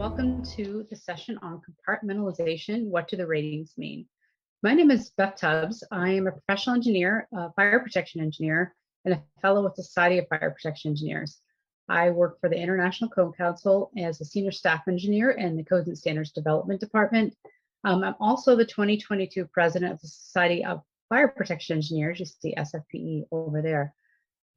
Welcome to the session on compartmentalization. What do the ratings mean? My name is Beth Tubbs. I am a professional engineer, a fire protection engineer, and a fellow with the Society of Fire Protection Engineers. I work for the International Code Council as a senior staff engineer in the Codes and Standards Development Department. I'm also the 2022 president of the Society of Fire Protection Engineers. You see SFPE over there.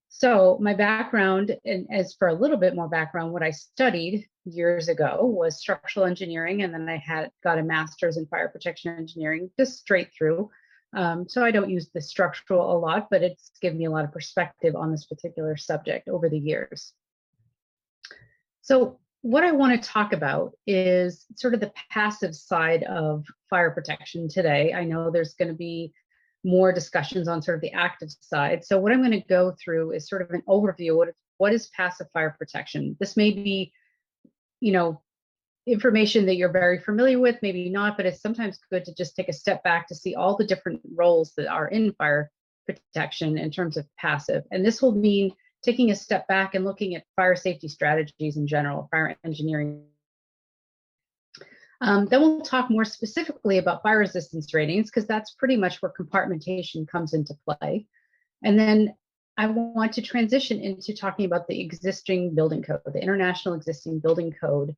So my background, and as for a little bit more background, what I studied years ago was structural engineering, and then I got a master's in fire protection engineering, just straight through. So I don't use the structural a lot, but it's given me a lot of perspective on this particular subject over the years. So what I want to talk about is sort of the passive side of fire protection today. I know there's going to be more discussions on sort of the active side. So what I'm going to go through is sort of an overview of what is passive fire protection. This may be, information that you're very familiar with, maybe not, but it's sometimes good to just take a step back to see all the different roles that are in fire protection in terms of passive. And this will mean taking a step back and looking at fire safety strategies in general, fire engineering. Then we'll talk more specifically about fire resistance ratings, because that's pretty much where compartmentation comes into play. And then I want to transition into talking about the existing building code, the International Existing Building Code,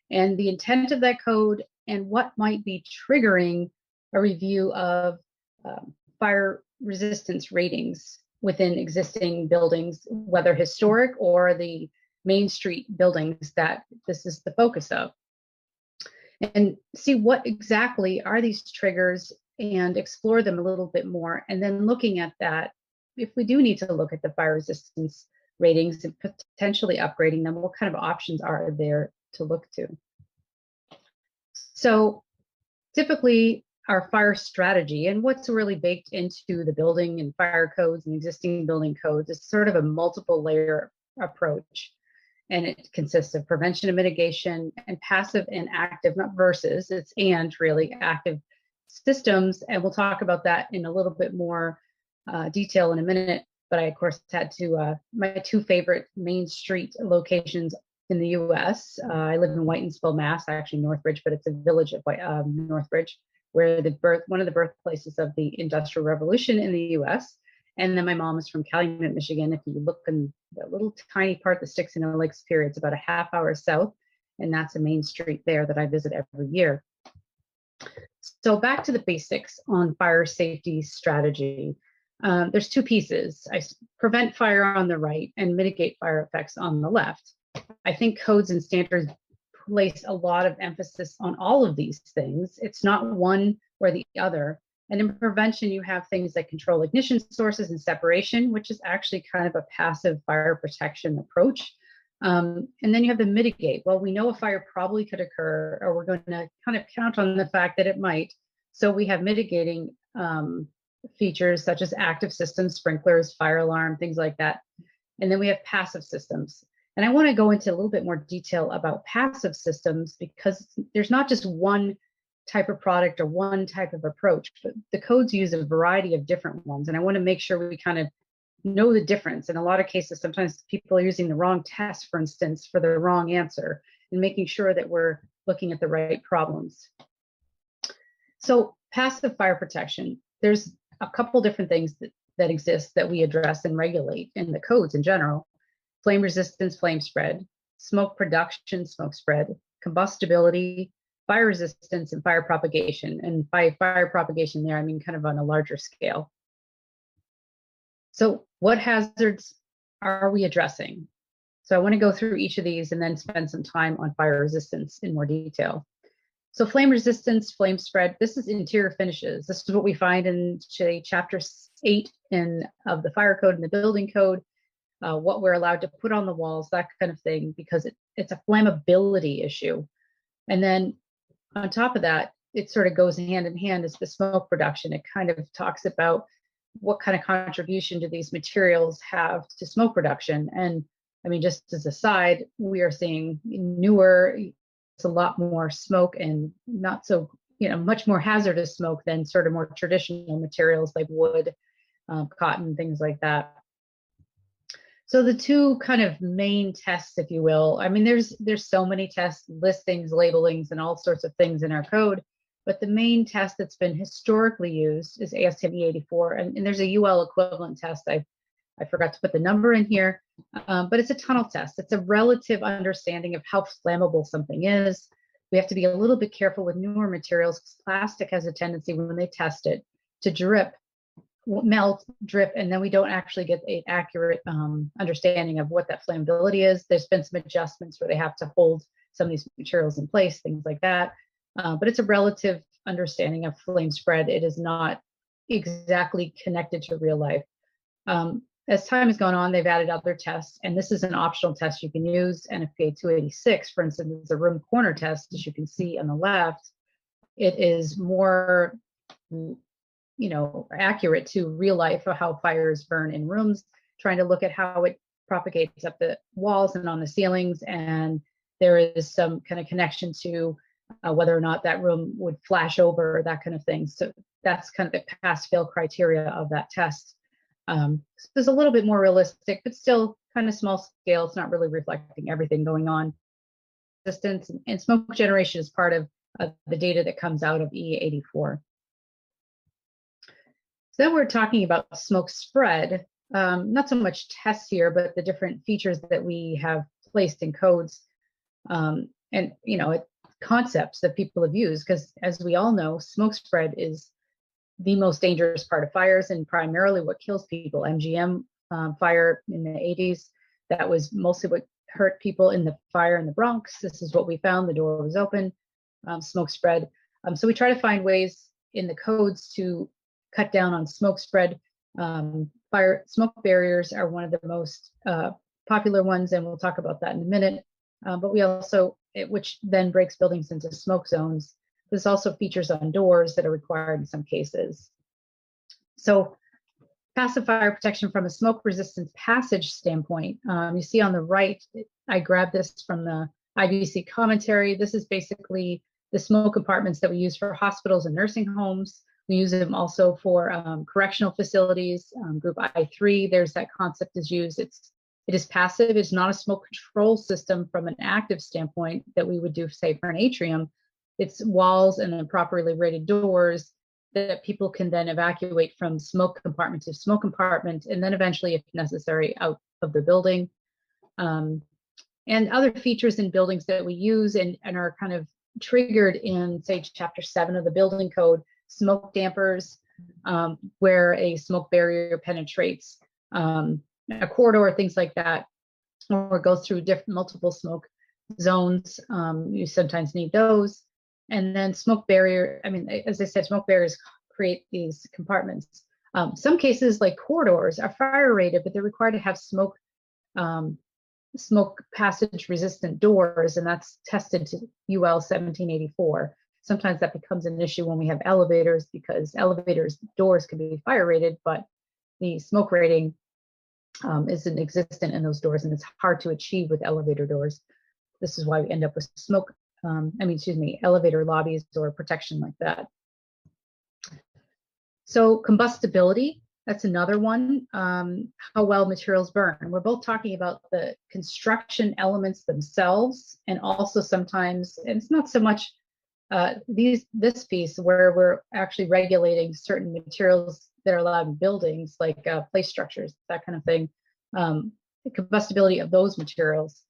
and the intent of that code and what might be triggering a review of fire resistance ratings within existing buildings, whether historic or the Main Street buildings that this is the focus of. And see what exactly are these triggers and explore them a little bit more. And then looking at that, if we do need to look at the fire resistance ratings and potentially upgrading them, what kind of options are there to look to? So typically our fire strategy and what's really baked into the building and fire codes and existing building codes is sort of a multiple layer approach. And it consists of prevention and mitigation and passive and active, not versus, it's and really active systems. And we'll talk about that in a little bit more detail in a minute. But I, of course, had to, my two favorite Main Street locations in the US. I live in Whitensville, Mass, actually Northbridge, but it's a village of Northbridge, where one of the birthplaces of the Industrial Revolution in the US. And then my mom is from Calumet, Michigan. If you look in that little tiny part that sticks in the Lake Superior, it's about a half hour south, and that's a main street there that I visit every year. So back to the basics on fire safety strategy. There's two pieces. I prevent fire on the right and mitigate fire effects on the left. I think codes and standards place a lot of emphasis on all of these things. It's not one or the other. And in prevention, you have things like control ignition sources and separation, which is actually kind of a passive fire protection approach. And then you have the mitigate. Well, we know a fire probably could occur, or we're going to kind of count on the fact that it might. So we have mitigating features such as active systems, sprinklers, fire alarm, things like that. And then we have passive systems. And I want to go into a little bit more detail about passive systems, because there's not just one type of product or one type of approach, but the codes use a variety of different ones. And I want to make sure we kind of know the difference. In a lot of cases, sometimes people are using the wrong test, for instance, for the wrong answer, and making sure that we're looking at the right problems. So passive fire protection, there's a couple different things that exist that we address and regulate in the codes in general. Flame resistance, flame spread, smoke production, smoke spread, combustibility, fire resistance, and fire propagation. And by fire propagation there, I mean kind of on a larger scale. So what hazards are we addressing? So I want to go through each of these and then spend some time on fire resistance in more detail. So flame resistance, flame spread, this is interior finishes. This is what we find in chapter 8 of the fire code and the building code, what we're allowed to put on the walls, that kind of thing, because it's a flammability issue. And then on top of that, it sort of goes hand in hand as the smoke production. It kind of talks about what kind of contribution do these materials have to smoke production. And I mean, just as a side, we are seeing newer, it's a lot more smoke and not so, much more hazardous smoke than sort of more traditional materials like wood, cotton, things like that. So the two kind of main tests, if you will, I mean, there's so many tests, listings, labelings, and all sorts of things in our code, but the main test that's been historically used is ASTM E84, and there's a UL equivalent test. I forgot to put the number in here, but it's a tunnel test. It's a relative understanding of how flammable something is. We have to be a little bit careful with newer materials because plastic has a tendency when they test it to drip, melt, drip, and then we don't actually get an accurate understanding of what that flammability is. There's been some adjustments where they have to hold some of these materials in place, things like that. But it's a relative understanding of flame spread. It is not exactly connected to real life. As time has gone on, they've added other tests, and this is an optional test you can use. NFPA 286, for instance, is a room corner test, as you can see on the left. It is more accurate to real life of how fires burn in rooms, trying to look at how it propagates up the walls and on the ceilings. And there is some kind of connection to whether or not that room would flash over, that kind of thing. So that's kind of the pass-fail criteria of that test. So it's a little bit more realistic, but still kind of small scale. It's not really reflecting everything going on. Resistance and smoke generation is part of the data that comes out of E84. So then we're talking about smoke spread, not so much tests here, but the different features that we have placed in codes, and concepts that people have used, because as we all know, smoke spread is the most dangerous part of fires and primarily what kills people. MGM fire in the 80s, that was mostly what hurt people in the fire in the Bronx. This is what we found. The door was open, smoke spread. So we try to find ways in the codes to cut down on smoke spread. Fire smoke barriers are one of the most popular ones, and we'll talk about that in a minute. But we also, which then breaks buildings into smoke zones. This also features on doors that are required in some cases. So passive fire protection from a smoke resistance passage standpoint, you see on the right, I grabbed this from the IBC commentary. This is basically the smoke compartments that we use for hospitals and nursing homes. We use them also for correctional facilities. Group I3, there's that concept is used. It is passive. It's not a smoke control system from an active standpoint that we would do, say, for an atrium. It's walls and then properly rated doors that people can then evacuate from smoke compartment to smoke compartment, and then eventually, if necessary, out of the building. And other features in buildings that we use and are kind of triggered in, say, Chapter 7 of the Building Code, smoke dampers, where a smoke barrier penetrates a corridor, things like that, or goes through multiple smoke zones. You sometimes need those. And then smoke barrier, I mean, as I said, smoke barriers create these compartments. Some cases, like corridors, are fire rated, but they're required to have smoke passage resistant doors, and that's tested to UL 1784. Sometimes that becomes an issue when we have elevators, because elevators doors can be fire rated, but the smoke rating isn't existent in those doors, and it's hard to achieve with elevator doors. This is why we end up with elevator lobbies or protection like that. So combustibility, that's another one. How well materials burn. We're both talking about the construction elements themselves, and also sometimes, and it's not so much this piece where we're actually regulating certain materials that are allowed in buildings, like place structures, that kind of thing. The combustibility of those materials.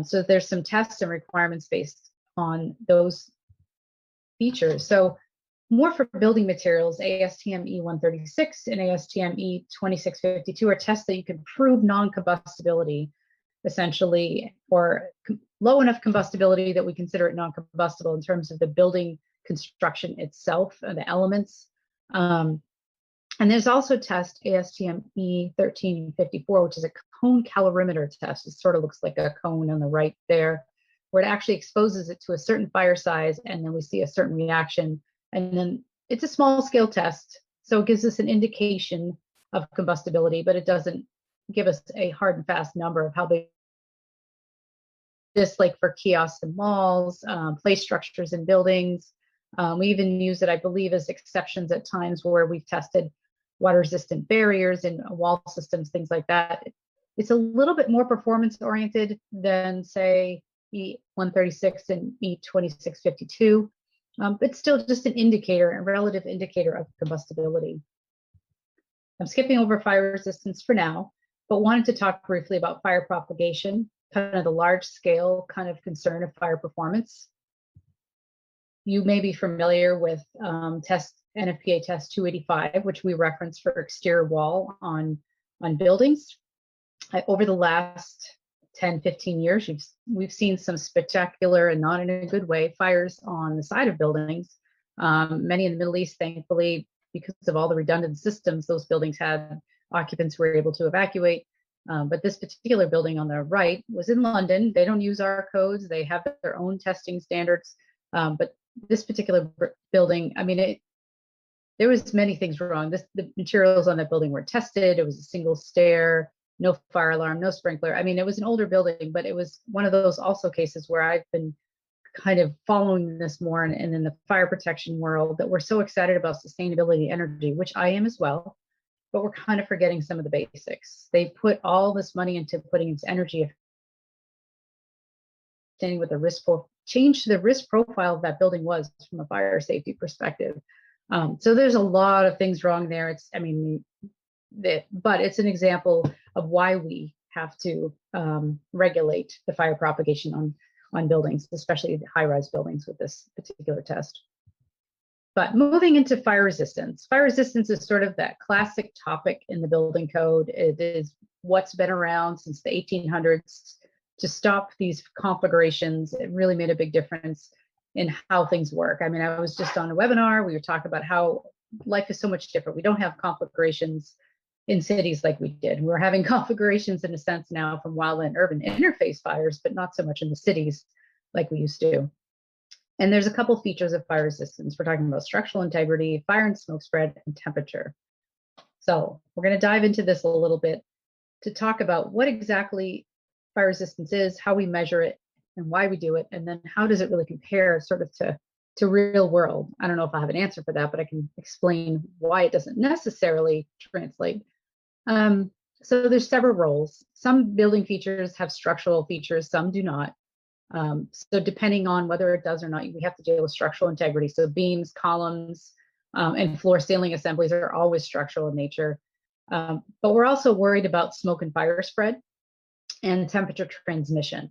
So there's some tests and requirements based on those features. So more for building materials, ASTM E136 and ASTM E2652 are tests that you can prove non-combustibility, essentially, or low enough combustibility that we consider it non-combustible in terms of the building construction itself and the elements. And there's also a test, ASTM E1354, which is a cone calorimeter test. It sort of looks like a cone on the right there, where it actually exposes it to a certain fire size, and then we see a certain reaction. And then it's a small scale test, so it gives us an indication of combustibility, but it doesn't give us a hard and fast number of how big. This, like for kiosks and malls, place structures in buildings. We even use it, I believe, as exceptions at times where we've tested water resistant barriers and wall systems, things like that. It's a little bit more performance oriented than, say, E136 and E2652, but still just an indicator, a relative indicator of combustibility. I'm skipping over fire resistance for now, but wanted to talk briefly about fire propagation, kind of the large scale kind of concern of fire performance. You may be familiar with NFPA test 285, which we reference for exterior wall on buildings. Over the last 10, 15 years, we've seen some spectacular, and not in a good way, fires on the side of buildings. Many in the Middle East, thankfully, because of all the redundant systems, those buildings had occupants who were able to evacuate. But this particular building on the right was in London. They don't use our codes. They have their own testing standards. But this particular building, I mean, there was many things wrong. The materials on that building were tested. It was a single stair, no fire alarm, no sprinkler. I mean, it was an older building, but it was one of those also cases where I've been kind of following this more and in the fire protection world, that we're so excited about sustainability energy, which I am as well, but we're kind of forgetting some of the basics. They put all this money into putting into energy, understanding what the risk change to the risk profile of that building was from a fire safety perspective. So there's a lot of things wrong there. But it's an example of why we have to regulate the fire propagation on buildings, especially the high-rise buildings with this particular test. But moving into fire resistance. Fire resistance is sort of that classic topic in the building code. It is what's been around since the 1800s to stop these conflagrations. It really made a big difference in how things work. I mean, I was just on a webinar. We were talking about how life is so much different. We don't have conflagrations in cities like we did. We're having conflagrations in a sense now from wildland urban interface fires, but not so much in the cities like we used to. And there's a couple features of fire resistance. We're talking about structural integrity, fire and smoke spread, and temperature. So we're going to dive into this a little bit to talk about what exactly fire resistance is, how we measure it, and why we do it, and then how does it really compare sort of to real world. I don't know if I have an answer for that, but I can explain why it doesn't necessarily translate. So there's several roles. Some building features have structural features, some do not. So depending on whether it does or not, we have to deal with structural integrity. So beams, columns, and floor ceiling assemblies are always structural in nature. But we're also worried about smoke and fire spread and temperature transmission.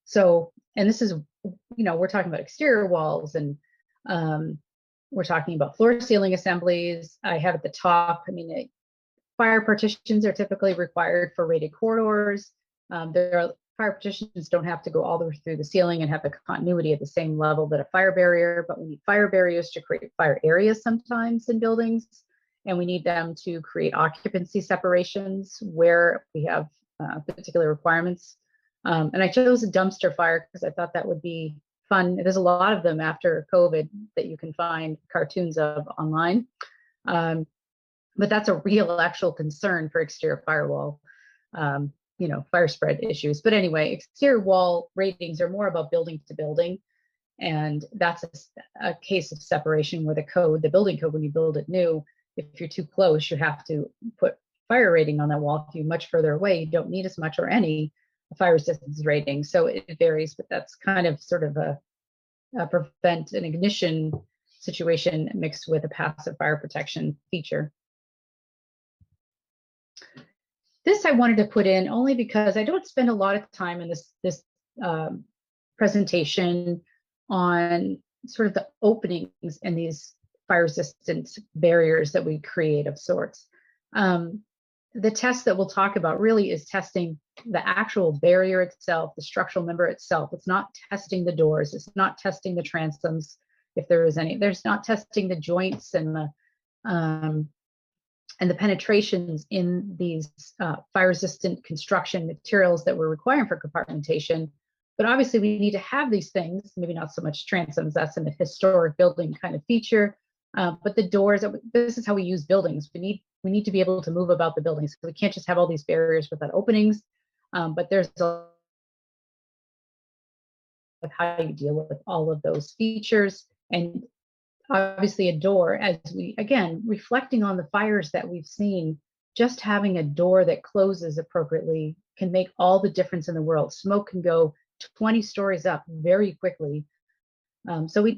So, and this is, we're talking about exterior walls, and we're talking about floor ceiling assemblies. I have at the top, fire partitions are typically required for rated corridors. Fire partitions don't have to go all the way through the ceiling and have the continuity at the same level that a fire barrier, but we need fire barriers to create fire areas sometimes in buildings, and we need them to create occupancy separations where we have particular requirements. And I chose a dumpster fire because I thought that would be fun. There's a lot of them after COVID that you can find cartoons of online. But that's a real actual concern for exterior firewall, fire spread issues. But anyway, exterior wall ratings are more about building to building. And that's a case of separation where the building code, when you build it new, if you're too close, you have to put fire rating on that wall. If you're much further away, you don't need as much or any fire resistance rating. So it varies, but that's kind of sort of a prevent an ignition situation mixed with a passive fire protection feature. This I wanted to put in only because I don't spend a lot of time in this presentation on sort of the openings in these fire resistance barriers that we create of sorts. The test that we'll talk about really is testing the actual barrier itself, the structural member itself. It's not testing the doors. It's not testing the transoms, if there is any. There's not testing the joints and the penetrations in these fire-resistant construction materials that we're requiring for compartmentation. But obviously, we need to have these things. Maybe not so much transoms. That's an historic building kind of feature. But the doors. This is how we use buildings. We need to be able to move about the buildings. So we can't just have all these barriers without openings. But there's of how you deal with all of those features. And obviously a door, as we, again, reflecting on the fires that we've seen just having a door that closes appropriately can make all the difference in the world. Smoke can go 20 stories up very quickly.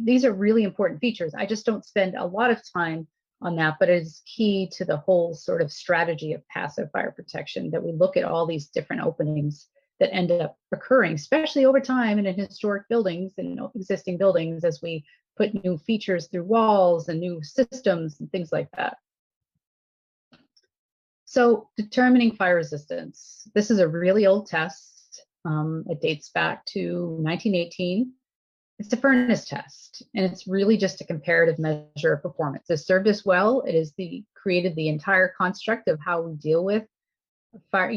These are really important features. I just don't spend a lot of time on that, but it is key to the whole sort of strategy of passive fire protection, that we look at all these different openings that end up occurring, especially over time and in historic buildings and existing buildings, as we put new features through walls and new systems and things like that. So determining fire resistance. This is a really old test. It dates back to 1918. It's a furnace test, and it's really just a comparative measure of performance. It served us well. It is created the entire construct of how we deal with fire,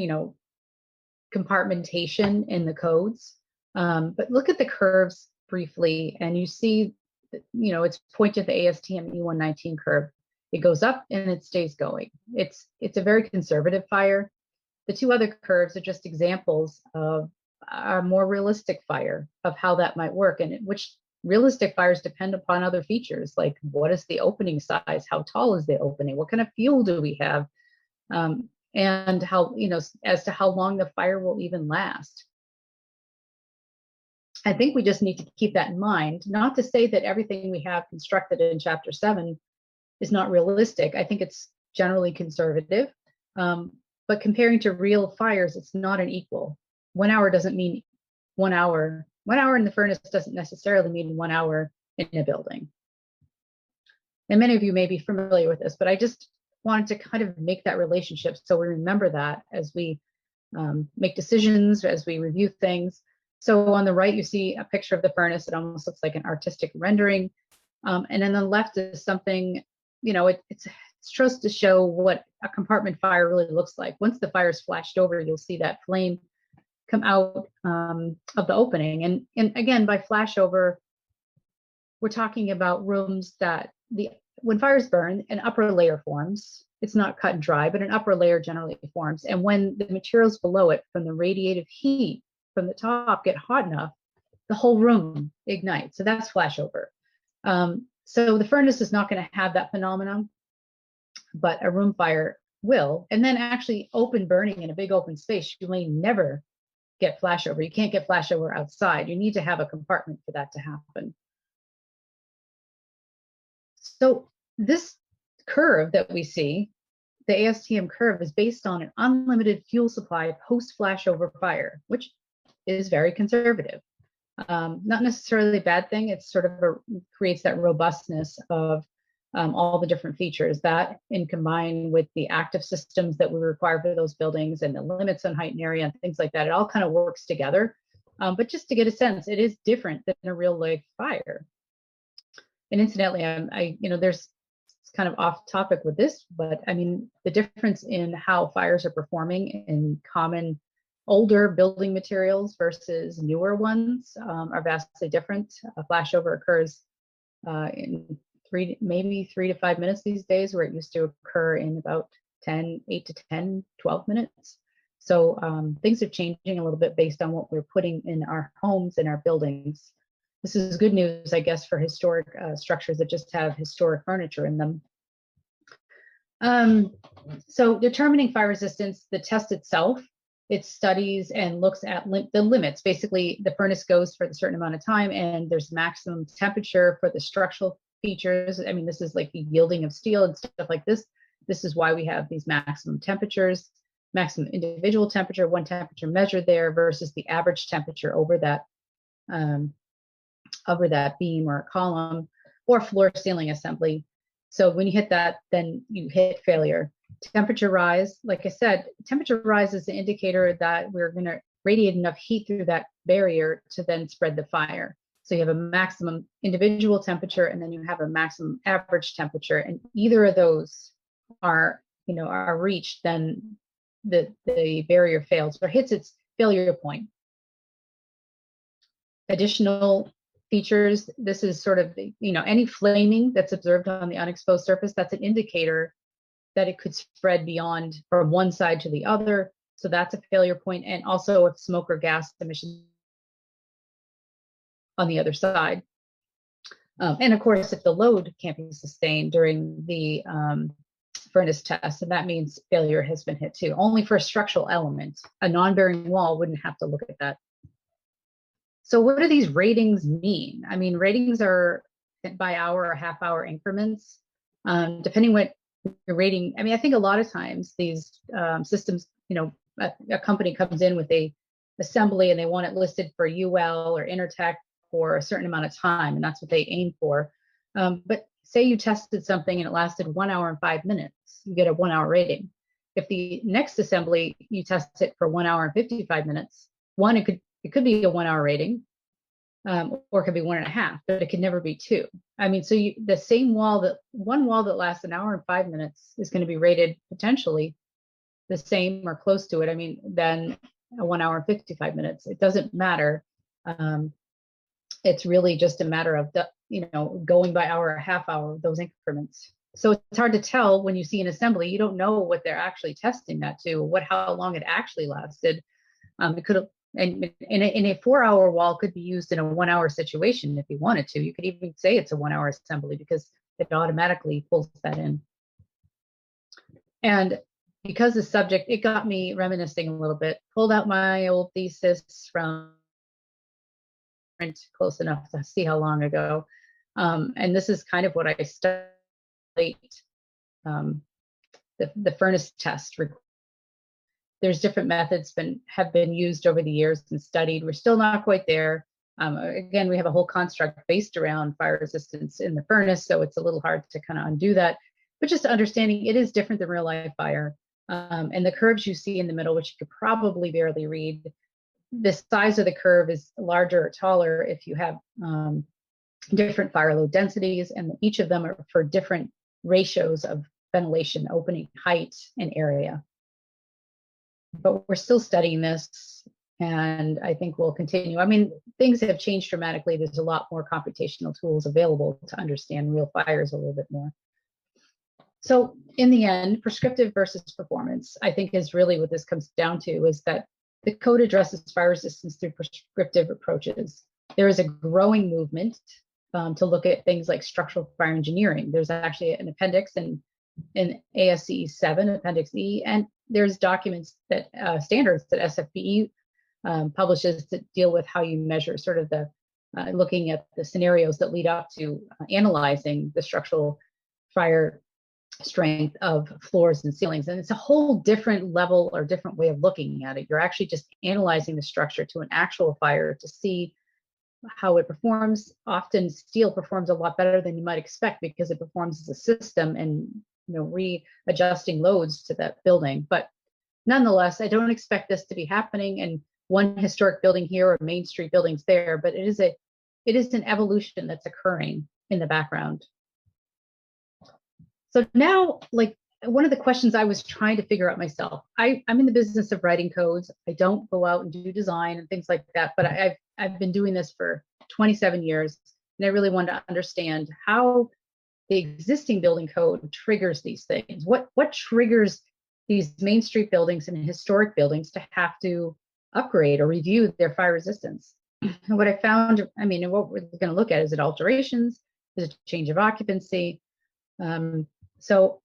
compartmentation in the codes. But look at the curves briefly, and you see, it's pointed at the ASTM E119 curve. It goes up and it stays going. It's a very conservative fire. The two other curves are just examples of a more realistic fire, of how that might work, and which realistic fires depend upon other features, like what is the opening size, how tall is the opening, what kind of fuel do we have, and how, as to how long the fire will even last. I think we just need to keep that in mind, not to say that everything we have constructed in Chapter 7 is not realistic. I think it's generally conservative, but comparing to real fires, it's not an equal. 1 hour doesn't mean 1 hour. 1 hour in the furnace doesn't necessarily mean 1 hour in a building. And many of you may be familiar with this, but I just wanted to kind of make that relationship so we remember that as we make decisions, as we review things. So on the right, you see a picture of the furnace. It almost looks like an artistic rendering. And then the left is something, it's supposed to show what a compartment fire really looks like. Once the fire is flashed over, you'll see that flame come out of the opening. And again, by flashover, we're talking about rooms that when fires burn, an upper layer forms. It's not cut and dry, but an upper layer generally forms. And when the materials below it from the radiative heat from the top get hot enough, the whole room ignites. So that's flashover. So the furnace is not going to have that phenomenon, but a room fire will. And then actually open burning in a big open space, you may never get flashover. You can't get flashover outside. You need to have a compartment for that to happen. So this curve that we see, the ASTM curve, is based on an unlimited fuel supply post flashover fire, which is very conservative. Not necessarily a bad thing. It's sort of creates that robustness of all the different features that, in combined with the active systems that we require for those buildings and the limits on height and area and things like that, it all kind of works together. But just to get a sense, it is different than a real life fire. And incidentally, there's kind of off topic with this, but I mean, the difference in how fires are performing in common older building materials versus newer ones are vastly different. A flashover occurs in maybe 3 to 5 minutes these days, where it used to occur in about 8 to 10, 12 minutes. So things are changing a little bit based on what we're putting in our homes and our buildings. This is good news, I guess, for historic structures that just have historic furniture in them. So determining fire resistance, the test itself, it studies and looks at the limits. Basically, the furnace goes for a certain amount of time, and there's maximum temperature for the structural features. I mean, this is like the yielding of steel and stuff like this. This is why we have these maximum temperatures, maximum individual temperature, one temperature measured there versus the average temperature over that beam or column or floor ceiling assembly. So when you hit that, then you hit failure. Temperature rise, like I said, temperature rise is the indicator that we're going to radiate enough heat through that barrier to then spread the fire. So you have a maximum individual temperature, and then you have a maximum average temperature, and either of those are reached, then the barrier fails or hits its failure point. Additional features, this is sort of any flaming that's observed on the unexposed surface, that's an indicator that it could spread beyond from one side to the other. So that's a failure point. And also if smoke or gas emissions on the other side. And of course, if the load can't be sustained during the furnace test, and that means failure has been hit too. Only for a structural element. A non-bearing wall wouldn't have to look at that. So what do these ratings mean? I mean, ratings are by hour or half hour increments, depending what you're rating. I mean, I think a lot of times these systems, you know, a company comes in with a assembly and they want it listed for UL or Intertech for a certain amount of time, and that's what they aim for. But say you tested something and it lasted 1 hour and 5 minutes, you get a 1 hour rating. If the next assembly you test it for 1 hour and 55 minutes, it could be a 1 hour rating, or it could be 1.5, but it could never be 2. I mean, so the same one wall that lasts 1 hour and 5 minutes is going to be rated potentially the same or close to it. I mean, than a 1 hour and 55 minutes. It doesn't matter. It's really just a matter of going by hour or half hour, those increments. So it's hard to tell when you see an assembly. You don't know what they're actually testing that to, how long it actually lasted. It could have, and in a 4 hour wall could be used in a 1 hour situation if you wanted to. You could even say it's a 1 hour assembly because it automatically pulls that in. And because the subject, it got me reminiscing a little bit, pulled out my old thesis from close enough to see how long ago. And this is kind of what I studied, the furnace test. There's different methods have been used over the years and studied. We're still not quite there. Again, we have a whole construct based around fire resistance in the furnace, so it's a little hard to kind of undo that. But just understanding it is different than real life fire. And the curves you see in the middle, which you could probably barely read, the size of the curve is larger or taller if you have different fire load densities, and each of them are for different ratios of ventilation, opening height, and area. But we're still studying this, and I think we'll continue. I mean, things have changed dramatically. There's a lot more computational tools available to understand real fires a little bit more. So in the end, prescriptive versus performance, I think is really what this comes down to, is that the code addresses fire resistance through prescriptive approaches. There is a growing movement to look at things like structural fire engineering. There's actually an appendix in ASCE 7, Appendix E, and there's documents that standards that SFPE publishes to deal with how you measure sort of the looking at the scenarios that lead up to analyzing the structural fire strength of floors and ceilings. And it's a whole different level or different way of looking at it. You're actually just analyzing the structure to an actual fire to see how it performs. Often steel performs a lot better than you might expect because it performs as a system and readjusting loads to that building. But nonetheless, I don't expect this to be happening in one historic building here or Main Street buildings there, but it is an evolution that's occurring in the background. So now, like, one of the questions I was trying to figure out myself, I'm in the business of writing codes. I don't go out and do design and things like that, but I've been doing this for 27 years, and I really wanted to understand how the existing building code triggers these things. What triggers these Main Street buildings and historic buildings to have to upgrade or review their fire resistance? And what I found, I mean, and what we're going to look at, is it alterations? Is it change of occupancy? So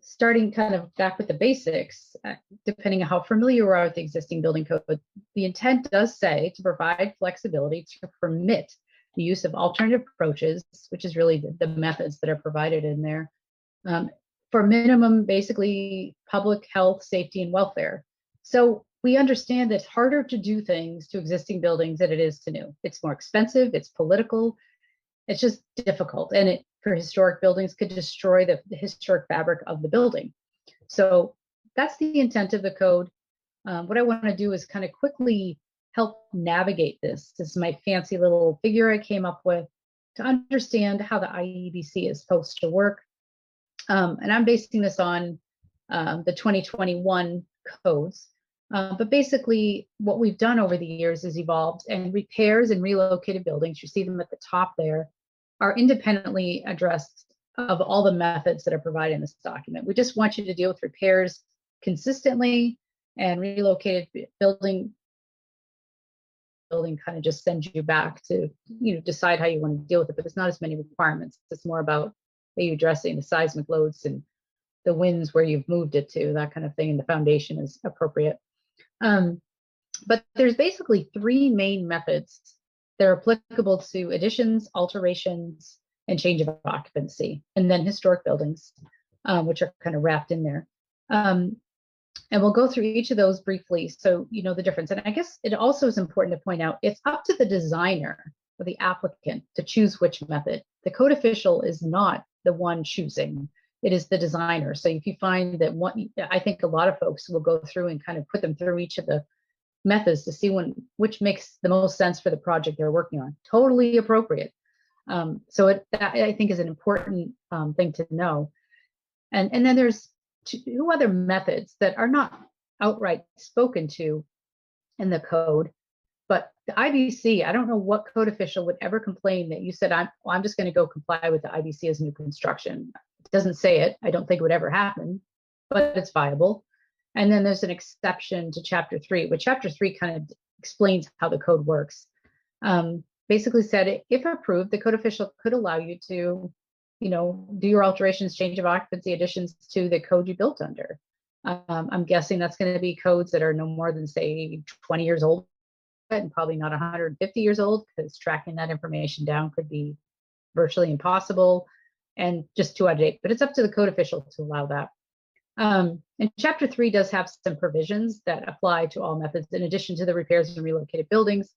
starting kind of back with the basics, depending on how familiar you are with the existing building code, the intent does say to provide flexibility to permit the use of alternative approaches, which is really the methods that are provided in there, for minimum, basically, public health, safety, and welfare. So we understand that it's harder to do things to existing buildings than it is to new. It's more expensive, it's political, it's just difficult. And it, for historic buildings, could destroy the historic fabric of the building. So that's the intent of the code. What I want to do is kind of quickly help navigate this. This is my fancy little figure I came up with to understand how the IEBC is supposed to work. And I'm basing this on the 2021 codes. But basically, what we've done over the years is evolved, and repairs and relocated buildings, you see them at the top there, are independently addressed of all the methods that are provided in this document. We just want you to deal with repairs consistently, and relocated building kind of just sends you back to decide how you want to deal with it. But there's not as many requirements. It's more about, are you addressing the seismic loads and the winds where you've moved it to, that kind of thing, and the foundation is appropriate. But there's basically three main methods that are applicable to additions, alterations, and change of occupancy, and then historic buildings, which are kind of wrapped in there. And we'll go through each of those briefly so you know the difference. And I guess it also is important to point out it's up to the designer or the applicant to choose which method. The code official is not the one choosing. It is the designer. So if you find that one, I think a lot of folks will go through and kind of put them through each of the methods to see which makes the most sense for the project they're working on. Totally appropriate. So that I think is an important thing to know. And then there's two other methods that are not outright spoken to in the code, but the IBC, I don't know what code official would ever complain that you said, I'm just going to go comply with the IBC as new construction. It doesn't say it. I don't think it would ever happen, but it's viable. And then there's an exception to Chapter 3, but Chapter 3 kind of explains how the code works. Basically said, if approved, the code official could allow you to do your alterations, change of occupancy, additions to the code you built under. I'm guessing that's going to be codes that are no more than, say, 20 years old and probably not 150 years old, because tracking that information down could be virtually impossible and just too out of date. But it's up to the code official to allow that. And Chapter 3 does have some provisions that apply to all methods in addition to the repairs and relocated buildings.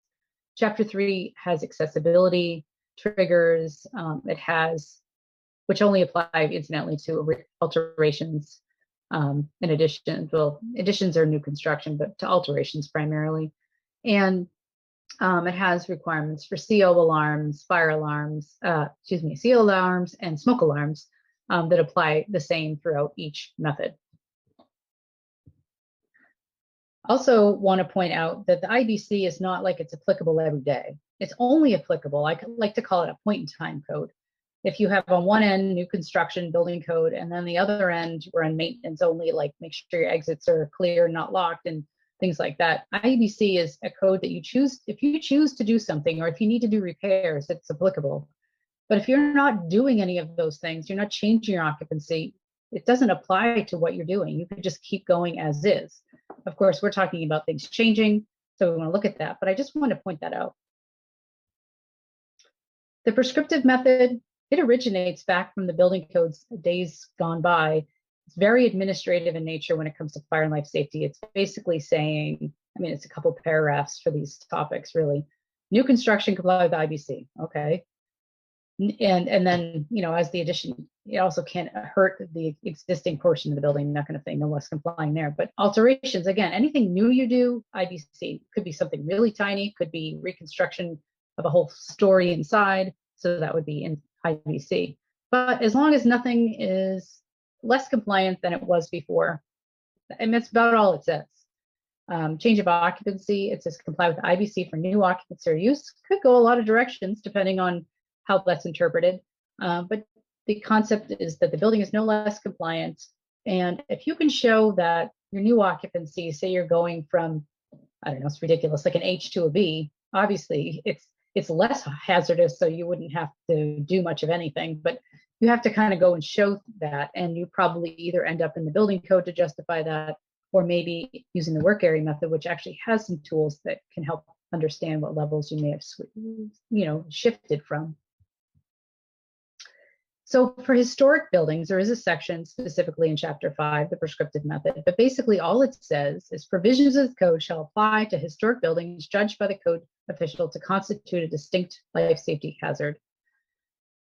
Chapter 3 has accessibility, triggers, it has, which only apply incidentally to alterations. In addition, well, additions are new construction, but to alterations primarily. And it has requirements for CO alarms, fire alarms, CO alarms and smoke alarms that apply the same throughout each method. Also want to point out that the IBC is not like it's applicable every day. It's only applicable, I like to call it a point in time code. If you have on one end new construction building code, and then the other end we're on maintenance only, like make sure your exits are clear, not locked, and things like that. IBC is a code that you choose, if you choose to do something, or if you need to do repairs, it's applicable. But if you're not doing any of those things, you're not changing your occupancy, it doesn't apply to what you're doing. You could just keep going as is. Of course, we're talking about things changing, so we want to look at that, but I just want to point that out. The prescriptive method, it originates back from the building codes days gone by. It's very administrative in nature when it comes to fire and life safety. It's basically saying, it's a couple paragraphs for these topics, really. New construction comply with the IBC, okay. And then, as the addition, it also can't hurt the existing portion of the building, that kind of thing, no less complying there. But alterations, again, anything new you do, IBC. Could be something really tiny, could be reconstruction of a whole story inside, so that would be in IBC. But as long as nothing is less compliant than it was before, and that's about all it says. Change of occupancy, it says comply with IBC for new occupancy or use. Could go a lot of directions depending on how that's interpreted. But the concept is that the building is no less compliant. And if you can show that your new occupancy, say you're going from, I don't know, it's ridiculous, like an H to a B, obviously it's less hazardous, so you wouldn't have to do much of anything, but you have to kind of go and show that, and you probably either end up in the building code to justify that, or maybe using the work area method, which actually has some tools that can help understand what levels you may have shifted from. So for historic buildings, there is a section specifically in Chapter 5, the prescriptive method, but basically all it says is provisions of the code shall apply to historic buildings judged by the code official to constitute a distinct life safety hazard.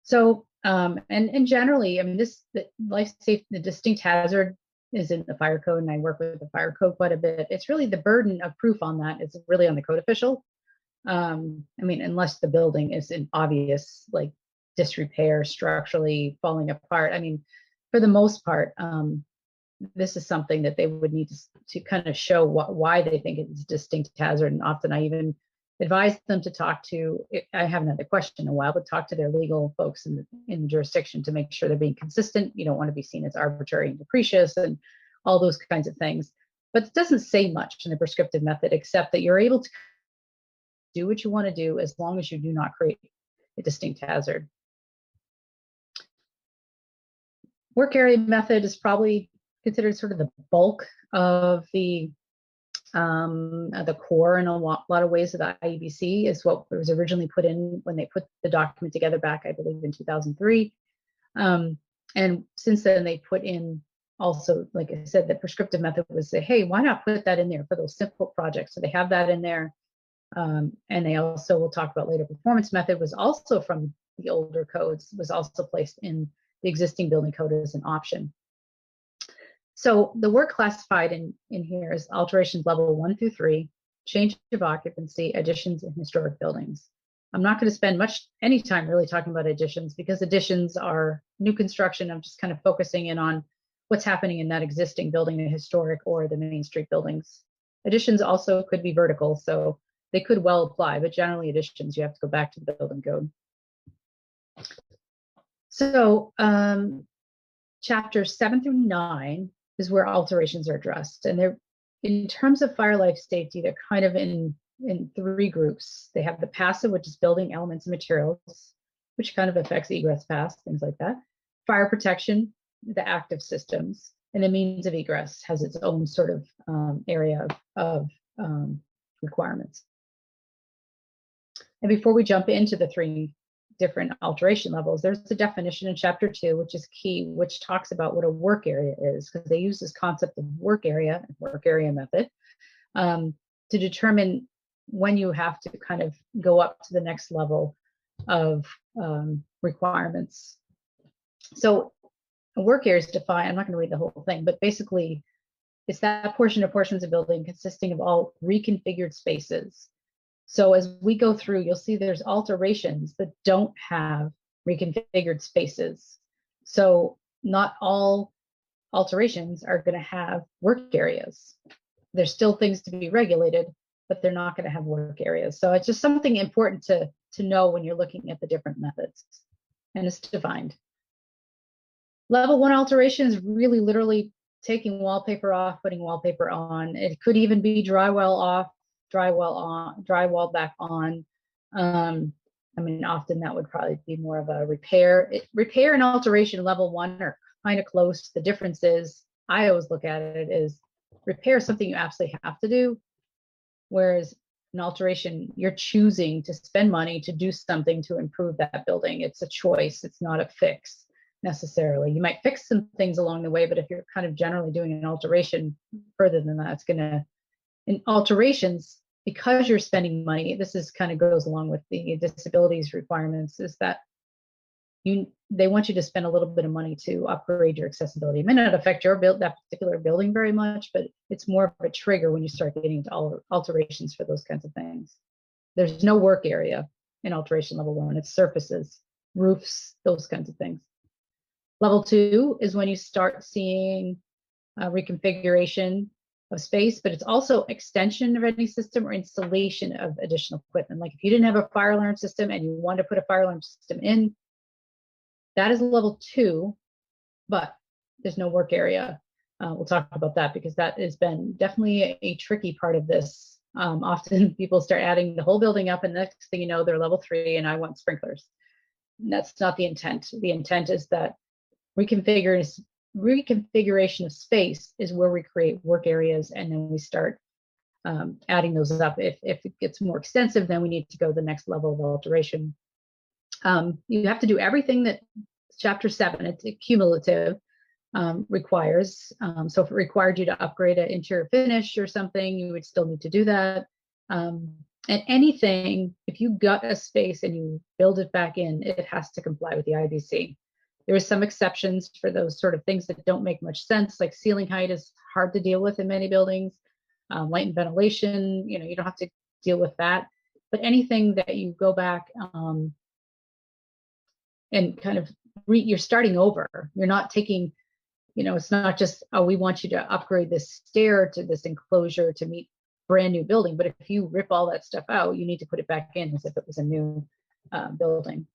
So, and generally, the distinct hazard is in the fire code, and I work with the fire code quite a bit. It's really the burden of proof on that is really on the code official. Unless the building is in obvious, like, disrepair, structurally falling apart. For the most part, this is something that they would need to kind of show why they think it's a distinct hazard. And often I even advise them to talk to, I haven't had the question in a while, but talk to their legal folks in the jurisdiction to make sure they're being consistent. You don't want to be seen as arbitrary and capricious and all those kinds of things. But it doesn't say much in the prescriptive method, except that you're able to do what you want to do as long as you do not create a distinct hazard. Work area method is probably considered sort of the bulk of the core in a lot of ways of the IEBC, is what was originally put in when they put the document together back, I believe, in 2003. And since then, they put in also, like I said, the prescriptive method was say, hey, why not put that in there for those simple projects? So they have that in there. And they also, we'll talk about later, performance method was also from the older codes, was also placed in the existing building code as an option. So the work classified in here is alterations level 1 through 3, change of occupancy, additions in historic buildings. I'm not going to spend any time really talking about additions, because additions are new construction. I'm just kind of focusing in on what's happening in that existing building, the historic or the Main Street buildings. Additions also could be vertical, so they could well apply, but generally additions, you have to go back to the building code. So chapters 7 through 9 is where alterations are addressed. And they're, in terms of fire life safety, they're kind of in 3 groups. They have the passive, which is building elements and materials, which kind of affects egress paths, things like that. Fire protection, the active systems, and the means of egress has its own sort of area of requirements. And before we jump into the 3 different alteration levels, there's the definition in chapter 2, which is key, which talks about what a work area is, because they use this concept of work area method to determine when you have to kind of go up to the next level of requirements. So a work area is defined, I'm not going to read the whole thing, but basically it's that portion of portions of building consisting of all reconfigured spaces. So as we go through, you'll see there's alterations that don't have reconfigured spaces. So not all alterations are going to have work areas. There's still things to be regulated, but they're not going to have work areas. So it's just something important to know when you're looking at the different methods, and it's defined. Level 1 alteration is really literally taking wallpaper off, putting wallpaper on. It could even be drywall off, drywall on, drywall back on. I mean, often that would probably be more of a repair. Repair and alteration level 1 are kind of close. The difference is, I always look at it as repair is something you absolutely have to do, whereas an alteration, you're choosing to spend money to do something to improve that building. It's a choice. It's not a fix necessarily. You might fix some things along the way, but if you're kind of generally doing an alteration further than that, it's going to, in alterations, because you're spending money, this is kind of goes along with the disabilities requirements, is that they want you to spend a little bit of money to upgrade your accessibility. It may not affect your that particular building very much, but it's more of a trigger when you start getting into alterations for those kinds of things. There's no work area in alteration level 1. It's surfaces, roofs, those kinds of things. Level 2 is when you start seeing reconfiguration of space, but it's also extension of any system or installation of additional equipment. Like if you didn't have a fire alarm system and you wanted to put a fire alarm system in, that is level 2, but there's no work area. We'll talk about that because that has been definitely a tricky part of this. Often people start adding the whole building up, and the next thing you know, they're level 3 and I want sprinklers. And that's not the intent. The intent is that reconfiguration of space is where we create work areas, and then we start adding those up. If it gets more extensive, then we need to go to the next level of alteration. You have to do everything that chapter 7, it's cumulative, requires. So if it required you to upgrade an interior finish or something, you would still need to do that. And anything, if you gut a space and you build it back in, it has to comply with the IBC. There are some exceptions for those sort of things that don't make much sense, like ceiling height is hard to deal with in many buildings. Light and ventilation, you don't have to deal with that. But anything that you go back and kind of you're starting over. You're not taking, it's not just, oh, we want you to upgrade this stair to this enclosure to meet brand new building. But if you rip all that stuff out, you need to put it back in as if it was a new building.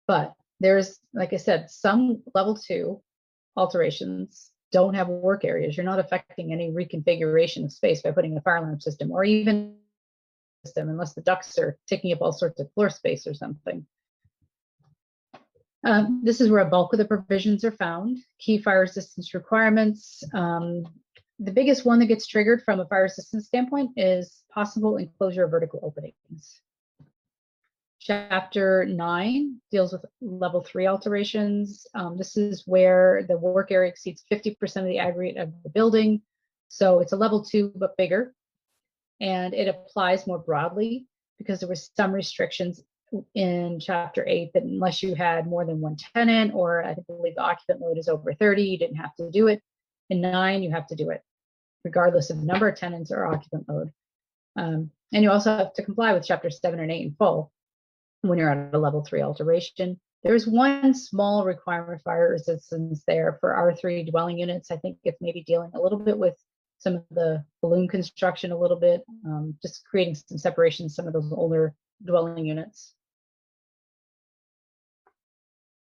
But there's, like I said, some level 2 alterations don't have work areas. You're not affecting any reconfiguration of space by putting a fire alarm system or even system, unless the ducts are taking up all sorts of floor space or something. This is where a bulk of the provisions are found. Key fire resistance requirements. The biggest one that gets triggered from a fire resistance standpoint is possible enclosure of vertical openings. Chapter 9 deals with level 3 alterations. This is where the work area exceeds 50% of the aggregate of the building. So it's a level 2, but bigger. And it applies more broadly because there was some restrictions in chapter 8 that unless you had more than one tenant, or I believe the occupant load is over 30, you didn't have to do it. In 9, you have to do it, regardless of number of tenants or occupant load. And you also have to comply with chapter 7 and 8 in full when you're at a level 3 alteration. There's one small requirement for fire resistance there for R3 dwelling units. I think it's maybe dealing a little bit with some of the balloon construction a little bit, just creating some separation, some of those older dwelling units.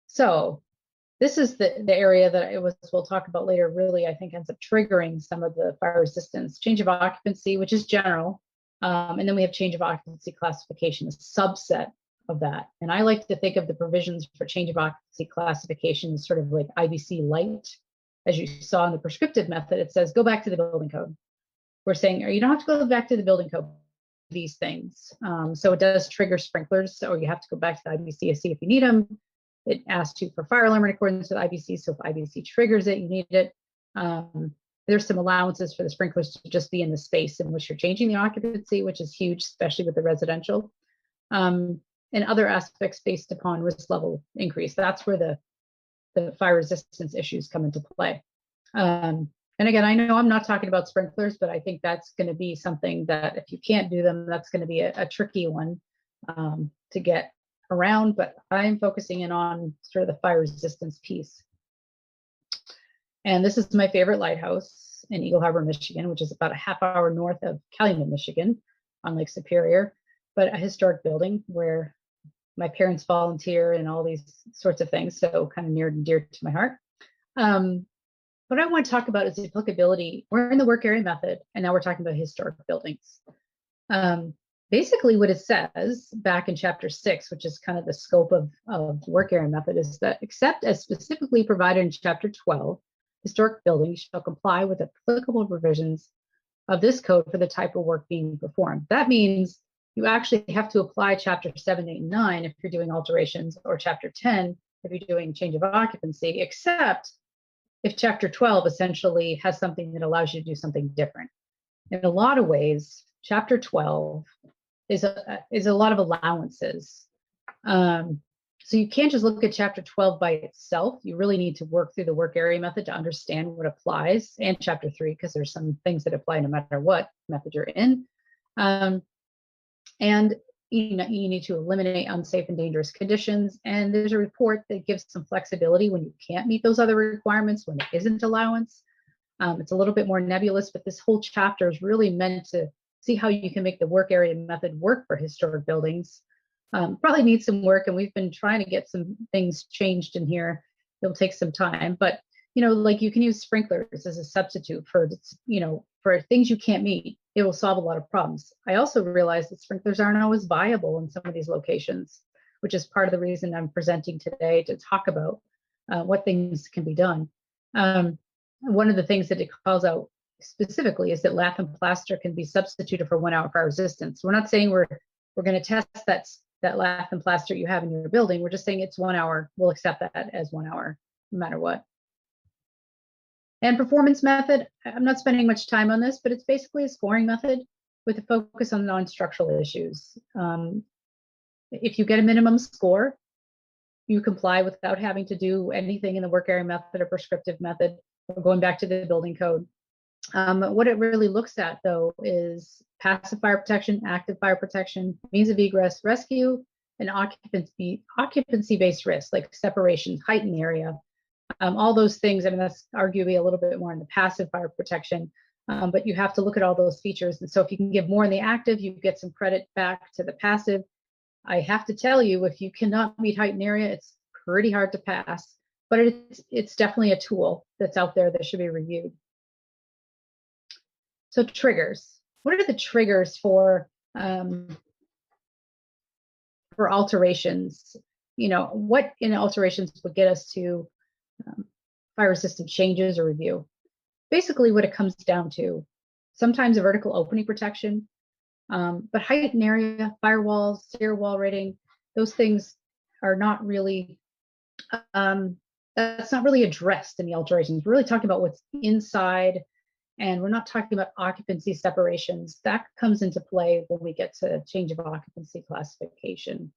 So this is the area that we'll talk about later, really, I think ends up triggering some of the fire resistance. Change of occupancy, which is general. And then we have change of occupancy classification, a subset of that. And I like to think of the provisions for change of occupancy classification as sort of like IBC light. As you saw in the prescriptive method, it says, go back to the building code. We're saying, you don't have to go back to the building code for these things. So it does trigger sprinklers, or you have to go back to the IBCSC if you need them. It asks you for fire alarm in accordance with IBC. So if IBC triggers it, you need it. There's some allowances for the sprinklers to just be in the space in which you're changing the occupancy, which is huge, especially with the residential. And other aspects based upon risk level increase. That's where the fire resistance issues come into play. And again, I know I'm not talking about sprinklers, but I think that's going to be something that if you can't do them, that's going to be a tricky one to get around, but I'm focusing in on sort of the fire resistance piece. And this is my favorite lighthouse in Eagle Harbor, Michigan, which is about a half-hour north of Calumet, Michigan on Lake Superior, but a historic building where my parents volunteer and all these sorts of things, so kind of near and dear to my heart. What I want to talk about is the applicability. We're in the work area method, and now we're talking about historic buildings. Basically, what it says back in chapter 6, which is kind of the scope of the work area method, is that except as specifically provided in chapter 12, historic buildings shall comply with applicable provisions of this code for the type of work being performed. That means you actually have to apply chapter 7, 8, and 9 if you're doing alterations, or chapter 10 if you're doing change of occupancy, except if chapter 12 essentially has something that allows you to do something different. In a lot of ways, chapter 12 is a lot of allowances. So you can't just look at chapter 12 by itself. You really need to work through the work area method to understand what applies, and chapter 3, because there's some things that apply no matter what method you're in. And you need to eliminate unsafe and dangerous conditions. And there's a report that gives some flexibility when you can't meet those other requirements, when it isn't allowance. It's a little bit more nebulous, but this whole chapter is really meant to see how you can make the work area method work for historic buildings. Probably needs some work, and we've been trying to get some things changed in here. It'll take some time, but like you can use sprinklers as a substitute for, for things you can't meet. It will solve a lot of problems. I also realize that sprinklers aren't always viable in some of these locations, which is part of the reason I'm presenting today to talk about what things can be done. One of the things that it calls out specifically is that lath and plaster can be substituted for 1 hour fire resistance. We're not saying we're going to test that lath and plaster you have in your building. We're just saying it's 1 hour. We'll accept that as 1 hour, no matter what. And performance method, I'm not spending much time on this, but it's basically a scoring method with a focus on non-structural issues. If you get a minimum score, you comply without having to do anything in the work area method or prescriptive method, or going back to the building code. What it really looks at, though, is passive fire protection, active fire protection, means of egress, rescue, and occupancy-based risk, like separation, height in the area. All those things, that's arguably a little bit more in the passive fire protection, but you have to look at all those features. And so if you can give more in the active, you get some credit back to the passive. I have to tell you, if you cannot meet height and area, it's pretty hard to pass, but it's definitely a tool that's out there that should be reviewed. So triggers. What are the triggers for alterations? what in alterations would get us to fire system changes or review. Basically what it comes down to, sometimes a vertical opening protection, but height and area, firewalls, stair wall rating, those things are not really, that's not really addressed in the alterations. We're really talking about what's inside, and we're not talking about occupancy separations. That comes into play when we get to change of occupancy classification.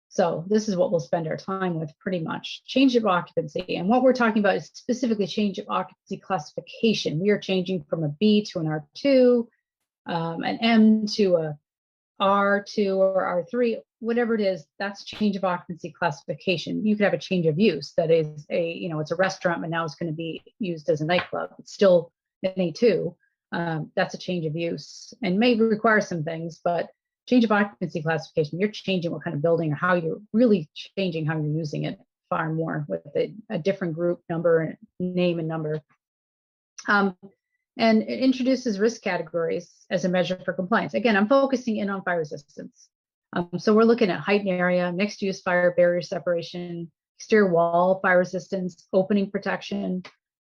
So this is what we'll spend our time with pretty much, change of occupancy. And what we're talking about is specifically change of occupancy classification. We are changing from a B to an R2, an M to a R2 or R3, whatever it is, that's change of occupancy classification. You could have a change of use. That is it's a restaurant, but now it's going to be used as a nightclub. It's still an A2. That's a change of use and may require some things, but change of occupancy classification, you're changing what kind of building or how you're really changing how you're using it far more with a different group number, name and number. And it introduces risk categories as a measure for compliance. Again, I'm focusing in on fire resistance. So we're looking at height and area, mixed use fire barrier separation, exterior wall fire resistance, opening protection,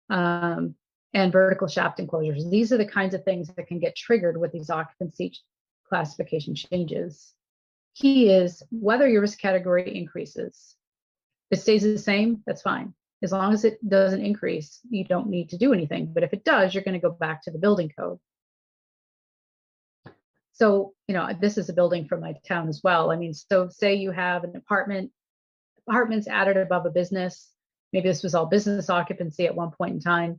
and vertical shaft enclosures. These are the kinds of things that can get triggered with these occupancy classification changes. Key is whether your risk category increases. If it stays the same, that's fine. As long as it doesn't increase, you don't need to do anything. But if it does, you're going to go back to the building code. So, this is a building from my town as well. I mean, so say you have an apartments added above a business. Maybe this was all business occupancy at one point in time.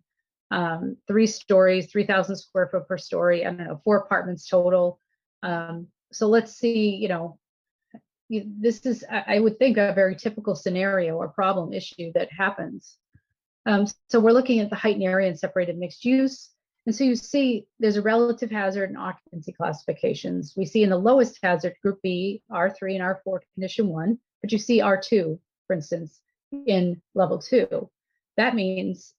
3 stories, 3,000 square foot per story. I don't know, 4 apartments total. So let's see, this is, I would think, a very typical scenario or problem issue that happens. So we're looking at the height and area and separated mixed use. And so you see there's a relative hazard and occupancy classifications. We see in the lowest hazard, group B, R3 and R4 condition 1, but you see R2, for instance, in level 2. That means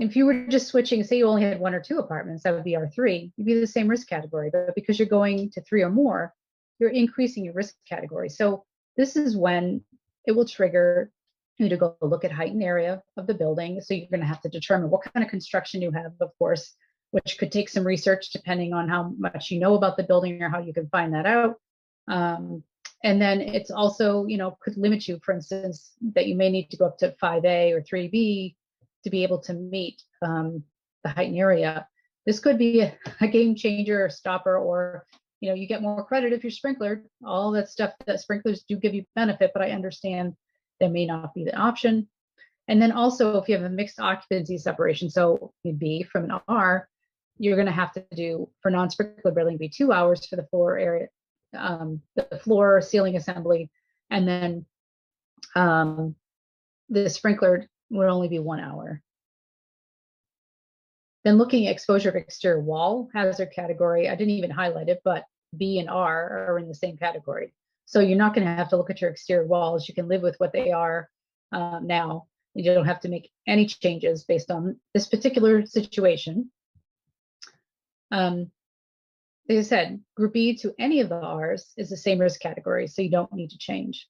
if you were just switching, say you only had 1 or 2 apartments, that would be R3, you'd be the same risk category. But because you're going to 3 or more, you're increasing your risk category. So this is when it will trigger you to go look at height and area of the building. So you're going to have to determine what kind of construction you have, of course, which could take some research depending on how much you know about the building or how you can find that out. And then it's also, could limit you, for instance, that you may need to go up to 5A or 3B to be able to meet the height and area. This could be a game changer or stopper, or you get more credit if you're sprinklered. All that stuff that sprinklers do give you benefit, but I understand that may not be the option. And then also if you have a mixed occupancy separation, so you'd be from an R, you're going to have to do for non-sprinkler building be 2 hours for the floor area, the floor ceiling assembly, and then the sprinkler would only be 1 hour. Then looking at exposure of exterior wall hazard category, I didn't even highlight it, but B and R are in the same category. So you're not going to have to look at your exterior walls. You can live with what they are now. You don't have to make any changes based on this particular situation. Like I said, group B to any of the R's is the same risk category, so you don't need to change.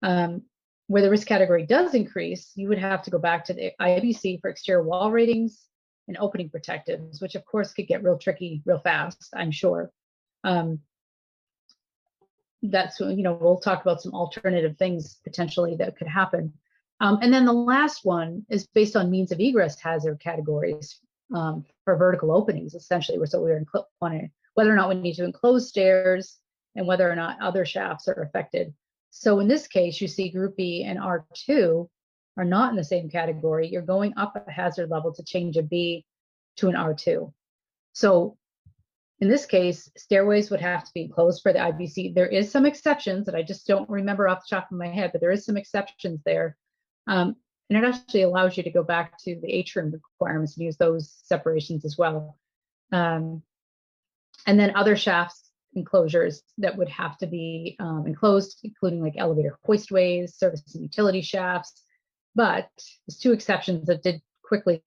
Where the risk category does increase, you would have to go back to the IBC for exterior wall ratings and opening protectives, which of course could get real tricky real fast, I'm sure. That's, we'll talk about some alternative things potentially that could happen. And then the last one is based on means of egress hazard categories for vertical openings, essentially. So we're wanting whether or not we need to enclose stairs and whether or not other shafts are affected. So in this case, you see group B and R2 are not in the same category. You're going up a hazard level to change a B to an R2. So in this case, stairways would have to be enclosed for the IBC. There is some exceptions that I just don't remember off the top of my head, but there is some exceptions there. And it actually allows you to go back to the atrium requirements and use those separations as well. And then other shafts enclosures that would have to be enclosed, including like elevator hoistways, service and utility shafts. But there's 2 exceptions that did quickly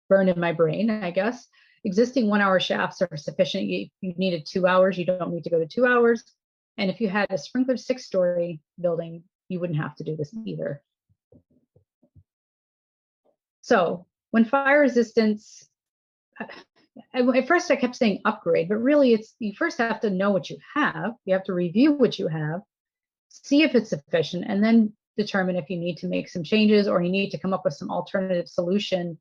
burn in my brain, I guess. Existing 1 hour shafts are sufficient. You needed 2 hours. You don't need to go to 2 hours. And if you had a sprinkler 6-story building, you wouldn't have to do this either. So when fire resistance, at first I kept saying upgrade, but really it's, you first have to know what you have. You have to review what you have, see if it's sufficient, and then determine if you need to make some changes or you need to come up with some alternative solution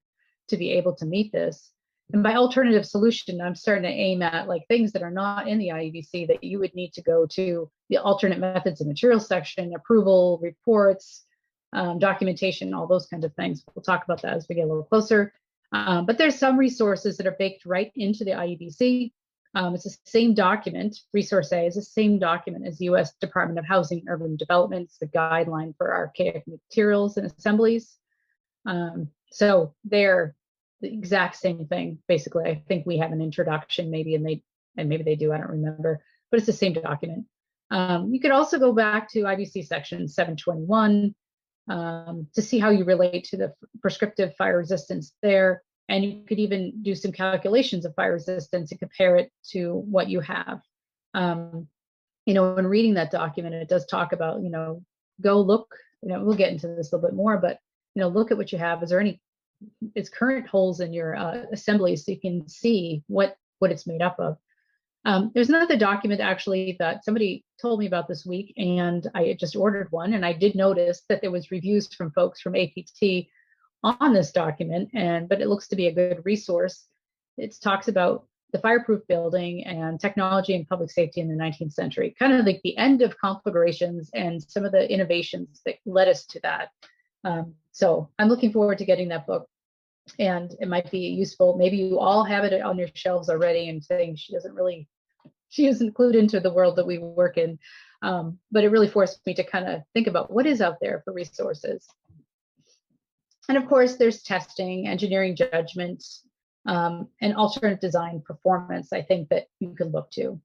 to be able to meet this. And by alternative solution, I'm starting to aim at like things that are not in the IEBC that you would need to go to the alternate methods and materials section, approval, reports, documentation, all those kinds of things. We'll talk about that as we get a little closer. But there's some resources that are baked right into the IEBC. It's the same document. Resource A is the same document as U.S. Department of Housing and Urban Development. It's the guideline for archaic materials and assemblies. So they're the exact same thing, basically. I think we have an introduction maybe, and maybe they do, I don't remember, but it's the same document. You could also go back to IBC section 721 to see how you relate to the prescriptive fire resistance there. And you could even do some calculations of fire resistance and compare it to what you have. You know, when reading that document, it does talk about, you know, go look, you know, we'll get into this a little bit more, but, you know, look at what you have. Is there any current holes in your assembly so you can see what it's made up of? There's another document actually that somebody told me about this week, and I just ordered one, and I did notice that there was reviews from folks from APT on this document, but it looks to be a good resource. It talks about the fireproof building and technology and public safety in the 19th century, kind of like the end of conflagrations and some of the innovations that led us to that. So I'm looking forward to getting that book, and it might be useful. Maybe you all have it on your shelves already and saying she isn't clued into the world that we work in. But it really forced me to kind of think about what is out there for resources. And of course, there's testing, engineering judgment, and alternate design performance, I think, that you could look to.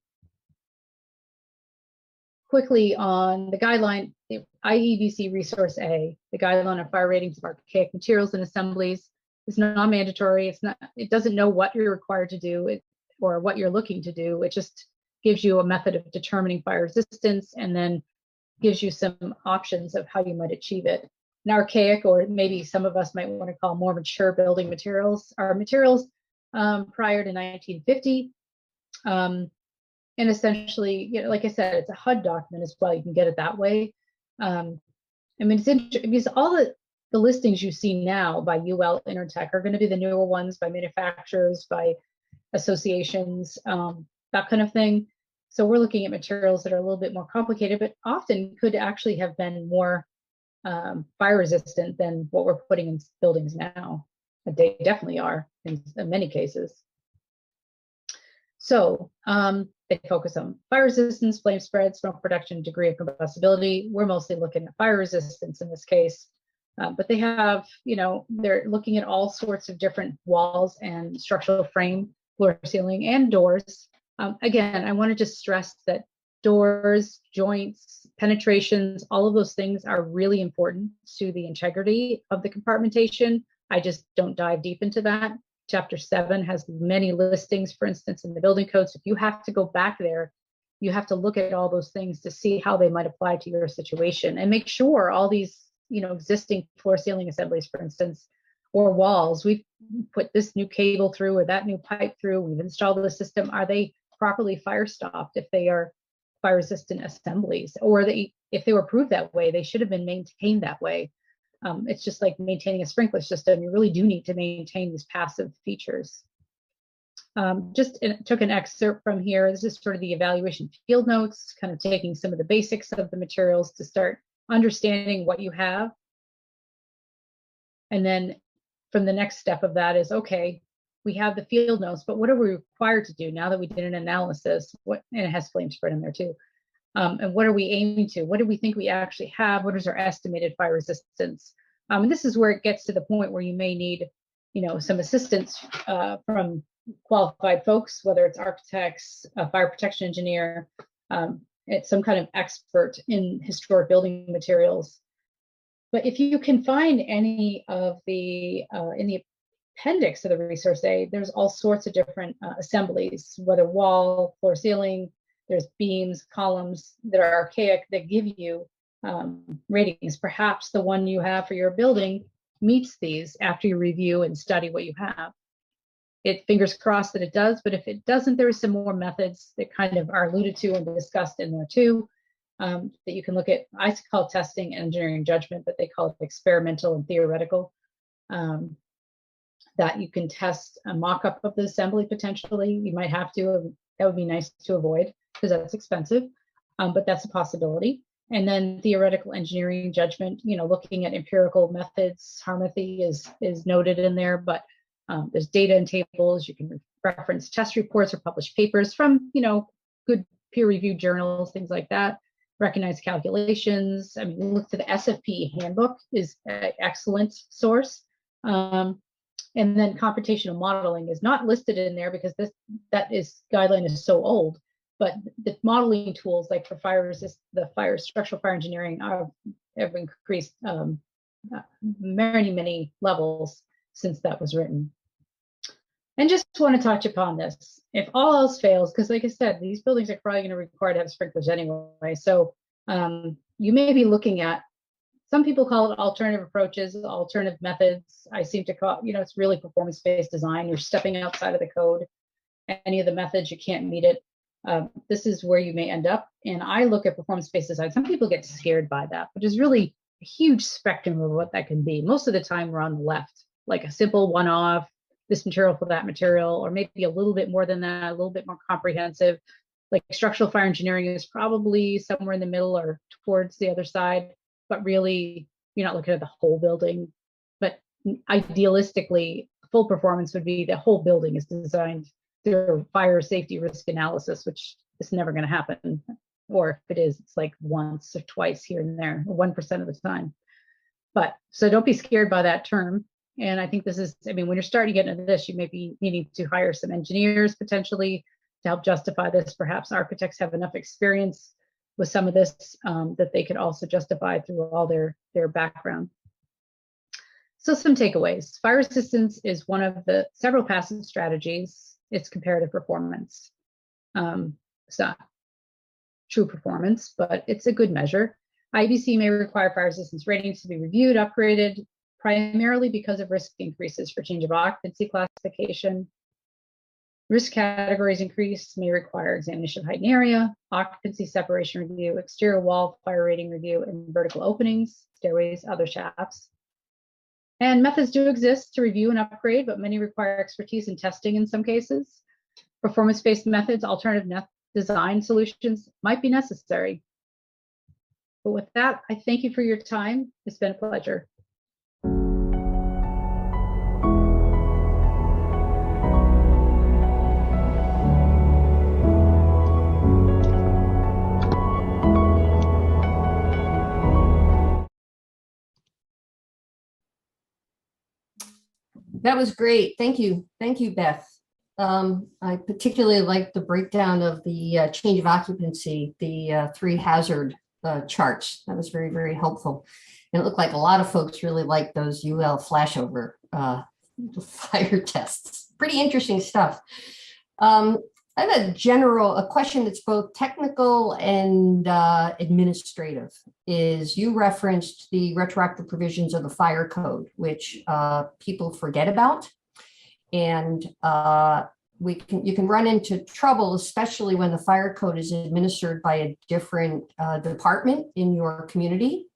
Quickly on the guideline, the IEBC Resource A, the guideline on fire ratings of archaic materials and assemblies, is non-mandatory. It doesn't know what you're required to do or what you're looking to do. It just gives you a method of determining fire resistance and then gives you some options of how you might achieve it. An archaic, or maybe some of us might want to call more mature building materials, are materials prior to 1950. And essentially, you know, like I said, it's a HUD document as well. You can get it that way. I mean, it's interesting because all the listings you see now by UL Intertech are going to be the newer ones by manufacturers, by associations, that kind of thing. So we're looking at materials that are a little bit more complicated, but often could actually have been more fire resistant than what we're putting in buildings now. They definitely are in many cases. So they focus on fire resistance, flame spread, smoke production, degree of combustibility. We're mostly looking at fire resistance in this case, but they have, you know, they're looking at all sorts of different walls and structural frame, floor, ceiling, and doors. Again, I want to just stress that doors, joints, penetrations, all of those things are really important to the integrity of the compartmentation. I just don't dive deep into that. Chapter 7 has many listings, for instance, in the building code. So if you have to go back there, you have to look at all those things to see how they might apply to your situation and make sure all these, you know, existing floor ceiling assemblies, for instance, or walls, we've put this new cable through or that new pipe through, we've installed the system. Are they properly fire stopped if they are fire resistant assemblies, or if they were approved that way, they should have been maintained that way. It's just like maintaining a sprinkler system. You really do need to maintain these passive features. Just took an excerpt from here. This is sort of the evaluation field notes, kind of taking some of the basics of the materials to start understanding what you have. And then from the next step of that is, okay, we have the field notes, but what are we required to do now that we did an analysis? And it has flame spread in there too. And what are we aiming to? What do we think we actually have? What is our estimated fire resistance? And this is where it gets to the point where you may need, you know, some assistance from qualified folks, whether it's architects, a fire protection engineer, it's some kind of expert in historic building materials. But if you can find any of the, in the appendix to the Resource A, there's all sorts of different assemblies, whether wall, floor, ceiling, There's beams, columns that are archaic that give you ratings. Perhaps the one you have for your building meets these after you review and study what you have. Fingers crossed that it does, but if it doesn't, there are some more methods that kind of are alluded to and discussed in there too, that you can look at. I call testing engineering judgment, but they call it experimental and theoretical. That you can test a mock-up of the assembly potentially. You might have to, that would be nice to avoid because that's expensive, but that's a possibility. And then theoretical engineering judgment, looking at empirical methods. Harmony is noted in there, but there's data and tables. You can reference test reports or published papers from, good peer-reviewed journals, things like that. Recognize calculations. I mean, look to the SFP handbook is an excellent source. And then computational modeling is not listed in there because that guideline is so old. But the modeling tools, like for the structural fire engineering, have increased many levels since that was written. And just want to touch upon this. If all else fails, because like I said, these buildings are probably going to require to have sprinklers anyway. So you may be looking at, some people call it alternative approaches, alternative methods. I seem to call, it's really performance-based design. You're stepping outside of the code. Any of the methods, you can't meet it. This is where you may end up. And I look at performance-based design. Some people get scared by that, which is really a huge spectrum of what that can be. Most of the time we're on the left, like a simple one-off, this material for that material, or maybe a little bit more than that, a little bit more comprehensive. Like structural fire engineering is probably somewhere in the middle or towards the other side, but really you're not looking at the whole building. But idealistically, full performance would be the whole building is designed through fire safety risk analysis, which is never going to happen. Or if it is, it's like once or twice here and there, 1% of the time. But so don't be scared by that term. And I think this is, when you're starting to get into this, you may be needing to hire some engineers potentially to help justify this. Perhaps architects have enough experience with some of this that they could also justify through all their background. So some takeaways. Fire resistance is one of the several passive strategies. It's comparative performance. It's not true performance, but it's a good measure. IBC may require fire resistance ratings to be reviewed, upgraded, primarily because of risk increases for change of occupancy classification. Risk categories increase may require examination of height and area, occupancy separation review, exterior wall fire rating review, and vertical openings, stairways, other shafts. And methods do exist to review and upgrade, but many require expertise in testing in some cases. Performance-based methods, alternative design solutions might be necessary. But with that, I thank you for your time. It's been a pleasure. That was great. Thank you. Thank you, Beth. I particularly like the breakdown of the change of occupancy, the 3 hazard charts. That was very, very helpful. And it looked like a lot of folks really like those UL flashover fire tests. Pretty interesting stuff. I have a question that's both technical and administrative. You referenced the retroactive provisions of the fire code, which people forget about. And you can run into trouble, especially when the fire code is administered by a different department in your community.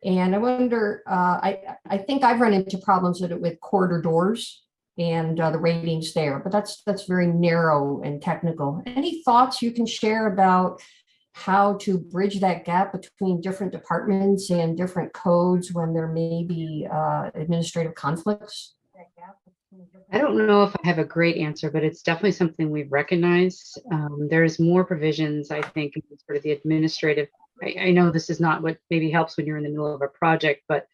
And I wonder, I think I've run into problems with corridor doors and the ratings there, but that's very narrow and technical. Any thoughts you can share about how to bridge that gap between different departments and different codes when there may be administrative conflicts? I don't know if I have a great answer, but it's definitely something we've recognized. There's more provisions, I think, in sort of the administrative. I know this is not what maybe helps when you're in the middle of a project, but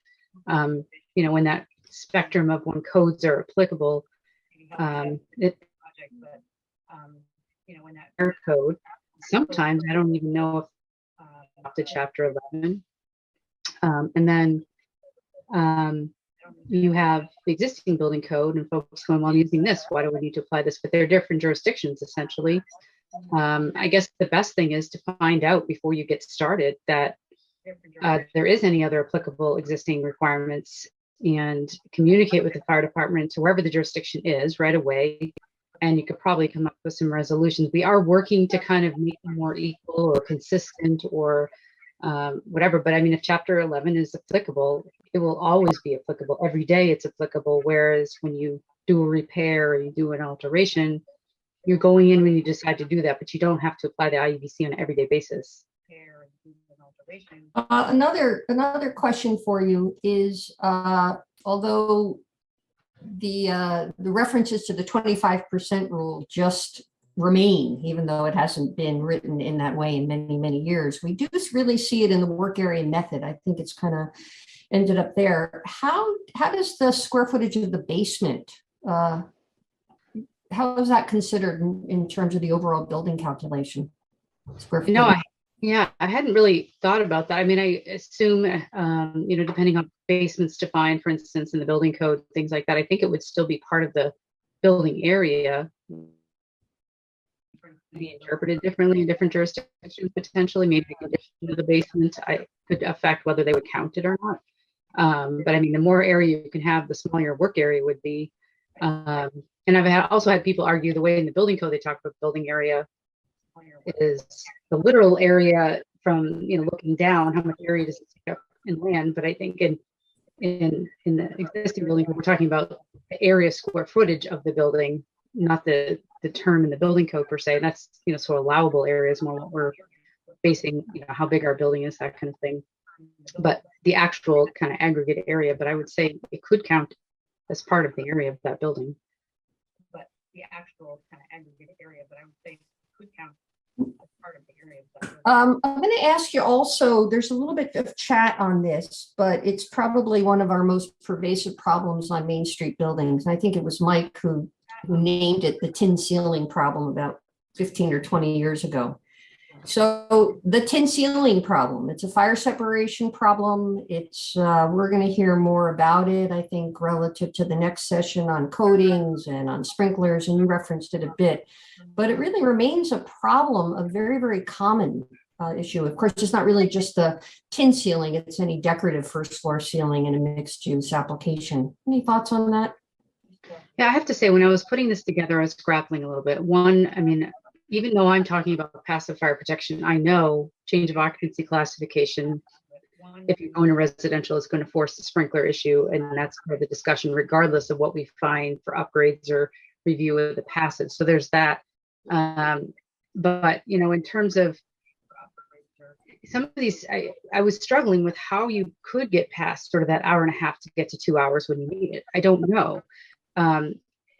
when that spectrum of when codes are applicable, when that air code, sometimes I don't even know if up to chapter 11, and then you have the existing building code and folks going, well, I'm using this, why do we need to apply this? But they're different jurisdictions essentially. I guess the best thing is to find out before you get started that there is any other applicable existing requirements, and communicate with the fire department to wherever the jurisdiction is right away. And you could probably come up with some resolutions. We are working to kind of make them more equal or consistent or whatever. But I mean, if Chapter 11 is applicable, it will always be applicable. Every day it's applicable. Whereas when you do a repair or you do an alteration, you're going in when you decide to do that, but you don't have to apply the IUBC on an everyday basis. Another question for you is, although the references to the 25% rule just remain, even though it hasn't been written in that way in many years, we do really see it in the work area method. I think it's kind of ended up there. How does the square footage of the basement, how is that considered in terms of the overall building calculation? Square footage? I hadn't really thought about that. I mean, I assume, depending on basements defined, for instance, in the building code, things like that, I think it would still be part of the building area. Be interpreted differently in different jurisdictions, potentially. Maybe the condition of the basement could affect whether they would count it or not. But I mean, the more area you can have, the smaller your work area would be. And I've also had people argue the way in the building code they talk about building area is the literal area from looking down, how much area does it take up in land. But I think in the existing building code, we're talking about the area square footage of the building, not the term in the building code per se. And that's so allowable areas more what we're basing how big our building is, that kind of thing. But the actual kind of aggregate area, but I would say it could count as part of the area of that building. I'm going to ask you also, there's a little bit of chat on this, but it's probably one of our most pervasive problems on Main Street buildings. And I think it was Mike who named it the tin ceiling problem about 15 or 20 years ago. So the tin ceiling problem, it's a fire separation problem. It's we're going to hear more about it, I think, relative to the next session on coatings and on sprinklers, and you referenced it a bit, but it really remains a problem, a very common issue. Of course, it's not really just the tin ceiling, it's any decorative first floor ceiling in a mixed use application. Any thoughts on that? Yeah, I have to say, when I was putting this together, I was grappling a little bit. One, I mean, even though I'm talking about passive fire protection, I know change of occupancy classification, if you're going to residential, is going to force the sprinkler issue. And that's part of the discussion, regardless of what we find for upgrades or review of the passive. So there's that. But, in terms of some of these, I was struggling with how you could get past sort of that hour and a half to get to 2 hours when you need it. I don't know.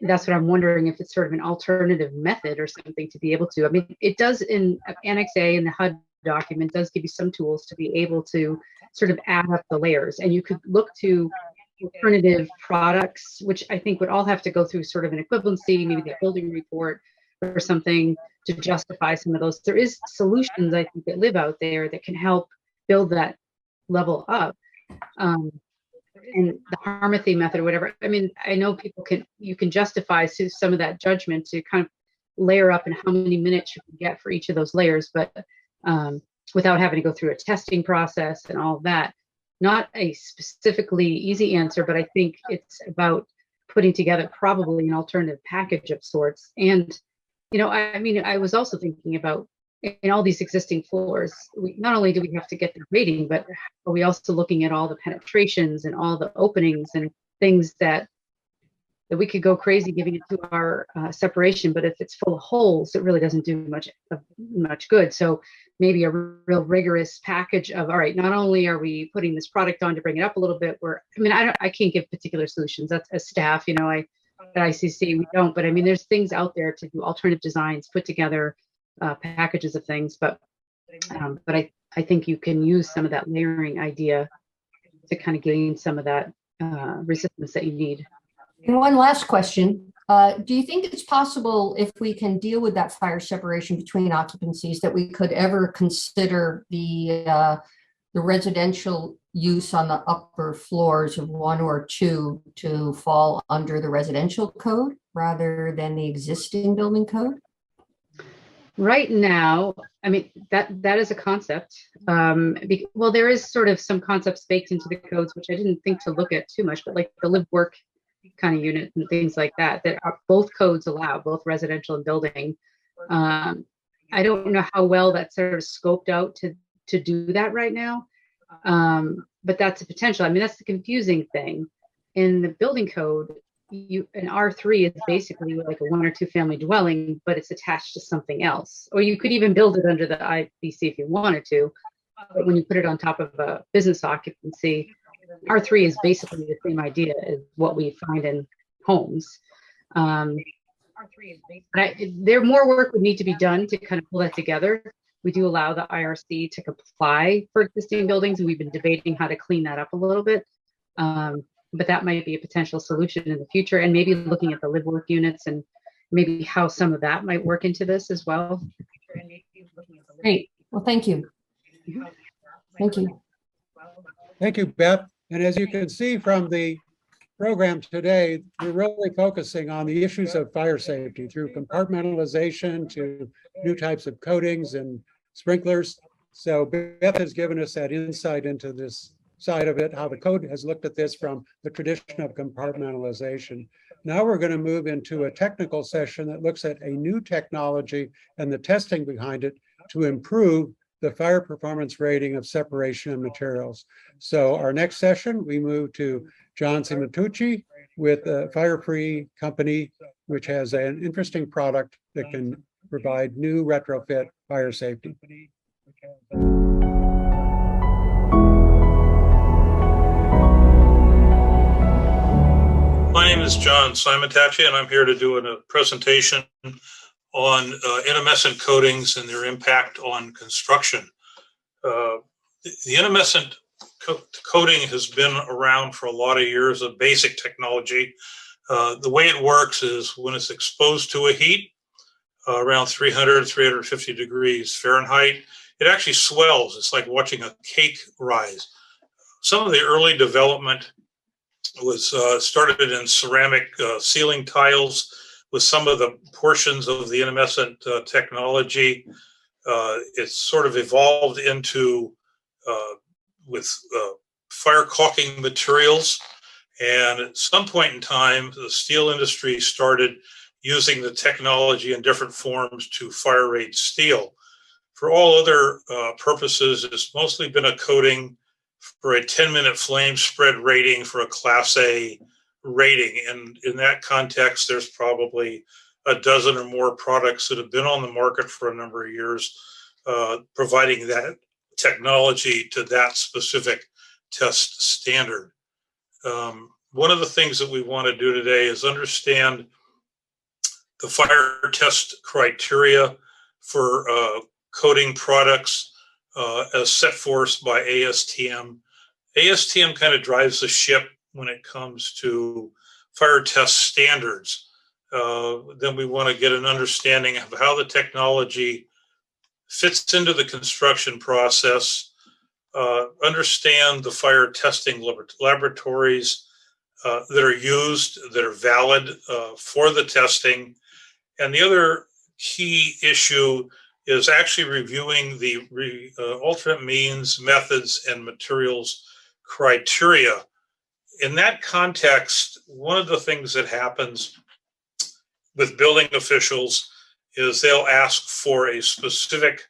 That's what I'm wondering, if it's sort of an alternative method or something to be able to. I mean, it does in Annex A in the HUD document does give you some tools to be able to sort of add up the layers. And you could look to alternative products, which I think would all have to go through sort of an equivalency, maybe the building report or something to justify some of those. There is solutions, I think, that live out there that can help build that level up. And the Harmony method or whatever. I mean, I know you can justify some of that judgment to kind of layer up and how many minutes you can get for each of those layers, but without having to go through a testing process and all of that. Not a specifically easy answer, but I think it's about putting together probably an alternative package of sorts. And, I mean, I was also thinking about in all these existing floors, not only do we have to get the rating, but are we also looking at all the penetrations and all the openings and things that we could go crazy giving it to our separation, but if it's full of holes, it really doesn't do much good. So maybe a real rigorous package of, all right, not only are we putting this product on to bring it up a little bit, I can't give particular solutions. That's as staff, at ICC, we don't, but I mean, there's things out there to do alternative designs, put together packages of things, but I think you can use some of that layering idea to kind of gain some of that resistance that you need. And one last question. Do you think it's possible, if we can deal with that fire separation between occupancies, that we could ever consider the residential use on the upper floors of 1 or 2 to fall under the residential code rather than the existing building code? Right now, I mean, that is a concept. Well, there is sort of some concepts baked into the codes, which I didn't think to look at too much, but like the live work kind of unit and things like that, that are, both codes allow, both residential and building. I don't know how well that's sort of scoped out to do that right now. But that's a potential. I mean, that's the confusing thing. In the building code, an R3 is basically like a 1 or 2 family dwelling, but it's attached to something else. Or you could even build it under the IBC if you wanted to. But when you put it on top of a business occupancy, R3 is basically the same idea as what we find in homes. There more work would need to be done to kind of pull that together. We do allow the IRC to comply for existing buildings, and we've been debating how to clean that up a little bit. But that might be a potential solution in the future, and maybe looking at the live work units and maybe how some of that might work into this as well. Great. Well, thank you. Thank you. Thank you, Beth. And as you can see from the program today, we're really focusing on the issues of fire safety through compartmentalization to new types of coatings and sprinklers. So Beth has given us that insight into this side of it, how the code has looked at this from the tradition of compartmentalization. Now we're going to move into a technical session that looks at a new technology and the testing behind it to improve the fire performance rating of separation of materials. So our next session, we move to John Cimatucci with a Fire Free company, which has an interesting product that can provide new retrofit fire safety. My name is John Cimatucci, and I'm here to do a presentation on intumescent coatings and their impact on construction. The intumescent coating has been around for a lot of years, a basic technology. The way it works is when it's exposed to a heat, around 300, 350 degrees Fahrenheit, it actually swells. It's like watching a cake rise. Some of the early development was started in ceramic ceiling tiles with some of the portions of the intumescent technology. It's sort of evolved into with fire caulking materials. And at some point in time, the steel industry started using the technology in different forms to fire rate steel. For all other purposes, it's mostly been a coating for a 10-minute flame spread rating for a Class A rating. And in that context, there's probably a dozen or more products that have been on the market for a number of years, providing that technology to that specific test standard. One of the things that we want to do today is understand the fire test criteria for coating products as set forth by ASTM. ASTM kind of drives the ship when it comes to fire test standards. Then we want to get an understanding of how the technology fits into the construction process, understand the fire testing laboratories that are used, that are valid for the testing. And the other key issue is actually reviewing the alternate means, methods, and materials criteria. In that context, one of the things that happens with building officials is they'll ask for a specific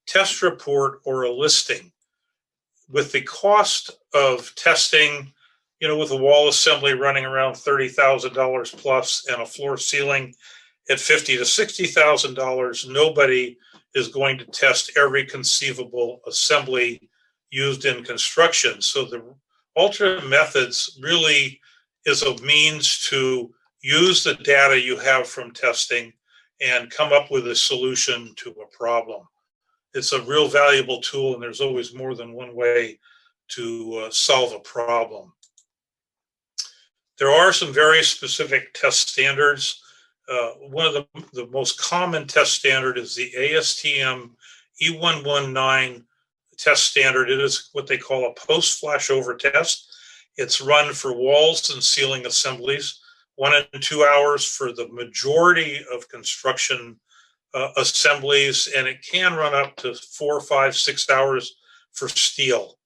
test report or a listing. With the cost of testing, you know, with a wall assembly running around $30,000 plus and a floor ceiling at $50,000 to $60,000, nobody is going to test every conceivable assembly used in construction. So the alternate methods really is a means to use the data you have from testing and come up with a solution to a problem. It's a real valuable tool, and there's always more than one way to solve a problem. There are some very specific test standards. One of the most common test standard is the ASTM E119 test standard. It is what they call a post flashover test. It's run for walls and ceiling assemblies, 1 and 2 hours for the majority of construction assemblies, and it can run up to 4, 5, 6 hours for steel.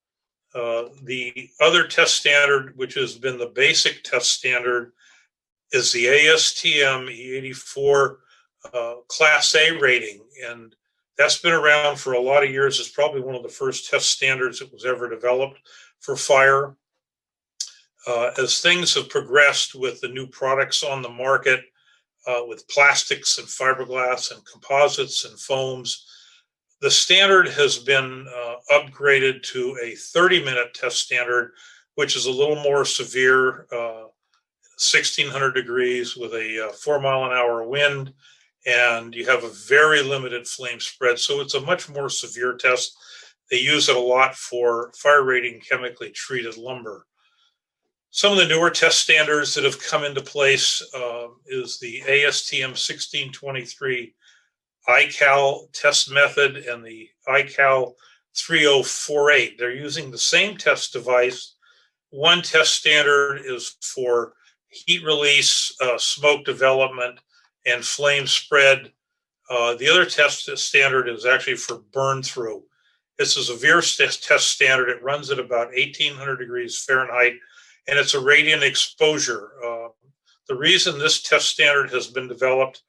The other test standard, which has been the basic test standard, is the ASTM E84 Class A rating, and that's been around for a lot of years. It's probably one of the first test standards that was ever developed for fire. As things have progressed with the new products on the market, with plastics and fiberglass and composites and foams, the standard has been upgraded to a 30-minute test standard, which is a little more severe, 1,600 degrees with a 4-mile-an-hour wind, and you have a very limited flame spread. So it's a much more severe test. They use it a lot for fire rating chemically treated lumber. Some of the newer test standards that have come into place is the ASTM 1623 ICAL test method and the ICAL 3048. They're using the same test device. One test standard is for heat release, smoke development, and flame spread. The other test standard is actually for burn through. It's a severe test standard. It runs at about 1,800 degrees Fahrenheit, and it's a radiant exposure. The reason this test standard has been developed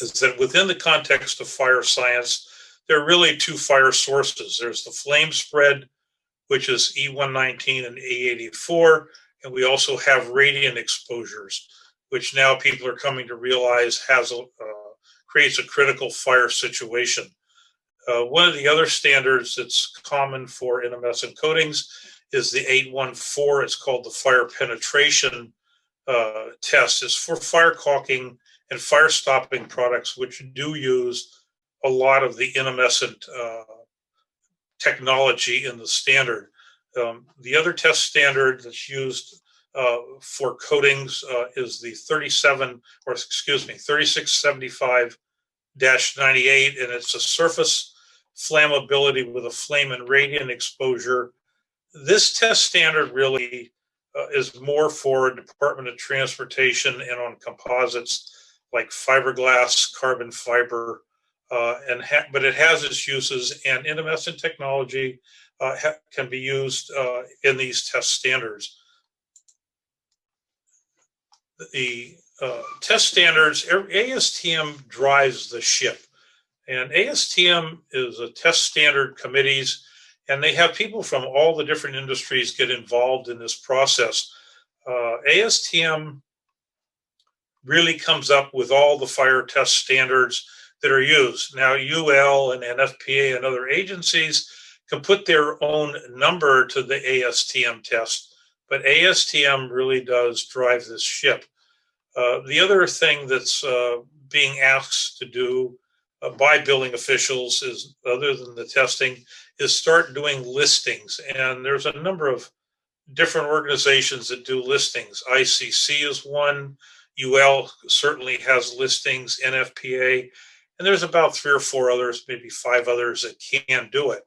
is that within the context of fire science, there are really two fire sources. There's the flame spread, which is E119 and E84, and we also have radiant exposures, which now people are coming to realize creates a critical fire situation. One of the other standards that's common for intumescent coatings is the 814. It's called the fire penetration test. It's for fire caulking and fire stopping products, which do use a lot of the intumescent technology in the standard. The other test standard that's used for coatings is the 3675-98, and it's a surface flammability with a flame and radiant exposure. This test standard really is more for Department of Transportation and on composites like fiberglass, carbon fiber, but it has its uses, and intumescent technology can be used in these test standards. The test standards, ASTM drives the ship, and ASTM is a test standard committees, and they have people from all the different industries get involved in this process. ASTM really comes up with all the fire test standards that are used. Now, UL and NFPA and other agencies can put their own number to the ASTM test, but ASTM really does drive this ship. The other thing that's being asked to do by building officials is, other than the testing, is start doing listings. And there's a number of different organizations that do listings. ICC is one. UL certainly has listings, NFPA, and there's about 3 or 4 others, maybe 5 others that can do it.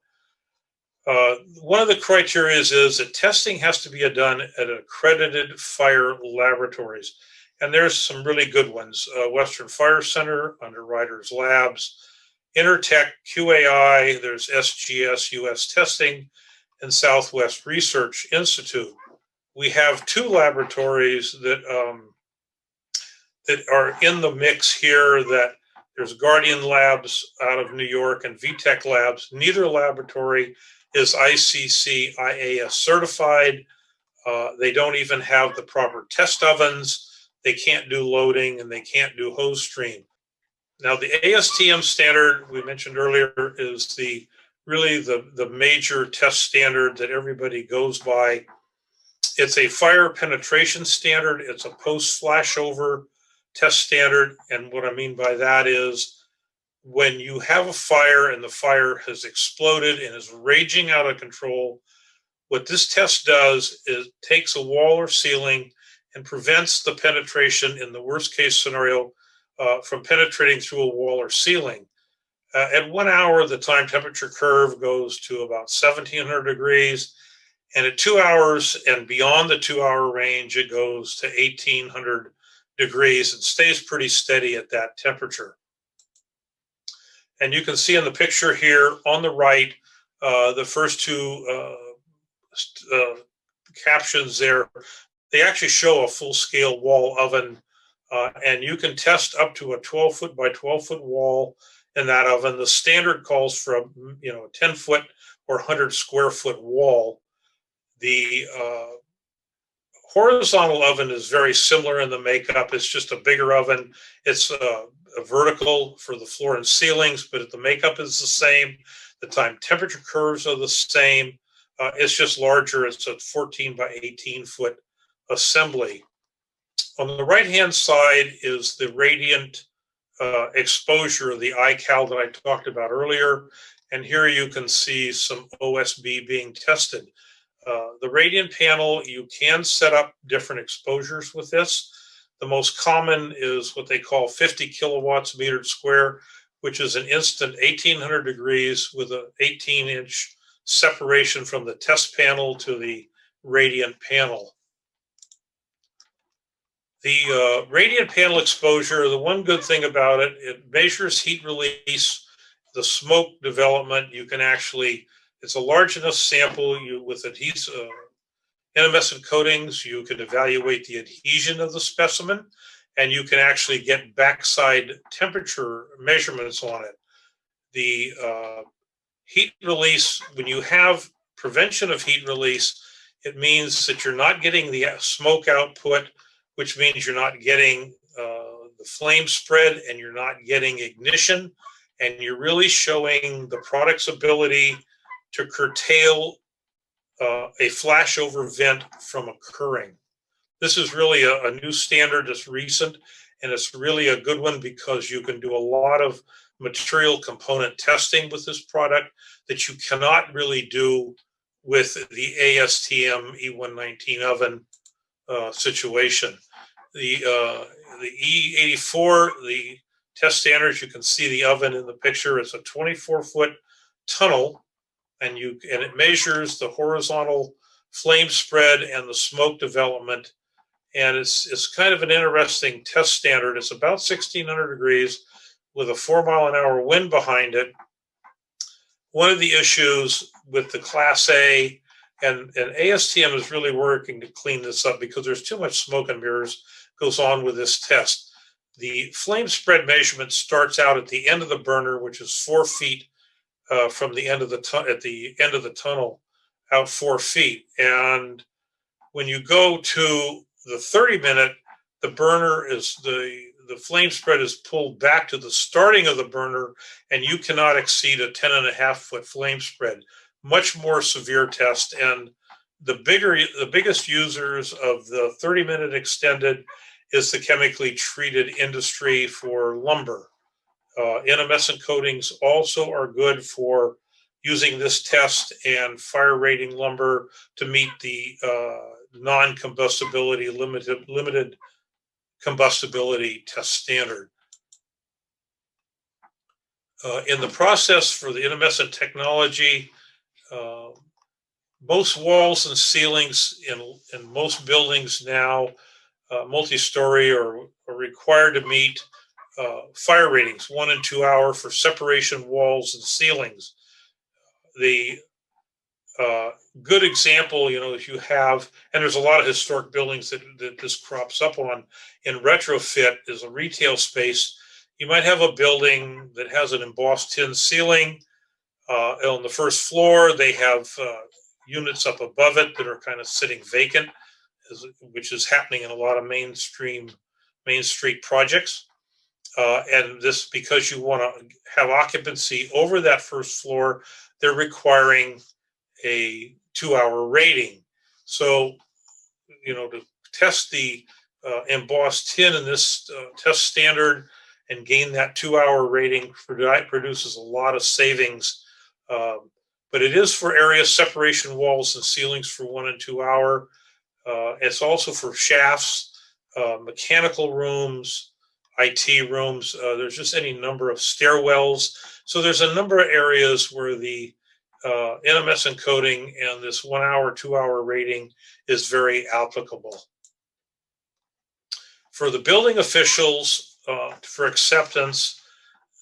One of the criteria is that testing has to be done at accredited fire laboratories. And there's some really good ones. Western Fire Center, Underwriters Labs, Intertech, QAI, there's SGS US Testing, and Southwest Research Institute. We have 2 laboratories that are in the mix here. That there's Guardian Labs out of New York and VTech Labs. Neither laboratory is ICC IAS certified. They don't even have the proper test ovens. They can't do loading, and they can't do hose stream. Now, the ASTM standard we mentioned earlier is really the major test standard that everybody goes by. It's a fire penetration standard. It's a post flashover test standard. And what I mean by that is when you have a fire and the fire has exploded and is raging out of control, what this test does is takes a wall or ceiling and prevents the penetration, in the worst case scenario, from penetrating through a wall or ceiling. At 1 hour, the time temperature curve goes to about 1,700 degrees. And at 2 hours and beyond the 2-hour range, it goes to 1,800 degrees and stays pretty steady at that temperature. And you can see in the picture here on the right, the first two captions there, they actually show a full-scale wall oven, and you can test up to a 12-foot by 12-foot wall in that oven. The standard calls for a 10-foot or 100-square-foot wall. The horizontal oven is very similar in the makeup. It's just a bigger oven. It's a vertical for the floor and ceilings, but the makeup is the same. The time temperature curves are the same. It's just larger. It's a 14 by 18 foot assembly. On the right-hand side is the radiant exposure of the iCal that I talked about earlier. And here you can see some OSB being tested. The radiant panel, you can set up different exposures with this. The most common is what they call 50 kilowatts metered square, which is an instant 1800 degrees with an 18-inch separation from the test panel to the radiant panel. The radiant panel exposure, the one good thing about it, it measures heat release, the smoke development. You can actually, it's a large enough sample. With adhesive intumescent coatings, you can evaluate the adhesion of the specimen, and you can actually get backside temperature measurements on it. The heat release, when you have prevention of heat release, it means that you're not getting the smoke output, which means you're not getting the flame spread and you're not getting ignition, and you're really showing the product's ability to curtail a flashover vent from occurring. This is really a new standard that's recent, and it's really a good one because you can do a lot of material component testing with this product that you cannot really do with the ASTM E119 oven situation. The E84, the test standards, you can see the oven in the picture. It's a 24-foot tunnel, and it measures the horizontal flame spread and the smoke development. And it's kind of an interesting test standard. It's about 1600 degrees with a 4-mile-an-hour wind behind it. One of the issues with the Class A, and ASTM is really working to clean this up because there's too much smoke and mirrors goes on with this test. The flame spread measurement starts out at the end of the burner, which is 4 feet from the end of the tunnel, out 4 feet. And when you go to the 30-minute, the burner is the flame spread is pulled back to the starting of the burner, and you cannot exceed a 10.5-foot flame spread. Much more severe test. And the biggest users of the 30-minute extended is the chemically treated industry for lumber. Intumescent coatings also are good for using this test and fire rating lumber to meet the non-combustibility limited combustibility test standard. In the process for the intumescent technology, most walls and ceilings in most buildings now, multi-story, are required to meet fire ratings 1 and 2 hour for separation walls and ceilings. The good example, if you have, and there's a lot of historic buildings that this crops up on in retrofit, is a retail space. You might have a building that has an embossed tin ceiling. On the first floor, they have units up above it that are kind of sitting vacant, which is happening in a lot of Main Street projects. And this, because you want to have occupancy over that first floor, they're requiring a 2-hour rating. So, to test the embossed tin in this test standard and gain that 2-hour rating produces a lot of savings. But it is for area separation walls and ceilings for 1 and 2 hour. It's also for shafts, mechanical rooms, IT rooms. There's just any number of stairwells. So there's a number of areas where the intumescent coating and this 1 hour, 2 hour rating is very applicable. For the building officials, for acceptance,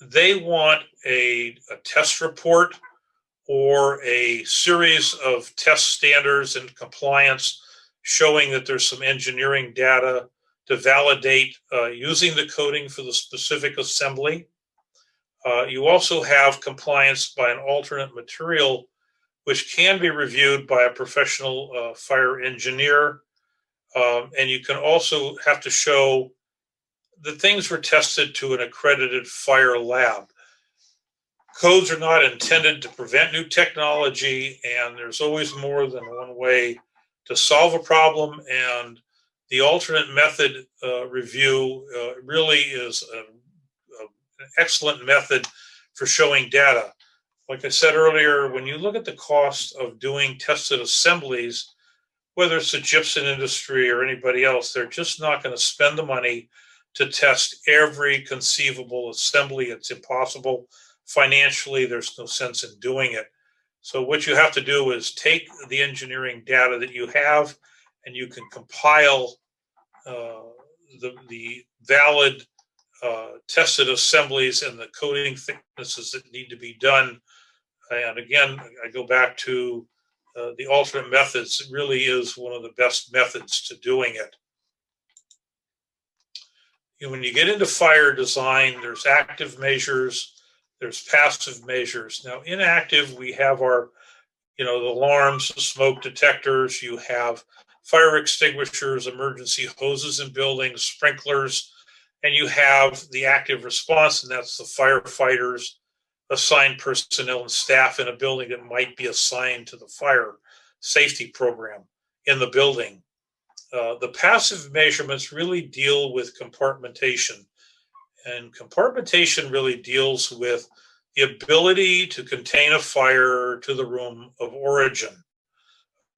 they want a test report or a series of test standards and compliance showing that there's some engineering data to validate using the coating for the specific assembly. You also have compliance by an alternate material, which can be reviewed by a professional fire engineer. And you can also have to show that things were tested to an accredited fire lab. Codes are not intended to prevent new technology, and there's always more than one way to solve a problem. And the alternate method review really is an excellent method for showing data. Like I said earlier, when you look at the cost of doing tested assemblies, whether it's the gypsum industry or anybody else, they're just not going to spend the money to test every conceivable assembly. It's impossible. Financially, there's no sense in doing it. So what you have to do is take the engineering data that you have, and you can compile the valid tested assemblies and the coating thicknesses that need to be done. And again, I go back to the alternate methods. It really is one of the best methods to doing it. When you get into fire design, there's active measures, there's passive measures. Now, inactive, we have our, the alarms, the smoke detectors, you have fire extinguishers, emergency hoses in buildings, sprinklers, and you have the active response, and that's the firefighters, assigned personnel and staff in a building that might be assigned to the fire safety program in the building. The passive measurements really deal with compartmentation, and compartmentation really deals with the ability to contain a fire to the room of origin.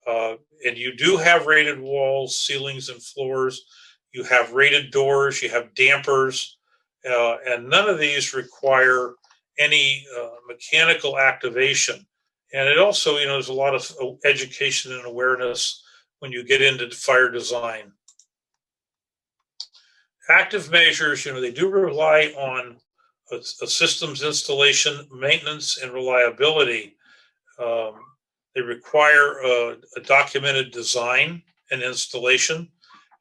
And you do have rated walls, ceilings, and floors. You have rated doors, you have dampers, and none of these require any mechanical activation. And it also, there's a lot of education and awareness when you get into fire design. Active measures, they do rely on a systems installation, maintenance, and reliability. They require a documented design and installation,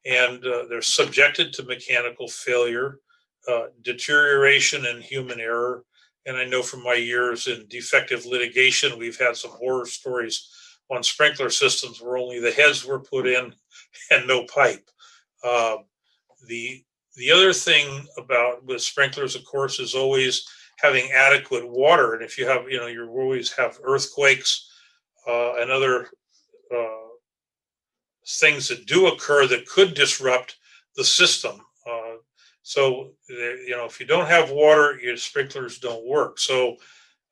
and they're subjected to mechanical failure, deterioration, and human error. And I know from my years in defective litigation, we've had some horror stories on sprinkler systems where only the heads were put in and no pipe. The other thing with sprinklers, of course, is always having adequate water. And if you have, you always have earthquakes and other things that do occur that could disrupt the system. So, if you don't have water, your sprinklers don't work. So,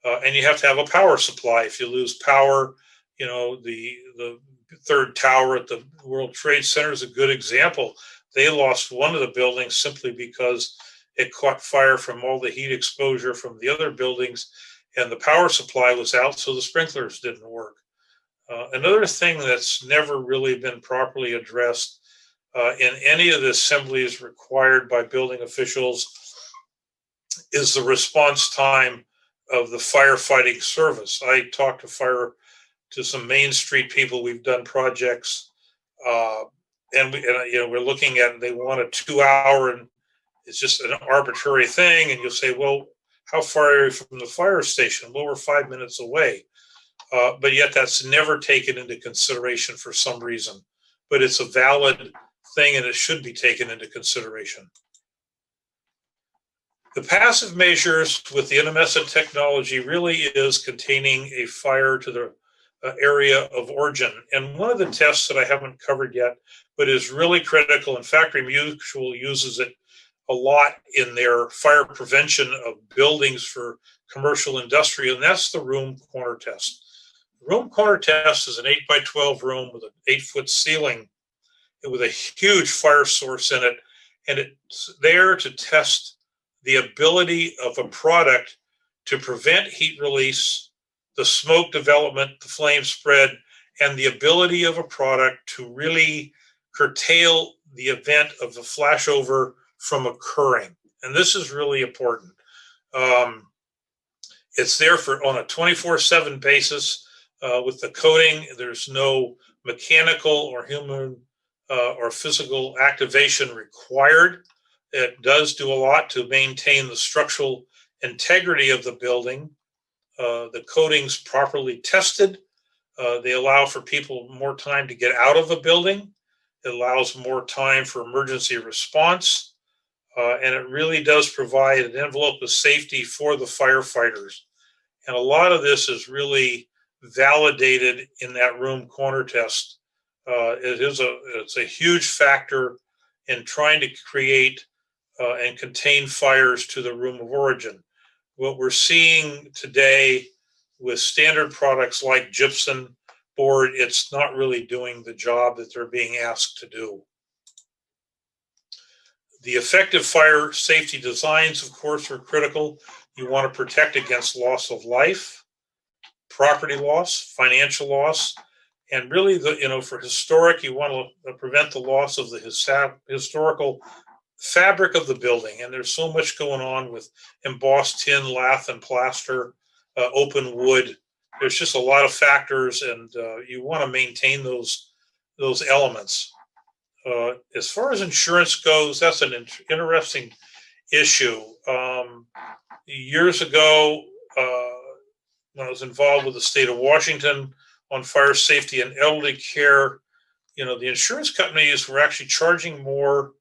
and you have to have a power supply. If you lose power, the third tower at the World Trade Center is a good example. They lost one of the buildings simply because it caught fire from all the heat exposure from the other buildings, and the power supply was out, so the sprinklers didn't work. Another thing that's never really been properly addressed in any of the assemblies required by building officials is the response time of the firefighting service. I talked to some Main Street people. We've done projects, and we're looking at. They want a 2-hour, and it's just an arbitrary thing. And you'll say, well, how far are you from the fire station? Well, we're 5 minutes away, but yet that's never taken into consideration for some reason. But it's a valid thing, and it should be taken into consideration. The passive measures with the intumescent technology really is containing a fire to the area of origin. And one of the tests that I haven't covered yet, but is really critical, and Factory Mutual uses it a lot in their fire prevention of buildings for commercial industry, and that's the room corner test. The room corner test is an 8x12 room with an 8-foot ceiling with a huge fire source in it, and it's there to test the ability of a product to prevent heat release, the smoke development, the flame spread, and the ability of a product to really curtail the event of the flashover from occurring. And this is really important. It's there for on a 24/7 basis. With the coating, there's no mechanical or human or physical activation required. It does do a lot to maintain the structural integrity of the building. The coating's properly tested. They allow for people more time to get out of a building. It allows more time for emergency response. And it really does provide an envelope of safety for the firefighters. And a lot of this is really validated in that room corner test. It's a huge factor in trying to create and contain fires to the room of origin. What we're seeing today with standard products like gypsum board, it's not really doing the job that they're being asked to do. The effective fire safety designs, of course, are critical. You want to protect against loss of life, property loss, financial loss, and really, for historic, you want to prevent the loss of the historical fabric of the building. And there's so much going on with embossed tin, lath, and plaster, open wood. There's just a lot of factors, and you want to maintain those elements. As far as insurance goes, that's an interesting issue. Years ago, when I was involved with the state of Washington on fire safety and elderly care, the insurance companies were actually charging more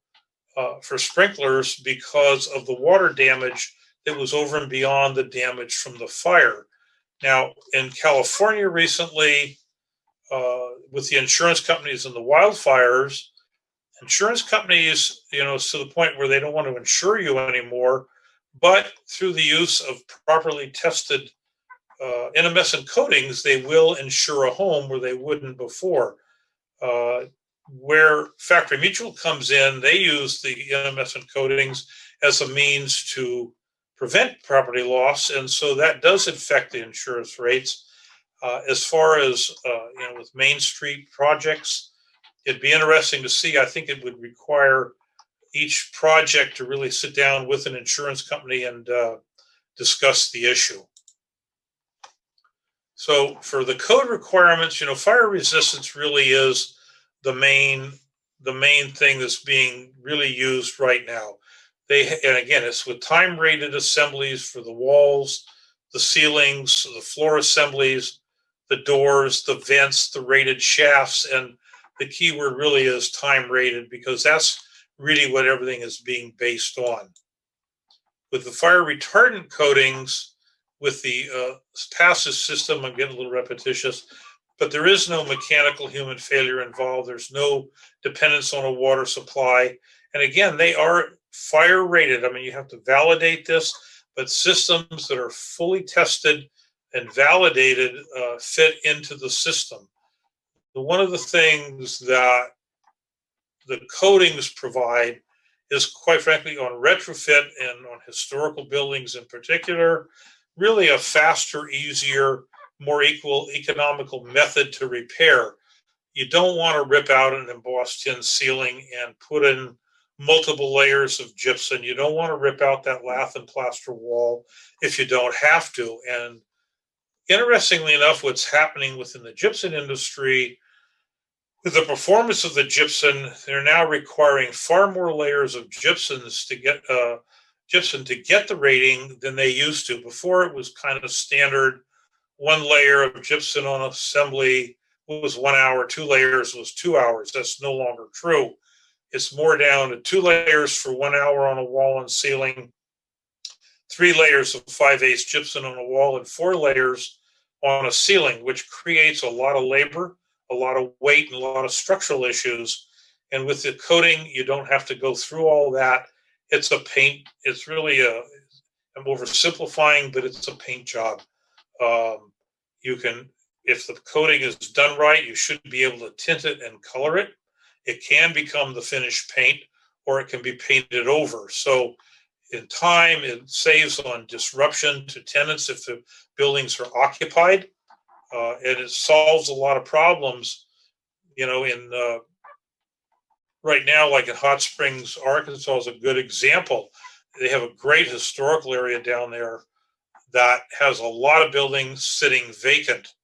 for sprinklers because of the water damage that was over and beyond the damage from the fire. Now, in California recently, with the insurance companies and the wildfires, insurance companies, to the point where they don't want to insure you anymore, but through the use of properly tested intumescent coatings, they will insure a home where they wouldn't before. Where Factory Mutual comes in, they use the intumescent coatings as a means to prevent property loss, and so that does affect the insurance rates. As far as with Main Street projects, it'd be interesting to see. I think it would require each project to really sit down with an insurance company and discuss the issue. So for the code requirements, fire resistance really is the main thing that's being really used right now. And again, it's with time-rated assemblies for the walls, the ceilings, the floor assemblies, the doors, the vents, the rated shafts, and the key word really is time-rated, because that's really what everything is being based on. With the fire retardant coatings, with the passive system, I'm getting a little repetitious, but there is no mechanical human failure involved. There's no dependence on a water supply. And again, they are fire rated. I mean, you have to validate this, but systems that are fully tested and validated fit into the system. One of the things that the coatings provide is, quite frankly, on retrofit and on historical buildings in particular, really a faster, easier, more economical method to repair. You don't want to rip out an embossed tin ceiling and put in multiple layers of gypsum. You don't want to rip out that lath and plaster wall if you don't have to. And interestingly enough, what's happening within the gypsum industry, with the performance of the gypsum, they're now requiring far more layers of gypsum to get the rating than they used to. Before, it was kind of standard. One layer of gypsum on assembly was 1 hour, 2 layers was 2 hours. That's no longer true. It's more down to 2 layers for 1 hour on a wall and ceiling, 3 layers of 5/8 gypsum on a wall, and 4 layers on a ceiling, which creates a lot of labor, a lot of weight, and a lot of structural issues. And with the coating, you don't have to go through all that. It's a paint. It's really I'm oversimplifying, but it's a paint job. You can, if the coating is done right, you should be able to tint it and color it. It can become the finished paint, or it can be painted over. So in time, it saves on disruption to tenants if the buildings are occupied. And it solves a lot of problems, right now, like in Hot Springs, Arkansas is a good example. they have a great historical area down there that has a lot of buildings sitting vacant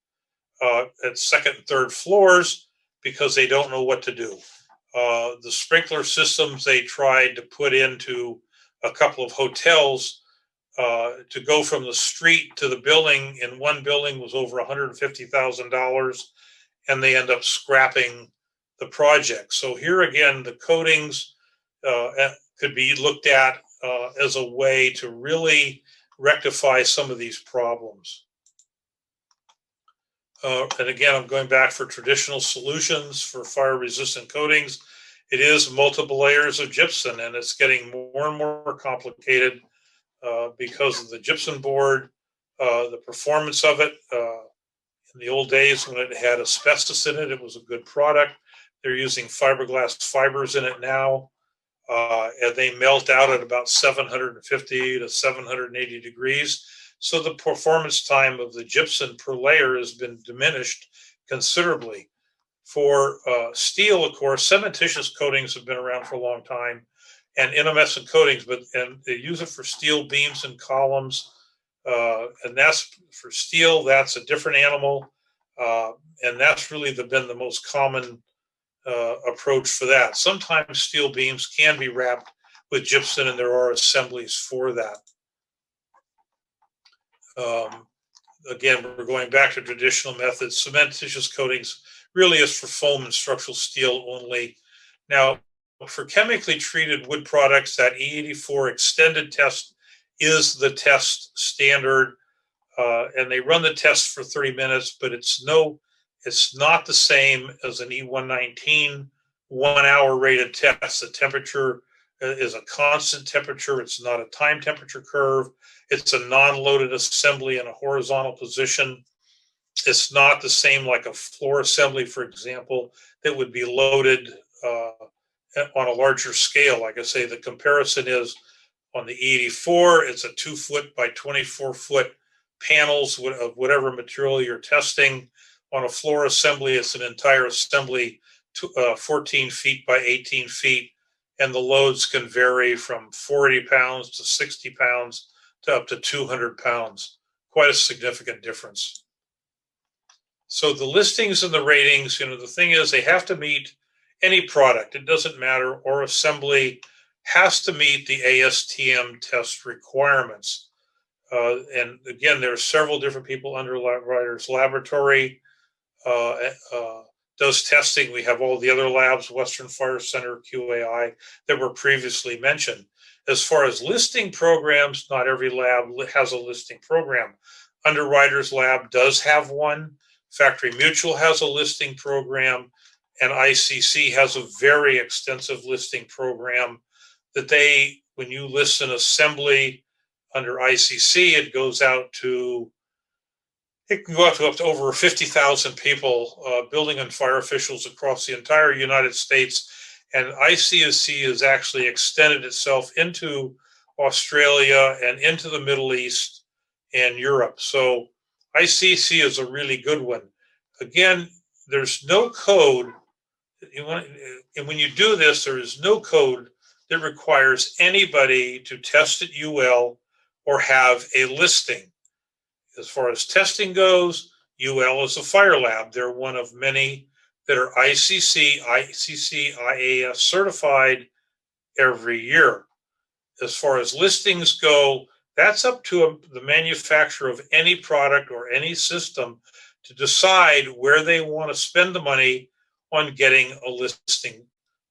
at second and third floors because they don't know what to do. The sprinkler systems they tried to put into a couple of hotels to go from the street to the building in one building was over $150,000, and they end up scrapping the project. So here again, the coatings could be looked at as a way to really rectify some of these problems. And again, I'm going back for traditional solutions for fire resistant coatings. It is multiple layers of gypsum, and it's getting more and more complicated because of the gypsum board, the performance of it. In the old days when it had asbestos in it, it was a good product. They're using fiberglass fibers in it now, and they melt out at about 750 to 780 degrees. So the performance time of the gypsum per layer has been diminished considerably. For steel, of course, cementitious coatings have been around for a long time, and intumescent coatings, and they use it for steel beams and columns. And that's for steel, that's a different animal. And that's really been the most common approach for that. Sometimes steel beams can be wrapped with gypsum, and there are assemblies for that. Again, we're going back to traditional methods. Cementitious coatings really is for foam and structural steel only. Now, for chemically treated wood products, that E84 extended test is the test standard, and they run the test for 30 minutes, but it's not the same as an E119 1-hour rated test. The temperature is a constant temperature. It's not a time temperature curve. It's a non-loaded assembly in a horizontal position. It's not the same like a floor assembly, for example, that would be loaded on a larger scale. Like I say, the comparison is on the E84, it's a 2-foot by 24-foot panels of whatever material you're testing. On a floor assembly, it's an entire assembly, 14 feet by 18 feet, and the loads can vary from 40 pounds to 60 pounds to up to 200 pounds. Quite a significant difference. So the listings and the ratings, the thing is they have to meet any product, it doesn't matter, or assembly has to meet the ASTM test requirements. And again, there are several different people. Underwriters Laboratory does testing. We have all the other labs, Western Fire Center, QAI, that were previously mentioned. As far as listing programs, not every lab has a listing program. Underwriters Lab does have one. Factory Mutual has a listing program, and ICC has a very extensive listing program that when you list an assembly under ICC, it goes out to, it can go out to up to over 50,000 people, building and fire officials across the entire United States. And ICC has actually extended itself into Australia and into the Middle East and Europe. So ICC is a really good one. Again, there's no code. And when you do this, there is no code that requires anybody to test at UL or have a listing. As far as testing goes, UL is a fire lab. They're one of many that are ICC, IAS certified every year. As far as listings go, that's up to the manufacturer of any product or any system to decide where they want to spend the money on getting a listing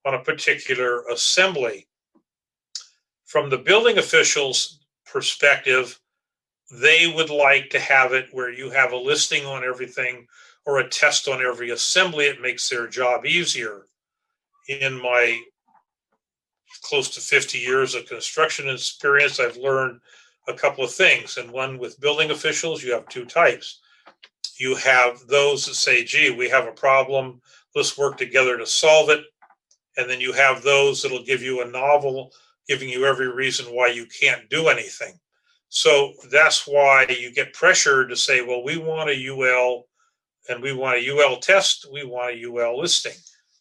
on a particular assembly. From the building official's perspective, they would like to have it where you have a listing on everything or a test on every assembly. It makes their job easier. In my close to 50 years of construction experience, I've learned a couple of things. And one, with building officials, you have two types. You have those that say, gee, we have a problem, let's work together to solve it. And then you have those that'll give you a novel, giving you every reason why you can't do anything. So that's why you get pressured to say, well, we want a UL and we want a UL test, we want a UL listing.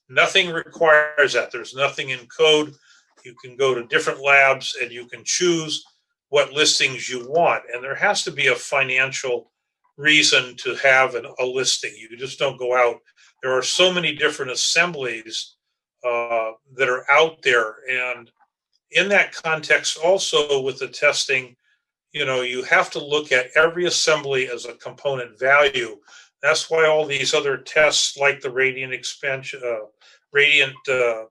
Nothing requires that. There's nothing in code You can go to different labs and you can choose what listings you want. And there has to be a financial reason to have a listing. You just don't go out. There are so many different assemblies that are out there. And in that context, also with the testing, you have to look at every assembly as a component value. That's why all these other tests like the radiant expansion, radiant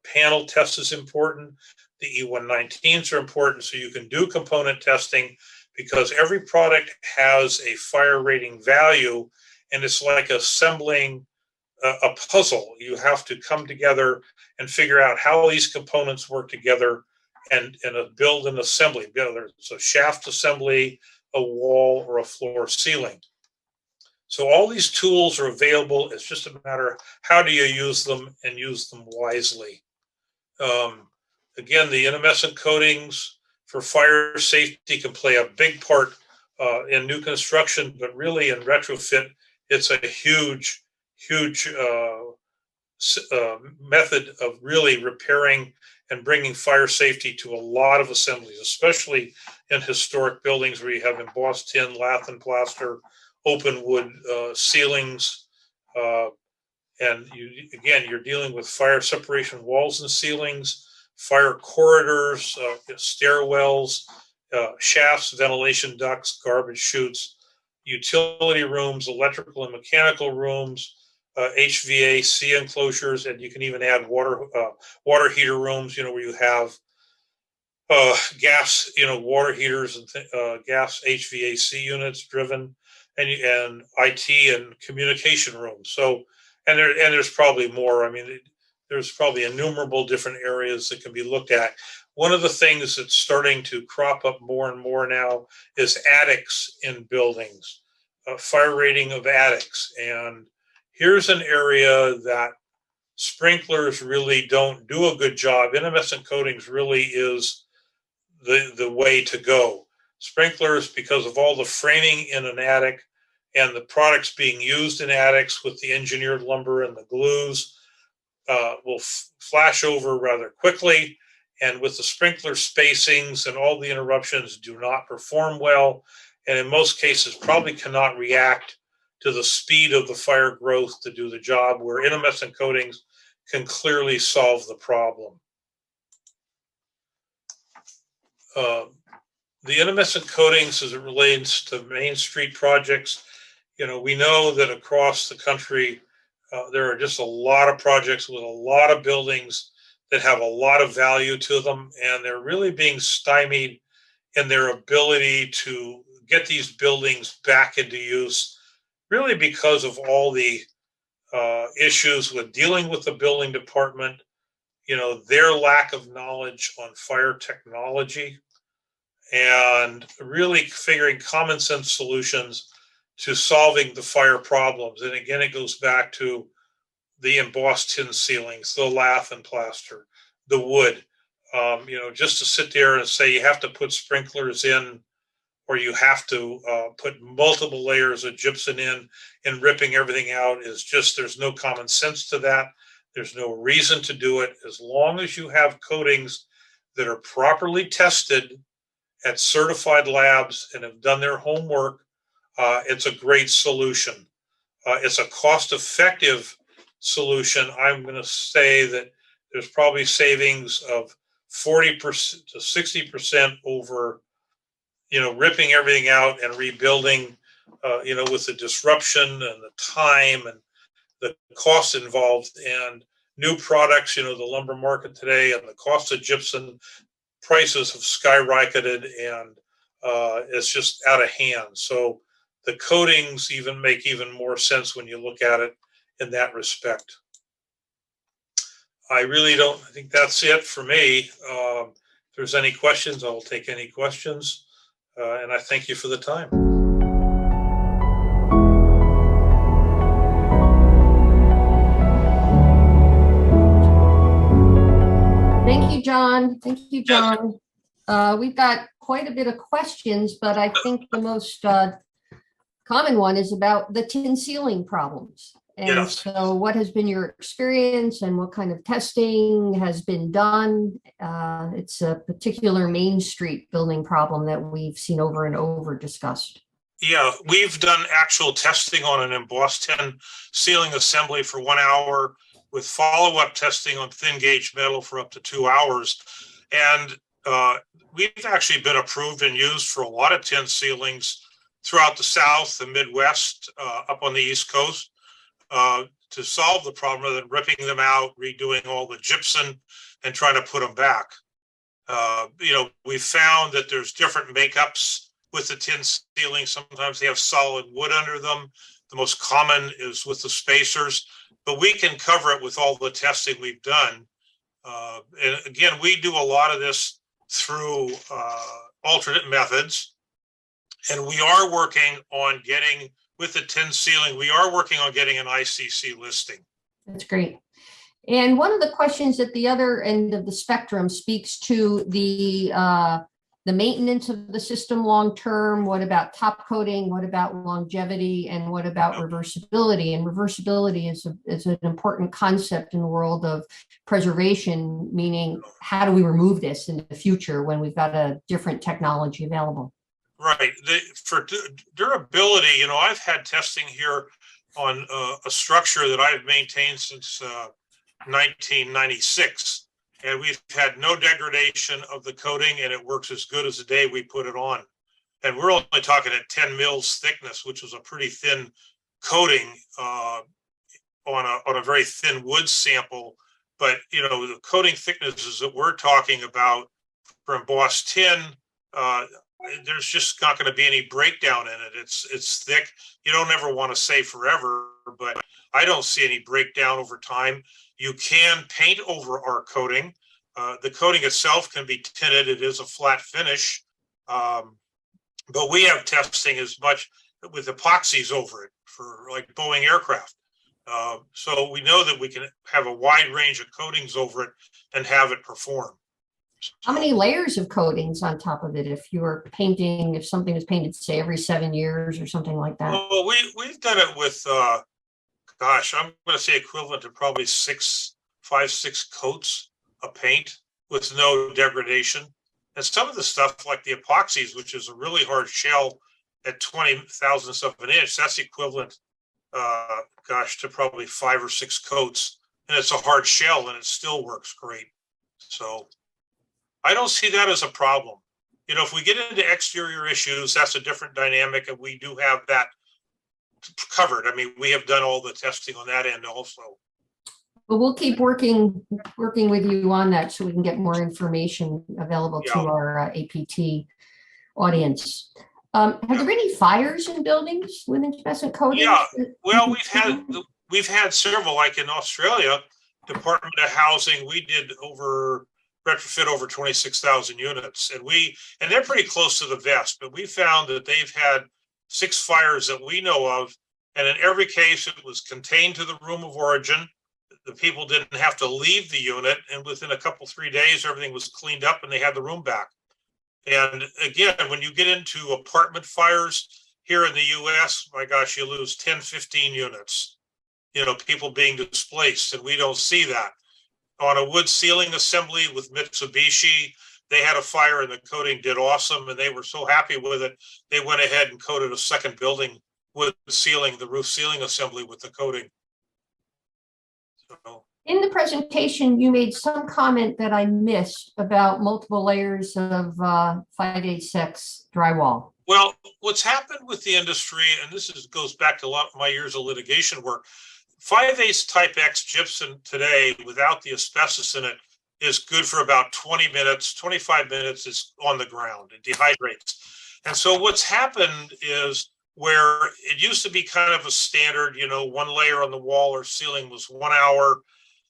panel test is important. The E119s are important, so you can do component testing because every product has a fire rating value, and it's like assembling a puzzle. You have to come together and figure out how these components work together and build an assembly, whether it's a shaft assembly, a wall, or a floor ceiling. So all these tools are available. It's just a matter of how do you use them and use them wisely. Again, the intumescent coatings for fire safety can play a big part in new construction, but really in retrofit, it's a huge method of really repairing and bringing fire safety to a lot of assemblies, especially in historic buildings where you have embossed tin, lath and plaster, open wood ceilings, and you're dealing with fire separation walls and ceilings, fire corridors, stairwells, shafts, ventilation ducts, garbage chutes, utility rooms, electrical and mechanical rooms, HVAC enclosures, and you can even add water heater rooms, where you have gas, water heaters and gas HVAC units driven, and IT and communication rooms. So, and there's probably more. I mean, there's probably innumerable different areas that can be looked at. One of the things that's starting to crop up more and more now is attics in buildings, fire rating of attics. And here's an area that sprinklers really don't do a good job. Intumescent coatings really is the way to go. Sprinklers, because of all the framing in an attic and the products being used in attics with the engineered lumber and the glues, will flash over rather quickly. And with the sprinkler spacings and all the interruptions do not perform well. And in most cases, probably cannot react to the speed of the fire growth to do the job, where intumescent coatings can clearly solve the problem. The intumescent coatings, as it relates to Main Street projects, we know that across the country, there are just a lot of projects with a lot of buildings that have a lot of value to them, and they're really being stymied in their ability to get these buildings back into use, really because of all the issues with dealing with the building department, their lack of knowledge on fire technology, and really figuring common sense solutions to solving the fire problems. And again, it goes back to the embossed tin ceilings, the lath and plaster, the wood. Just to sit there and say you have to put sprinklers in, or you have to put multiple layers of gypsum in and ripping everything out is just, there's no common sense to that. There's no reason to do it. As long as you have coatings that are properly tested at certified labs and have done their homework, it's a great solution. It's a cost-effective solution. I'm going to say that there's probably savings of 40% to 60% over, ripping everything out and rebuilding, with the disruption and the time and the cost involved, and new products, the lumber market today and the cost of gypsum prices have skyrocketed, and it's just out of hand. So the coatings make even more sense when you look at it in that respect. I think that's it for me. If there's any questions, I'll take any questions. And I thank you for the time. Thank you, John. Thank you, John. We've got quite a bit of questions, but I think the most common one is about the tin ceiling problems. And Yes. so what has been your experience and what kind of testing has been done? It's a particular Main Street building problem that we've seen over and over discussed. Yeah, we've done actual testing on an embossed tin ceiling assembly for 1 hour with follow-up testing on thin gauge metal for up to 2 hours. And we've actually been approved and used for a lot of tin ceilings throughout the South, the Midwest, up on the East Coast, to solve the problem rather than ripping them out, redoing all the gypsum and trying to put them back. We found that there's different makeups with the tin ceiling. Sometimes they have solid wood under them. The most common is with the spacers, but we can cover it with all the testing we've done. And again, we do a lot of this through alternate methods. And we are working on getting, with the tin ceiling, we are working on getting an ICC listing. That's great. And one of the questions at the other end of the spectrum speaks to the maintenance of the system long term. What about top coating? What about longevity? And what about reversibility? And reversibility is an important concept in the world of preservation, meaning how do we remove this in the future when we've got a different technology available? Right. For durability, I've had testing here on a structure that I've maintained since 1996, and we've had no degradation of the coating, and it works as good as the day we put it on. And we're only talking at 10 mils thickness, which was a pretty thin coating on a very thin wood sample. But the coating thicknesses that we're talking about for embossed tin, there's just not going to be any breakdown in it. It's thick. You don't ever want to say forever, but I don't see any breakdown over time. You can paint over our coating. The coating itself can be tinted. It is a flat finish, but we have testing as much with epoxies over it for like Boeing aircraft. So we know that we can have a wide range of coatings over it and have it perform. How many layers of coatings on top of it if you were painting, if something was painted, say, every 7 years or something like that? Well, we've done it with, I'm going to say equivalent to probably 5, 6 coats of paint with no degradation. And some of the stuff like the epoxies, which is a really hard shell at 20 thousandths of an inch, that's equivalent, to probably 5 or 6 coats. And it's a hard shell and it still works great. So I don't see that as a problem. If we get into exterior issues, that's a different dynamic, and we do have that covered. I mean, we have done all the testing on that end also. But we'll keep working with you on that so we can get more information available to our APT audience. Have there been any fires in buildings with incandescent coatings? Yeah, well, we've had several, like in Australia, Department of Housing, we did retrofit over 26,000 units, and they're pretty close to the vest, but we found that they've had 6 fires that we know of, and in every case it was contained to the room of origin. The people didn't have to leave the unit, and within a couple, 3 days, everything was cleaned up and they had the room back. And again, when you get into apartment fires here in the US, my gosh, you lose 10, 15 units, people being displaced, and we don't see that. On a wood ceiling assembly with Mitsubishi, they had a fire and the coating did awesome, and they were so happy with it, they went ahead and coated a second building with the roof ceiling assembly with the coating. So, in the presentation, you made some comment that I missed about multiple layers of 5/8 drywall. Well, what's happened with the industry, and this goes back to a lot of my years of litigation work, 5/8 type X gypsum today without the asbestos in it is good for about 20 minutes, 25 minutes is on the ground. It dehydrates. And so what's happened is where it used to be kind of a standard, 1 layer on the wall or ceiling was 1 hour,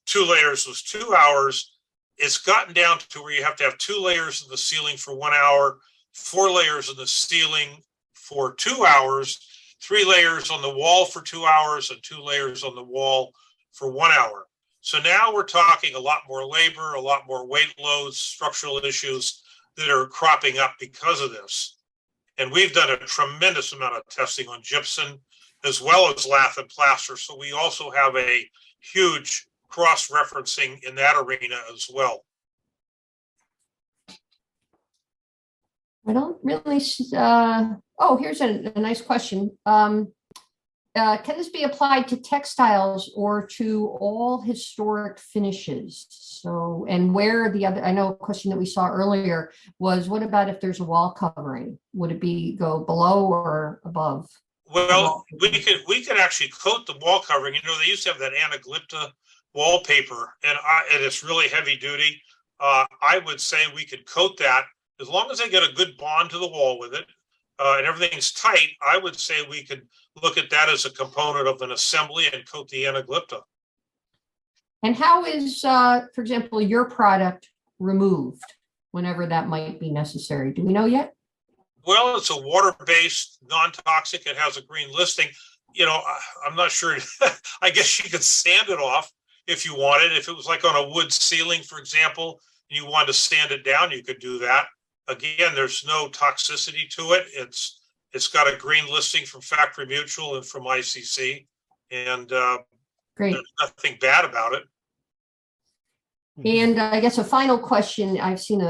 2 layers was 2 hours. It's gotten down to where you have to have 2 layers in the ceiling for 1 hour, 4 layers in the ceiling for 2 hours, 3 layers on the wall for 2 hours, and 2 layers on the wall for 1 hour. So now we're talking a lot more labor, a lot more weight loads, structural issues that are cropping up because of this. And we've done a tremendous amount of testing on gypsum. as well as lath and plaster. So we also have a huge cross-referencing in that arena as well. I don't really, oh, here's a nice question. Can this be applied to textiles or to all historic finishes? So, and where the other, I know a question that we saw earlier was, what about if there's a wall covering? Would it go below or above? Well, we could actually coat the wall covering. You know, they used to have that anaglypta wallpaper, and it's really heavy duty. I would say we could coat that as long as they get a good bond to the wall with it, and everything's tight. I would say we could look at that as a component of an assembly and coat the anaglypta. And how is, for example, your product removed whenever that might be necessary? Do we know yet? Well, it's a water-based, non-toxic. It has a green listing. You know, I'm not sure. I guess you could sand it off if you wanted. If it was like on a wood ceiling, for example, and you wanted to sand it down, you could do that. Again, there's no toxicity to it. It's got a green listing from Factory Mutual and from ICC, and Great. There's nothing bad about it. And I guess a final question I've seen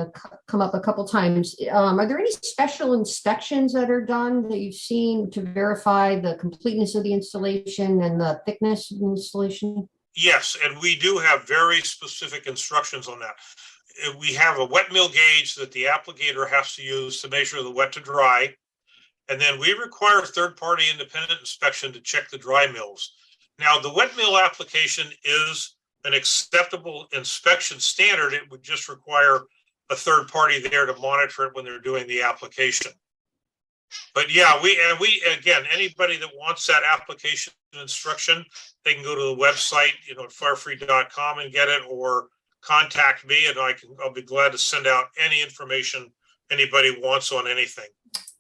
come up a couple times. Are there any special inspections that are done that you've seen to verify the completeness of the installation and the thickness of the installation? Yes, and we do have very specific instructions on that. We have a wet mill gauge that the applicator has to use to measure the wet to dry. And then we require third-party independent inspection to check the dry mills. Now, the wet mill application is an acceptable inspection standard. It would just require a third party there to monitor it when they're doing the application. But yeah, we again, anybody that wants that application instruction, they can go to the website, you know, at firefree.com and get it, or contact me, and I'll be glad to send out any information anybody wants on anything.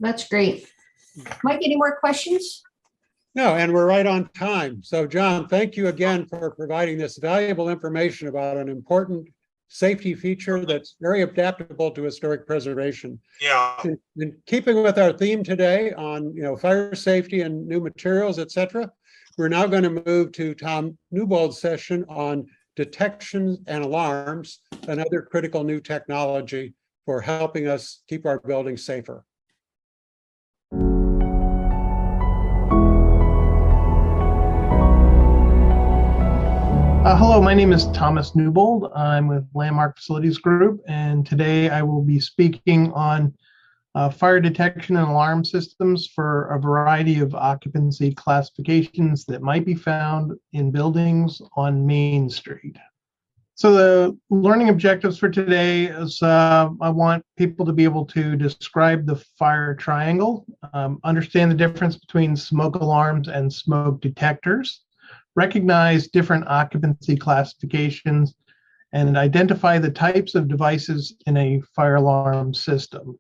That's great. Mike, any more questions? No, and we're right on time. So John, thank you again for providing this valuable information about an important safety feature that's very adaptable to historic preservation. Yeah. In keeping with our theme today on, you know, fire safety and new materials, et cetera, we're now going to move to Tom Newbold's session on detection and alarms, another critical new technology for helping us keep our buildings safer. Hello, my name is Thomas Newbold. I'm with Landmark Facilities Group, and today I will be speaking on fire detection and alarm systems for a variety of occupancy classifications that might be found in buildings on Main Street. So the learning objectives for today is I want people to be able to describe the fire triangle, understand the difference between smoke alarms and smoke detectors, recognize different occupancy classifications, and identify the types of devices in a fire alarm system.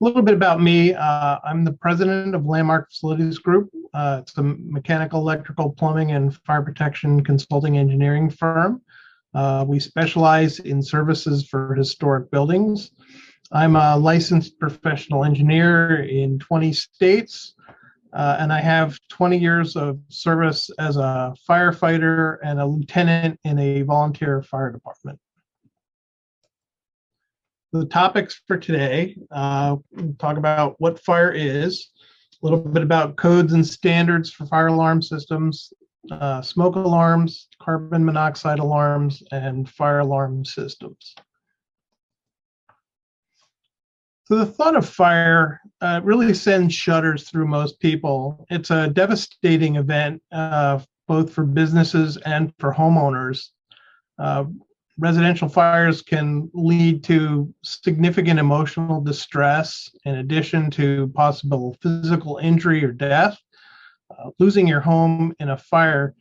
A little bit about me. I'm the president of Landmark Facilities Group. It's a mechanical, electrical, plumbing, and fire protection consulting engineering firm. We specialize in services for historic buildings. I'm a licensed professional engineer in 20 states. And I have 20 years of service as a firefighter and a lieutenant in a volunteer fire department. The topics for today, we'll talk about what fire is, a little bit about codes and standards for fire alarm systems, smoke alarms, carbon monoxide alarms, and fire alarm systems. So the thought of fire really sends shudders through most people. It's a devastating event, both for businesses and for homeowners. Residential fires can lead to significant emotional distress in addition to possible physical injury or death. Losing your home in a fire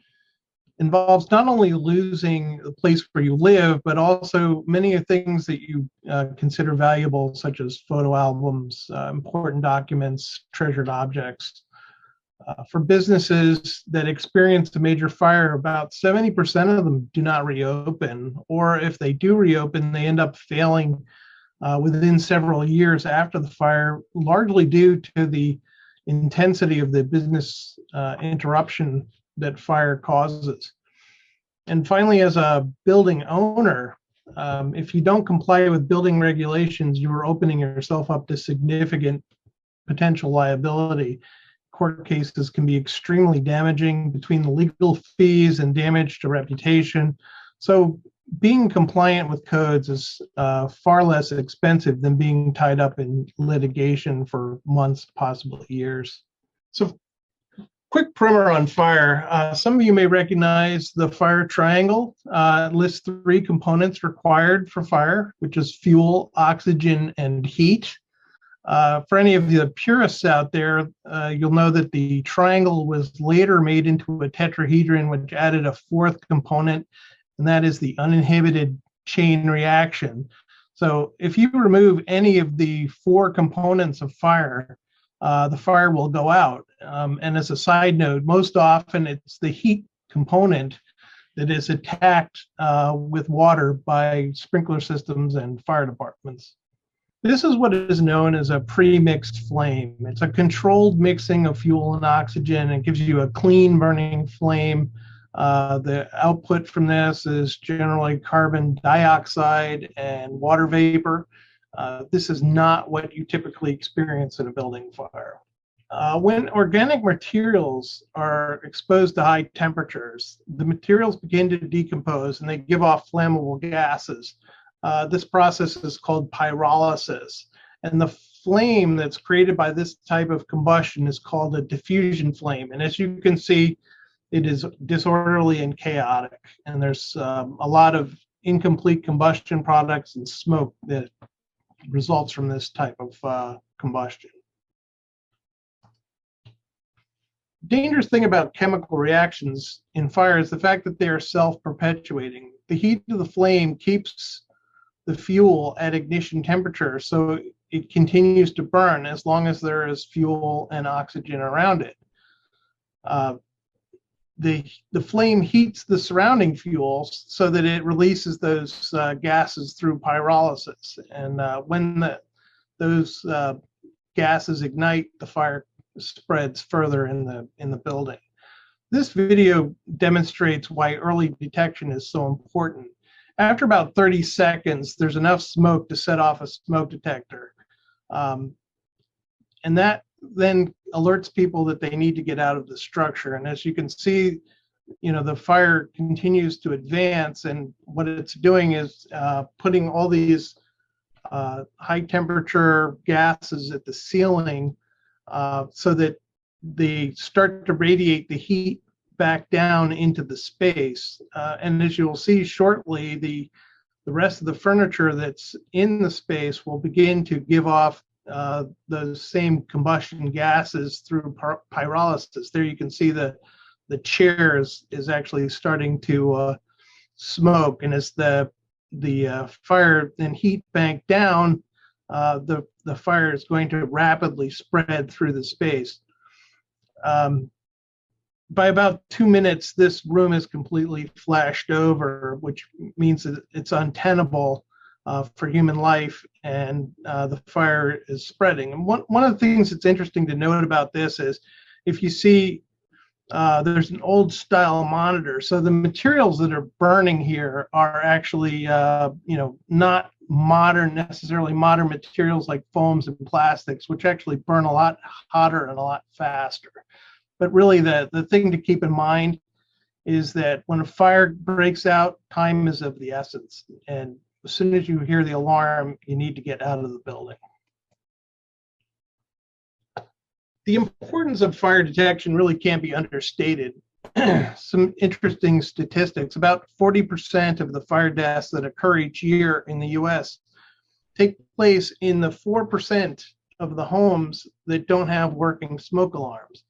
involves not only losing the place where you live, but also many things that you consider valuable, such as photo albums, important documents, treasured objects. For businesses that experience a major fire, about 70% of them do not reopen, or if they do reopen, they end up failing within several years after the fire, largely due to the intensity of the business interruption that fire causes. And finally, as a building owner, if you don't comply with building regulations, you are opening yourself up to significant potential liability. Court cases can be extremely damaging between the legal fees and damage to reputation. So being compliant with codes is far less expensive than being tied up in litigation for months, possibly years. So quick primer on fire. Some of you may recognize the fire triangle. It lists 3 components required for fire, which is fuel, oxygen, and heat. For any of the purists out there, you'll know that the triangle was later made into a tetrahedron, which added a 4th component, and that is the uninhibited chain reaction. So if you remove any of the 4 components of fire, the fire will go out. And as a side note, most often it's the heat component that is attacked with water by sprinkler systems and fire departments. This is what is known as a pre-mixed flame. It's a controlled mixing of fuel and oxygen. It gives you a clean burning flame. The output from this is generally carbon dioxide and water vapor. This is not what you typically experience in a building fire. When organic materials are exposed to high temperatures, the materials begin to decompose and they give off flammable gases. This process is called pyrolysis. And the flame that's created by this type of combustion is called a diffusion flame. And as you can see, it is disorderly and chaotic. And there's a lot of incomplete combustion products and smoke that results from this type of combustion. Dangerous thing about chemical reactions in fire is the fact that they are self-perpetuating. The heat of the flame keeps the fuel at ignition temperature, so it continues to burn as long as there is fuel and oxygen around it. The flame heats the surrounding fuels so that it releases those gases through pyrolysis. And when those gases ignite, the fire spreads further in the building. This video demonstrates why early detection is so important. After about 30 seconds, there's enough smoke to set off a smoke detector. And that then alerts people that they need to get out of the structure. And as you can see, the fire continues to advance, and what it's doing is putting all these high temperature gases at the ceiling so that they start to radiate the heat back down into the space. And as you'll see shortly, the rest of the furniture that's in the space will begin to give off those same combustion gases through pyrolysis. There you can see the chair is actually starting to smoke, and as the fire and heat bank down, the fire is going to rapidly spread through the space. By about 2 minutes, this room is completely flashed over, which means that it's untenable for human life, and the fire is spreading. And one of the things that's interesting to note about this is, if you see, there's an old style monitor. So the materials that are burning here are actually, not necessarily modern materials like foams and plastics, which actually burn a lot hotter and a lot faster. But really the thing to keep in mind is that when a fire breaks out, time is of the essence. And as soon as you hear the alarm, you need to get out of the building. The importance of fire detection really can't be understated. Some interesting statistics: about 40% of the fire deaths that occur each year in the US take place in the 4% of the homes that don't have working smoke alarms.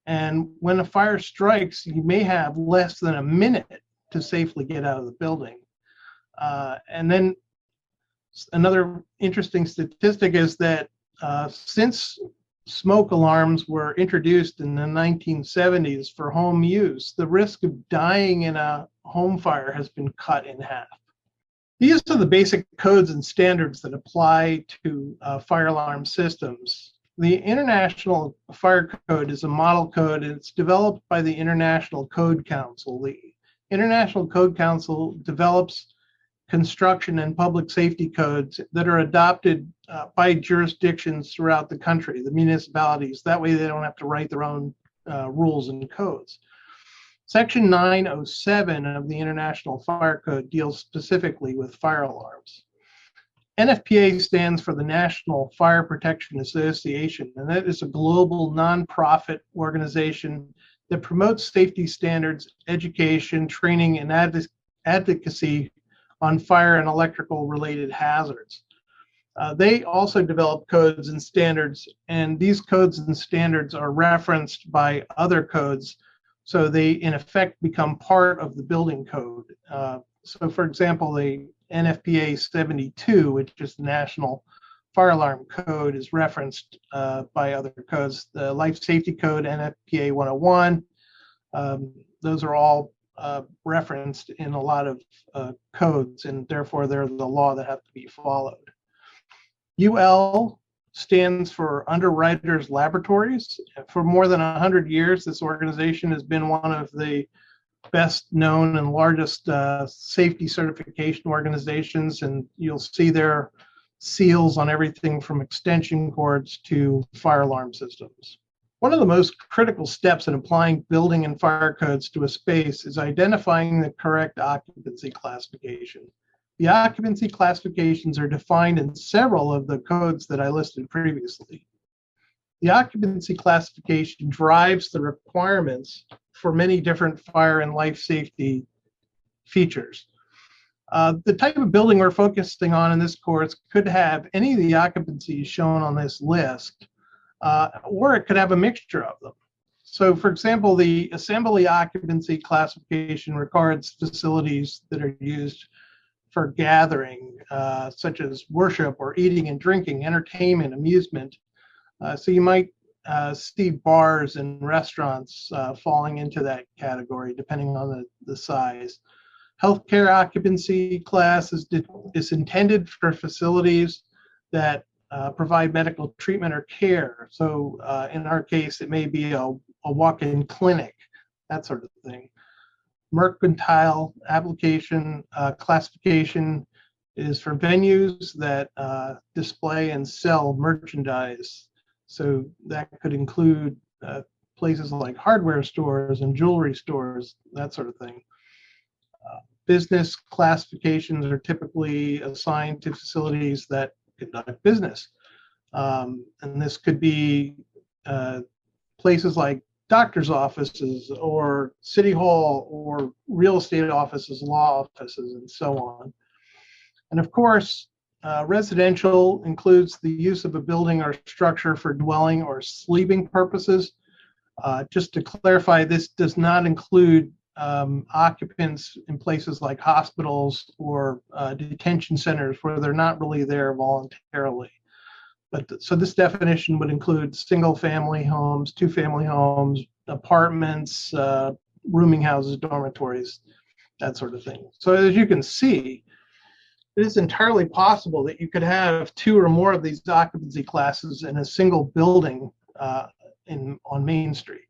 And when a fire strikes, you may have less than a minute to safely get out of the building. And then another interesting statistic is that since smoke alarms were introduced in the 1970s for home use, the risk of dying in a home fire has been cut in half. These are the basic codes and standards that apply to fire alarm systems. The International Fire Code is a model code, and it's developed by the International Code Council. The International Code Council develops construction and public safety codes that are adopted by jurisdictions throughout the country, the municipalities. That way they don't have to write their own rules and codes. Section 907 of the International Fire Code deals specifically with fire alarms. NFPA stands for the National Fire Protection Association, and that is a global nonprofit organization that promotes safety standards, education, training, and advocacy on fire and electrical related hazards. They also develop codes and standards, and these codes and standards are referenced by other codes, so they in effect become part of the building code. So for example, the NFPA 72, which is the National Fire Alarm Code, is referenced by other codes. The Life Safety Code, NFPA 101, those are all referenced in a lot of codes, and therefore they're the law that have to be followed. UL stands for Underwriters Laboratories. For more than 100 years, this organization has been one of the best known and largest safety certification organizations, and you'll see their seals on everything from extension cords to fire alarm systems. One of the most critical steps in applying building and fire codes to a space is identifying the correct occupancy classification. The occupancy classifications are defined in several of the codes that I listed previously. The occupancy classification drives the requirements for many different fire and life safety features. The type of building we're focusing on in this course could have any of the occupancies shown on this list, or it could have a mixture of them. So for example, the assembly occupancy classification regards facilities that are used for gathering, such as worship or eating and drinking, entertainment, amusement. So you might see bars and restaurants falling into that category, depending on the size. Healthcare occupancy class is intended for facilities that provide medical treatment or care. So in our case, it may be a walk-in clinic, that sort of thing. Mercantile application classification is for venues that display and sell merchandise. So that could include places like hardware stores and jewelry stores, that sort of thing. Business classifications are typically assigned to facilities that conduct business. And this could be places like doctor's offices or city hall or real estate offices, law offices, and so on. And of course, residential includes the use of a building or structure for dwelling or sleeping purposes. Just to clarify, this does not include occupants in places like hospitals or detention centers where they're not really there voluntarily. But so this definition would include single-family homes, two-family homes, apartments, rooming houses, dormitories, that sort of thing. So as you can see, it is entirely possible that you could have two or more of these occupancy classes in a single building on Main Street.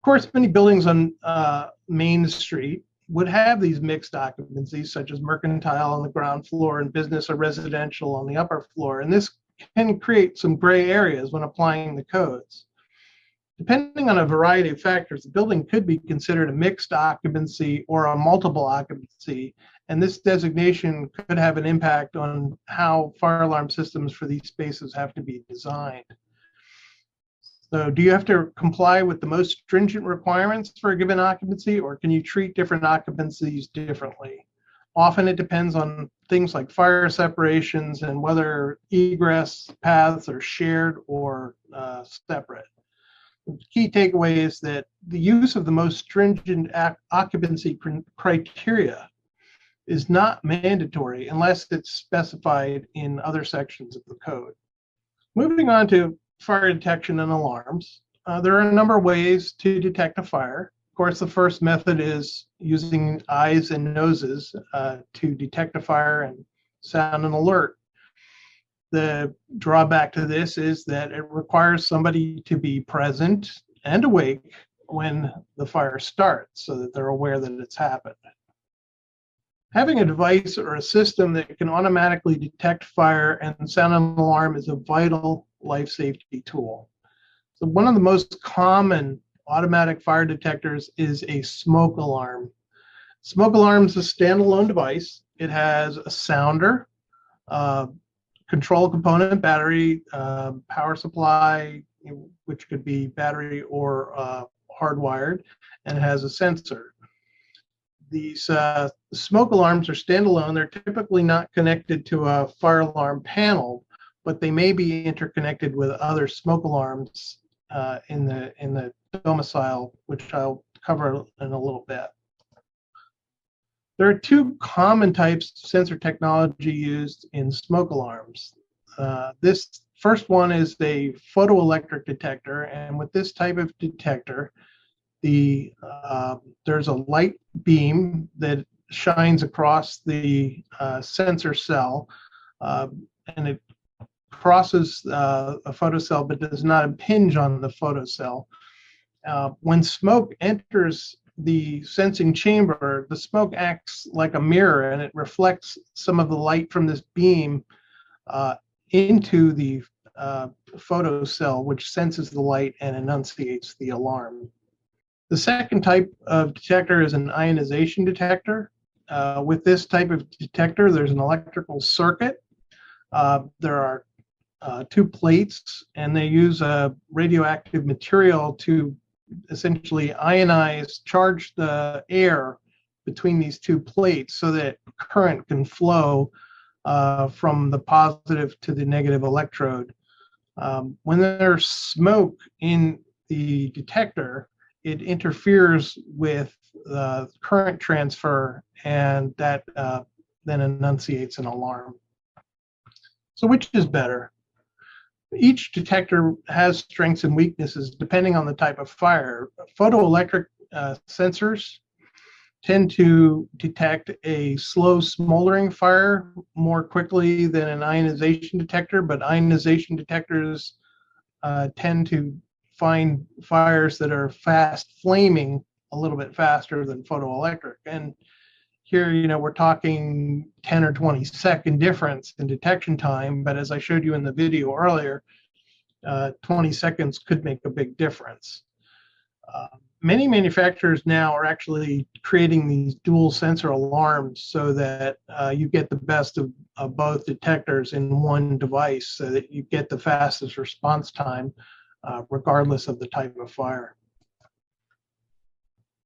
Of course, many buildings on Main Street would have these mixed occupancies, such as mercantile on the ground floor and business or residential on the upper floor. And this can create some gray areas when applying the codes. Depending on a variety of factors, the building could be considered a mixed occupancy or a multiple occupancy, and this designation could have an impact on how fire alarm systems for these spaces have to be designed. So do you have to comply with the most stringent requirements for a given occupancy, or can you treat different occupancies differently? Often it depends on things like fire separations and whether egress paths are shared or separate. The key takeaway is that the use of the most stringent occupancy criteria is not mandatory unless it's specified in other sections of the code. Moving on to fire detection and alarms. There are a number of ways to detect a fire. Of course, the first method is using eyes and noses to detect a fire and sound an alert. the drawback to this is that it requires somebody to be present and awake when the fire starts so that they're aware that it's happened. Having a device or a system that can automatically detect fire and sound an alarm is a vital life safety tool. So one of the most common automatic fire detectors is a smoke alarm. Smoke alarm is a standalone device. It has a sounder, control component, battery, power supply, which could be battery or hardwired, and it has a sensor. These smoke alarms are standalone. They're typically not connected to a fire alarm panel, but they may be interconnected with other smoke alarms in the domicile, which I'll cover in a little bit. There are two common types of sensor technology used in smoke alarms. This first one is a photoelectric detector, and with this type of detector, there's a light beam that shines across the sensor cell, and it crosses a photocell but does not impinge on the photocell. When smoke enters the sensing chamber, the smoke acts like a mirror and it reflects some of the light from this beam into the photocell, which senses the light and enunciates the alarm. The second type of detector is an ionization detector. With this type of detector, there's an electrical circuit. There are two plates, and they use a radioactive material to essentially ionize, charge the air between these two plates so that current can flow from the positive to the negative electrode. When there's smoke in the detector, it interferes with the current transfer, and that then enunciates an alarm. So which is better? Each detector has strengths and weaknesses depending on the type of fire. Photoelectric sensors tend to detect a slow smoldering fire more quickly than an ionization detector, but ionization detectors tend to find fires that are fast flaming a little bit faster than photoelectric. And here, we're talking 10 or 20 second difference in detection time, but as I showed you in the video earlier, 20 seconds could make a big difference. Many manufacturers now are actually creating these dual sensor alarms so that you get the best of both detectors in one device so that you get the fastest response time regardless of the type of fire.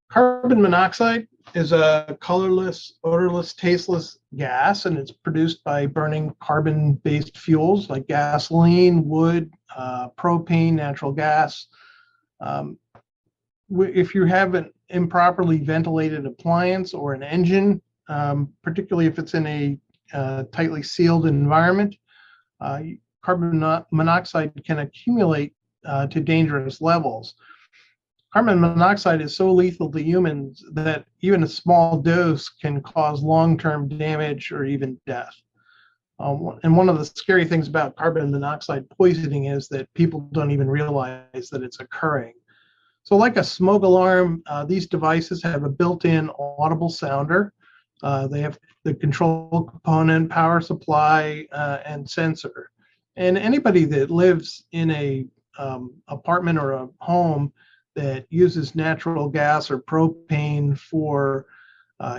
Carbon monoxide is a colorless, odorless, tasteless gas, and it's produced by burning carbon-based fuels like gasoline, wood, propane, natural gas. If you have an improperly ventilated appliance or an engine, particularly if it's in a tightly sealed environment, carbon monoxide can accumulate to dangerous levels. Carbon monoxide is so lethal to humans that even a small dose can cause long-term damage or even death. And one of the scary things about carbon monoxide poisoning is that people don't even realize that it's occurring. So like a smoke alarm, these devices have a built-in audible sounder. They have the control component, power supply, and sensor. And anybody that lives in a apartment or a home that uses natural gas or propane for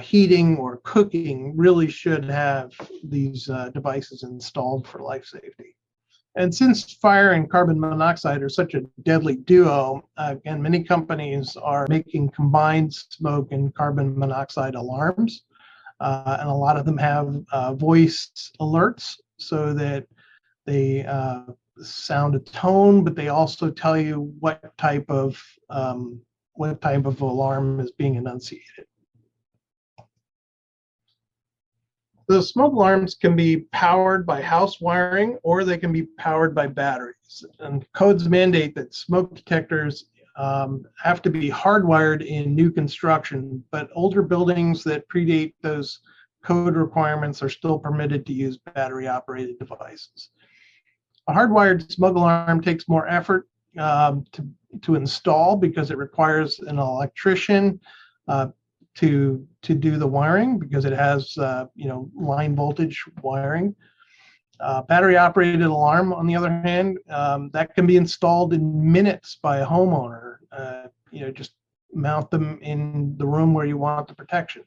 heating or cooking really should have these devices installed for life safety. And since fire and carbon monoxide are such a deadly duo, again, many companies are making combined smoke and carbon monoxide alarms. And a lot of them have voice alerts so that they sound a tone, but they also tell you what type of alarm is being enunciated. The smoke alarms can be powered by house wiring, or they can be powered by batteries. And codes mandate that smoke detectors have to be hardwired in new construction, but older buildings that predate those code requirements are still permitted to use battery-operated devices. A hardwired smoke alarm takes more effort to install because it requires an electrician to do the wiring, because it has line voltage wiring. Battery operated alarm, on the other hand, that can be installed in minutes by a homeowner. Just mount them in the room where you want the protection.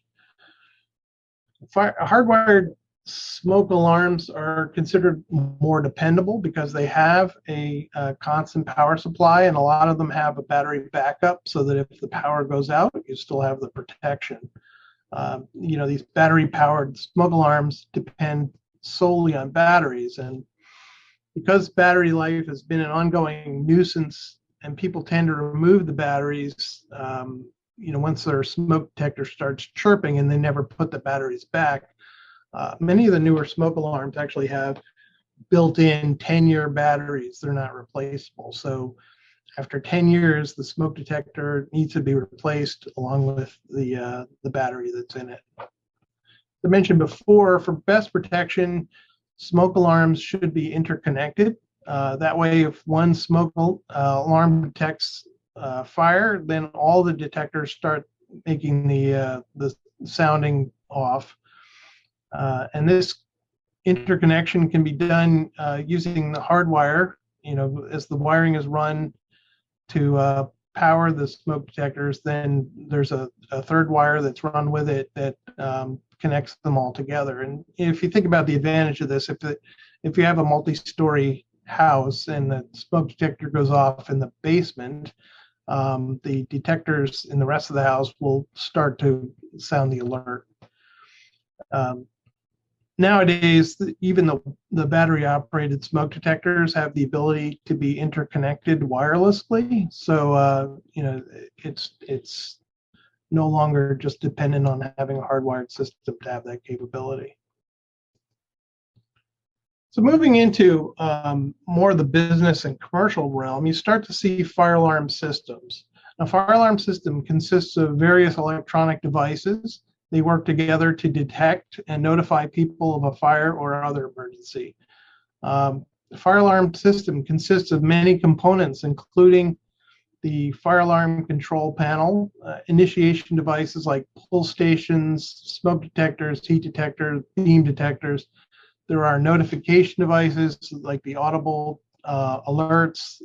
Hardwired smoke alarms are considered more dependable because they have a constant power supply, and a lot of them have a battery backup so that if the power goes out, you still have the protection. These battery powered smoke alarms depend solely on batteries, and because battery life has been an ongoing nuisance and people tend to remove the batteries once their smoke detector starts chirping and they never put the batteries back. Many of the newer smoke alarms actually have built-in 10-year batteries. They're not replaceable. So after 10 years, the smoke detector needs to be replaced along with the battery that's in it. As I mentioned before, for best protection, smoke alarms should be interconnected. That way, if one smoke alarm detects fire, then all the detectors start making the sounding off. And this interconnection can be done using the hardwire. As the wiring is run to power the smoke detectors, then there's a third wire that's run with it that connects them all together. And if you think about the advantage of this, if you have a multi-story house and the smoke detector goes off in the basement, the detectors in the rest of the house will start to sound the alert. Nowadays, even the battery-operated smoke detectors have the ability to be interconnected wirelessly. So it's no longer just dependent on having a hardwired system to have that capability. So moving into more of the business and commercial realm, you start to see fire alarm systems. A fire alarm system consists of various electronic devices. They work together to detect and notify people of a fire or other emergency. The fire alarm system consists of many components, including the fire alarm control panel, initiation devices like pull stations, smoke detectors, heat detectors, beam detectors. There are notification devices like the audible alerts,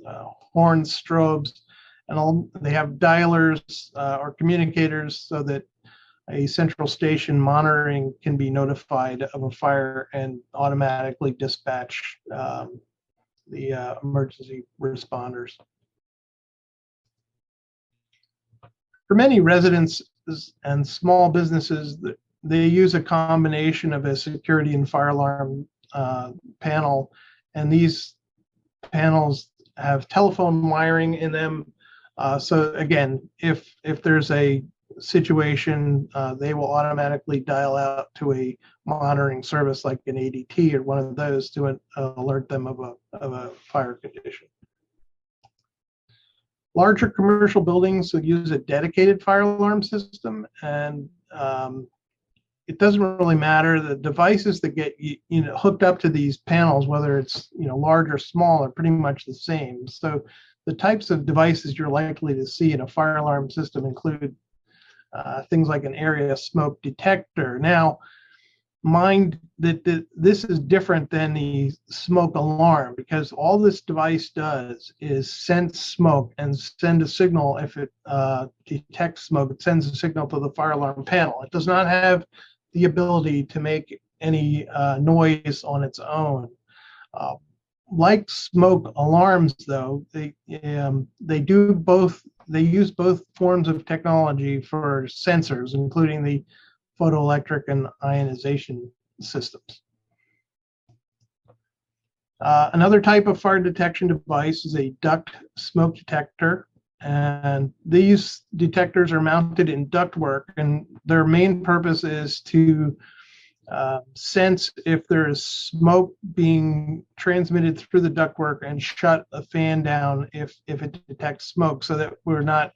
horns, strobes, and they have dialers or communicators so that a central station monitoring can be notified of a fire and automatically dispatch the emergency responders. For many residents and small businesses, they use a combination of a security and fire alarm panel, and these panels have telephone wiring in them. So again, if there's a situation, they will automatically dial out to a monitoring service like an ADT or one of those to alert them of a fire condition. Larger commercial buildings will use a dedicated fire alarm system, and it doesn't really matter. The devices that get hooked up to these panels, whether it's large or small, are pretty much the same. So the types of devices you're likely to see in a fire alarm system include things like an area smoke detector. Now, mind that this is different than the smoke alarm, because all this device does is sense smoke and send a signal. If it detects smoke, it sends a signal to the fire alarm panel. It does not have the ability to make any noise on its own. Like smoke alarms, though, they use both forms of technology for sensors, including the photoelectric and ionization systems. Another type of fire detection device is a duct smoke detector, and these detectors are mounted in ductwork, and their main purpose is to sense if there is smoke being transmitted through the ductwork and shut a fan down if it detects smoke, so that we're not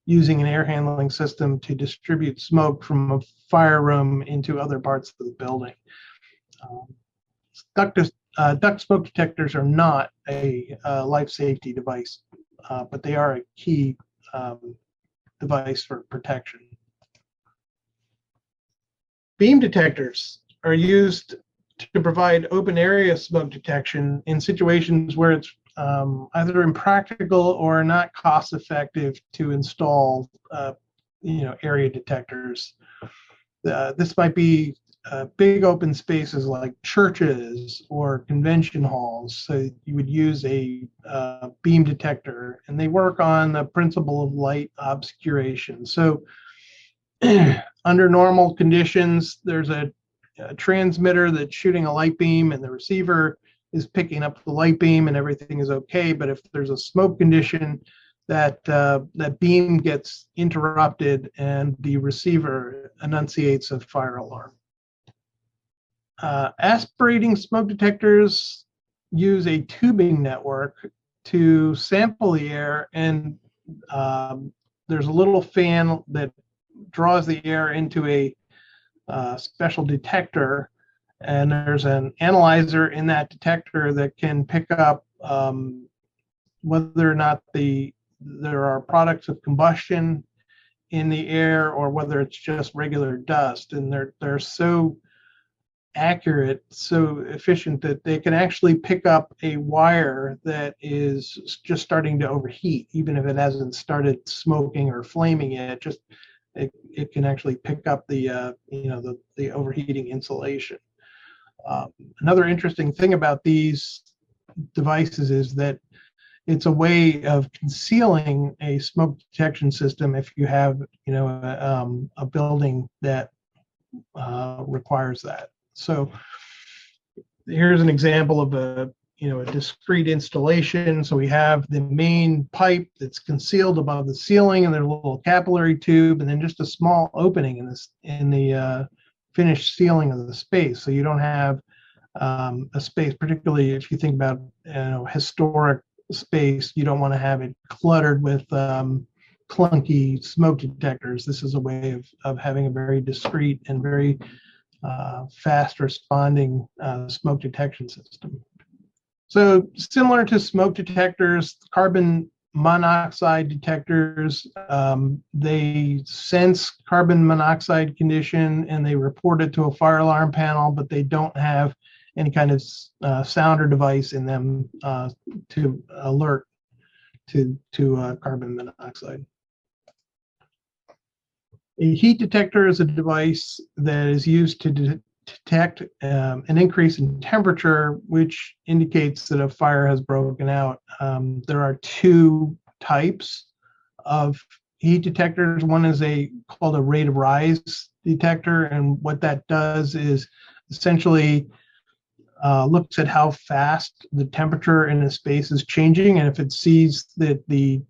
using an air handling system to distribute smoke from a fire room into other parts of the building. Duct duct smoke detectors are not a life safety device, but they are a key device for protection. Beam detectors are used to provide open area smoke detection in situations where it's either impractical or not cost effective to install area detectors. This might be big open spaces like churches or convention halls. So you would use a beam detector, and they work on the principle of light obscuration. So under normal conditions, there's a transmitter that's shooting a light beam, and the receiver is picking up the light beam, and everything is okay. But if there's a smoke condition, that beam gets interrupted, and the receiver enunciates a fire alarm. Aspirating smoke detectors use a tubing network to sample the air, and there's a little fan that draws the air into a special detector, and there's an analyzer in that detector that can pick up whether or not there are products of combustion in the air or whether it's just regular dust. And they're so accurate, so efficient that they can actually pick up a wire that is just starting to overheat, even if it hasn't started smoking or flaming yet. It can actually pick up the overheating insulation. Another interesting thing about these devices is that it's a way of concealing a smoke detection system if you have a building that requires that. So here's an example of a discrete installation. So we have the main pipe that's concealed above the ceiling, and there's a little capillary tube, and then just a small opening in the finished ceiling of the space. So you don't have a space, particularly if you think about historic space, you don't want to have it cluttered with clunky smoke detectors. This is a way of having a very discrete and very fast responding smoke detection system. So similar to smoke detectors, carbon monoxide detectors, they sense carbon monoxide condition and they report it to a fire alarm panel, but they don't have any kind of sounder device in them to alert to carbon monoxide. A heat detector is a device that is used to detect an increase in temperature, which indicates that a fire has broken out. There are two types of heat detectors. One is called a rate of rise detector, and what that does is essentially looks at how fast the temperature in a space is changing, and if it sees that the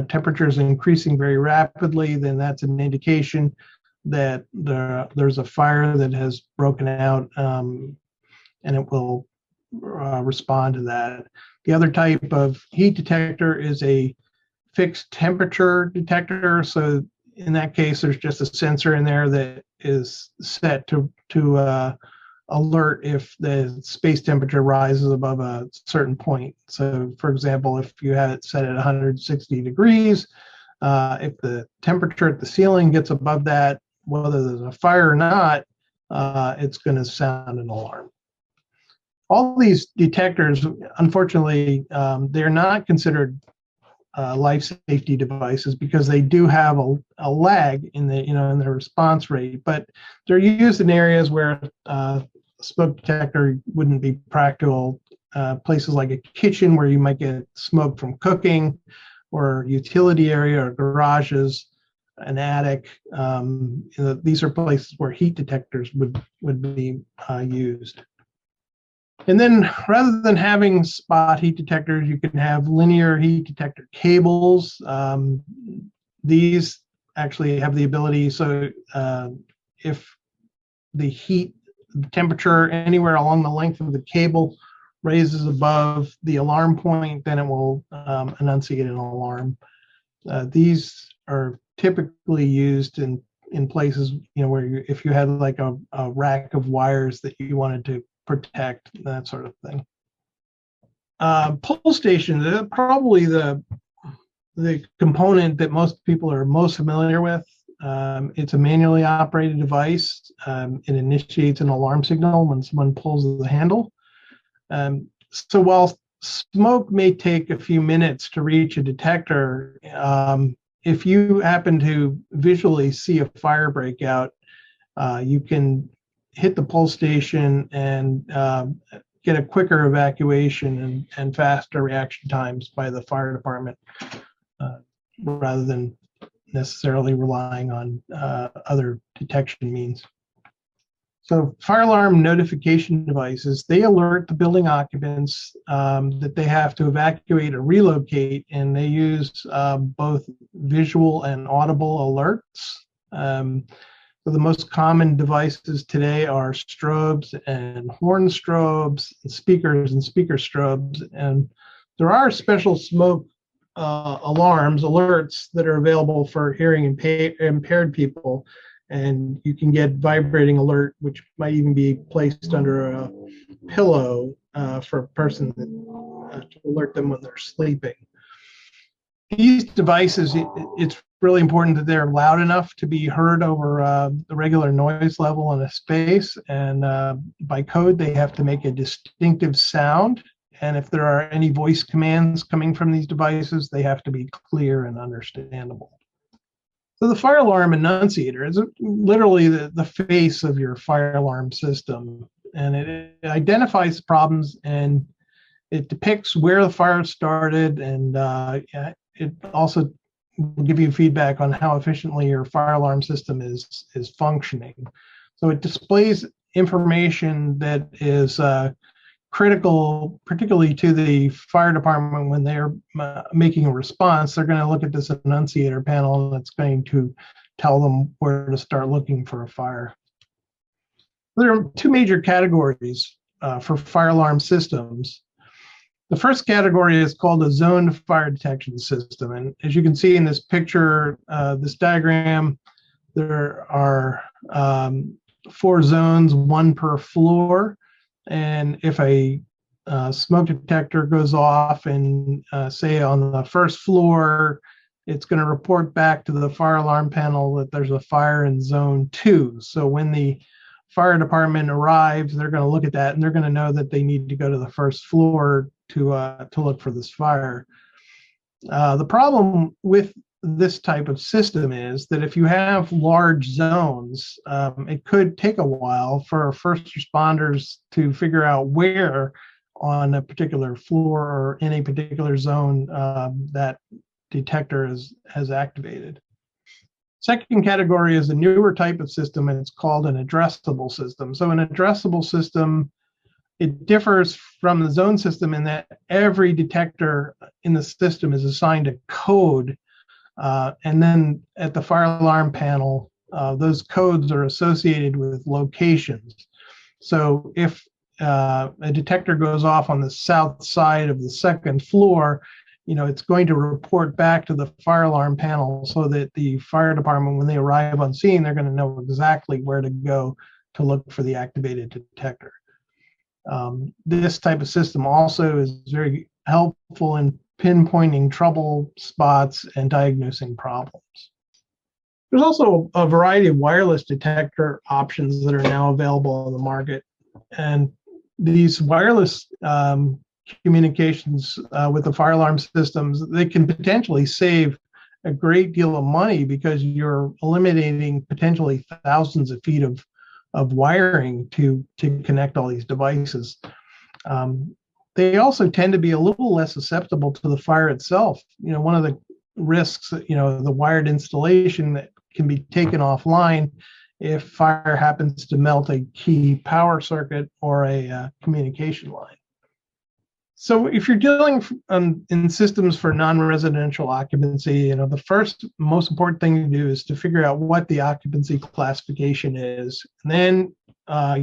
temperature is increasing very rapidly, then that's an indication that there's a fire that has broken out, and it will respond to that. The other type of heat detector is a fixed temperature detector. So in that case, there's just a sensor in there that is set to alert if the space temperature rises above a certain point. So for example, if you had it set at 160 degrees, if the temperature at the ceiling gets above that, whether there's a fire or not, it's going to sound an alarm. All these detectors, unfortunately, they're not considered life safety devices because they do have a lag in the response rate, but they're used in areas where smoke detector wouldn't be practical. Places like a kitchen where you might get smoke from cooking, or utility area or garages, an attic. These are places where heat detectors would be used. And then rather than having spot heat detectors, you can have linear heat detector cables. These actually have the ability, so if the temperature anywhere along the length of the cable raises above the alarm point, then it will enunciate an alarm. These are typically used in places where if you had like a rack of wires that you wanted to protect, that sort of thing. Pull stations are probably the component that most people are most familiar with. It's a manually operated device. It initiates an alarm signal when someone pulls the handle. So while smoke may take a few minutes to reach a detector, if you happen to visually see a fire breakout, you can hit the pull station and get a quicker evacuation and faster reaction times by the fire department, rather than necessarily relying on other detection means. So fire alarm notification devices, they alert the building occupants that they have to evacuate or relocate, and they use both visual and audible alerts. So the most common devices today are strobes and horn strobes, and speaker strobes, and there are special smoke alerts that are available for hearing impaired people. And you can get vibrating alert, which might even be placed under a pillow for a person to alert them when they're sleeping. These devices, it's really important that they're loud enough to be heard over the regular noise level in a space. And by code, they have to make a distinctive sound. And if there are any voice commands coming from these devices, they have to be clear and understandable. So the fire alarm annunciator is literally the face of your fire alarm system, and it identifies problems and it depicts where the fire started, and it also will give you feedback on how efficiently your fire alarm system is functioning. So it displays information that is critical, particularly to the fire department when they're making a response. They're going to look at this annunciator panel, and it's going to tell them where to start looking for a fire. There are two major categories for fire alarm systems. The first category is called a zoned fire detection system. And as you can see in this picture, this diagram, there are 4 zones, 1 per floor. And if a smoke detector goes off and say on the first floor, it's going to report back to the fire alarm panel that there's a fire in zone 2. So when the fire department arrives, they're going to look at that and they're going to know that they need to go to the first floor to look for this fire. The problem with this type of system is that if you have large zones, it could take a while for first responders to figure out where on a particular floor or in a particular zone that detector has activated. Second category is a newer type of system, and it's called an addressable system. So an addressable system, it differs from the zone system in that every detector in the system is assigned a code. And then at the fire alarm panel, those codes are associated with locations. So if a detector goes off on the south side of the second floor, it's going to report back to the fire alarm panel so that the fire department, when they arrive on scene, they're going to know exactly where to go to look for the activated detector. This type of system also is very helpful in pinpointing trouble spots and diagnosing problems. There's also a variety of wireless detector options that are now available on the market. And these wireless communications with the fire alarm systems, they can potentially save a great deal of money because you're eliminating potentially thousands of feet of wiring to connect all these devices. They also tend to be a little less susceptible to the fire itself. One of the risks, the wired installation that can be taken offline if fire happens to melt a key power circuit or a communication line. So if you're dealing in systems for non-residential occupancy, the first most important thing to do is to figure out what the occupancy classification is. And then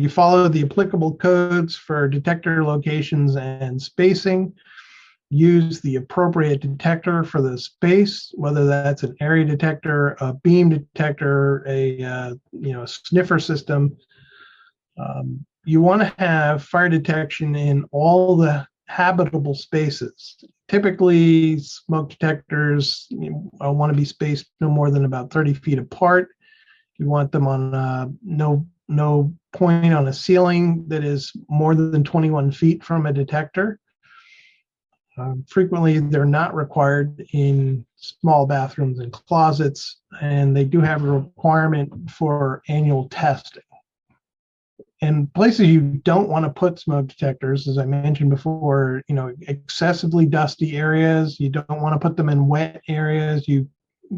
you follow the applicable codes for detector locations and spacing. Use the appropriate detector for the space, whether that's an area detector, a beam detector, a sniffer system. you want to have fire detection in all the habitable spaces. Typically, smoke detectors want to be spaced no more than about 30 feet apart. You want them on no point on a ceiling that is more than 21 feet from a detector. Frequently, they're not required in small bathrooms and closets, and they do have a requirement for annual testing. And places you don't want to put smoke detectors, as I mentioned before, excessively dusty areas. You don't want to put them in wet areas. You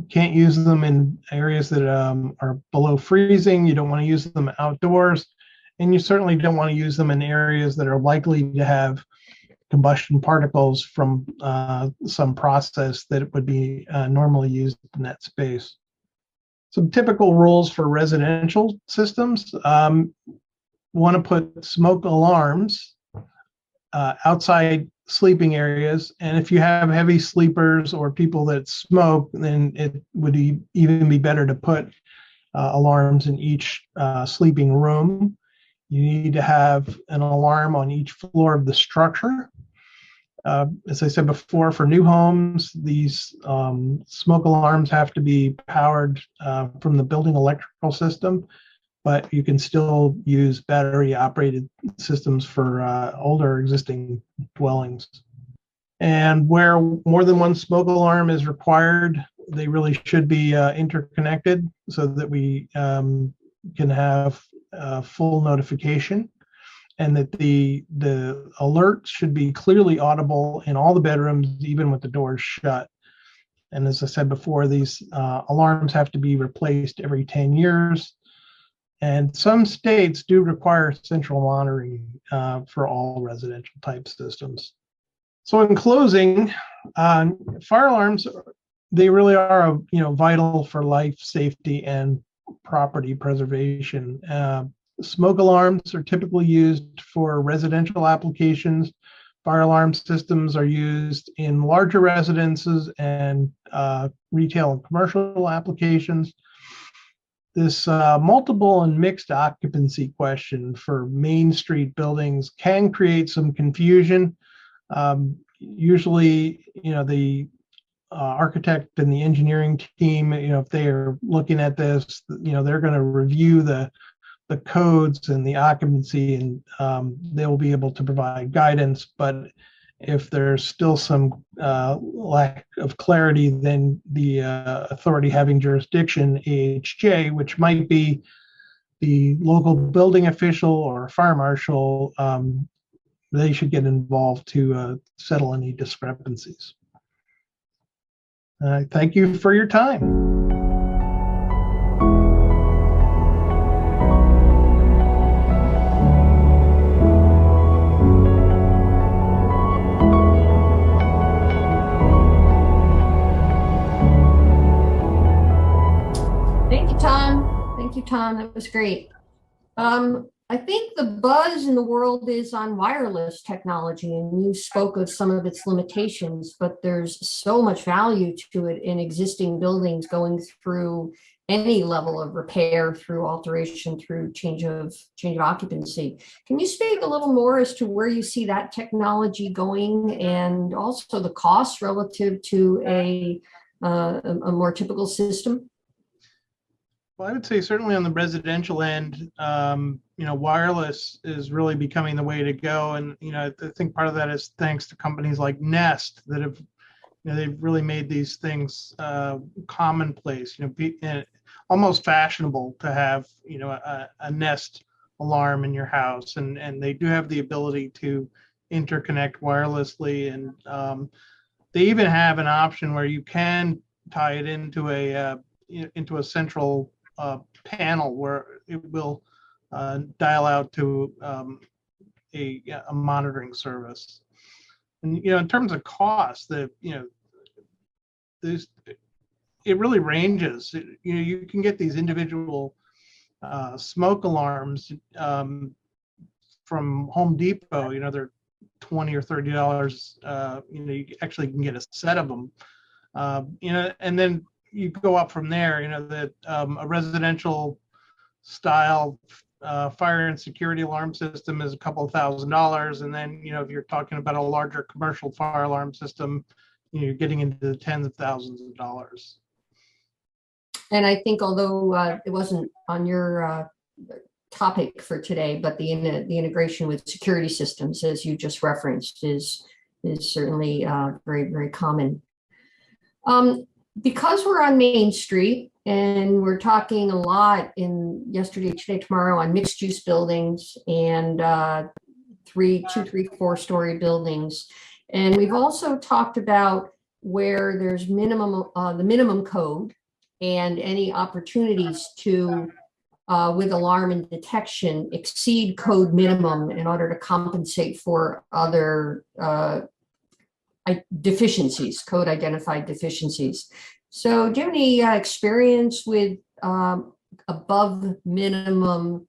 can't use them in areas that are below freezing. You don't want to use them outdoors. And you certainly don't want to use them in areas that are likely to have combustion particles from some process that would be normally used in that space. Some typical rules for residential systems. Want to put smoke alarms outside sleeping areas. And if you have heavy sleepers or people that smoke, then it would even be better to put alarms in each sleeping room. You need to have an alarm on each floor of the structure. As I said before, for new homes, these smoke alarms have to be powered from the building electrical system, but you can still use battery operated systems for older existing dwellings. And where more than one smoke alarm is required, they really should be interconnected so that we can have full notification, and that the alert should be clearly audible in all the bedrooms, even with the doors shut. And as I said before, these alarms have to be replaced every 10 years. And some states do require central monitoring for all residential type systems. So in closing, fire alarms, they really are vital for life safety and property preservation. Smoke alarms are typically used for residential applications. Fire alarm systems are used in larger residences and retail and commercial applications. This multiple and mixed occupancy question for Main Street buildings can create some confusion. Usually, the architect and the engineering team, if they are looking at this, they're going to review the codes and the occupancy, and they will be able to provide guidance. But if there's still some lack of clarity, then the authority having jurisdiction, AHJ, which might be the local building official or fire marshal, they should get involved to settle any discrepancies. Thank you for your time. Thank you, Tom. That was great. I think the buzz in the world is on wireless technology, and you spoke of some of its limitations, but there's so much value to it in existing buildings, going through any level of repair, through alteration, through change of occupancy. Can you speak a little more as to where you see that technology going, and also the costs relative to a more typical system? Well, I would say certainly on the residential end, wireless is really becoming the way to go. And, I think part of that is thanks to companies like Nest that have, they've really made these things commonplace, almost fashionable to have, a Nest alarm in your house. And they do have the ability to interconnect wirelessly. And they even have an option where you can tie it into a central panel where it will dial out to a monitoring service. And in terms of cost, it really ranges. You can get these individual smoke alarms from Home Depot. They're $20 or $30. You actually can get a set of them. And then you go up from there. That a residential style fire and security alarm system is a couple of $1,000s, and then if you're talking about a larger commercial fire alarm system, you're getting into the tens of thousands of dollars. And I think, although it wasn't on your topic for today, but the integration with security systems, as you just referenced, is certainly very, very common. Because we're on Main Street and we're talking a lot in yesterday, today, tomorrow on mixed use buildings and 2, 3, 4-story buildings. And we've also talked about where there's the minimum code and any opportunities to, with alarm and detection, exceed code minimum in order to compensate for other deficiencies, code identified deficiencies. So do you have any experience with above minimum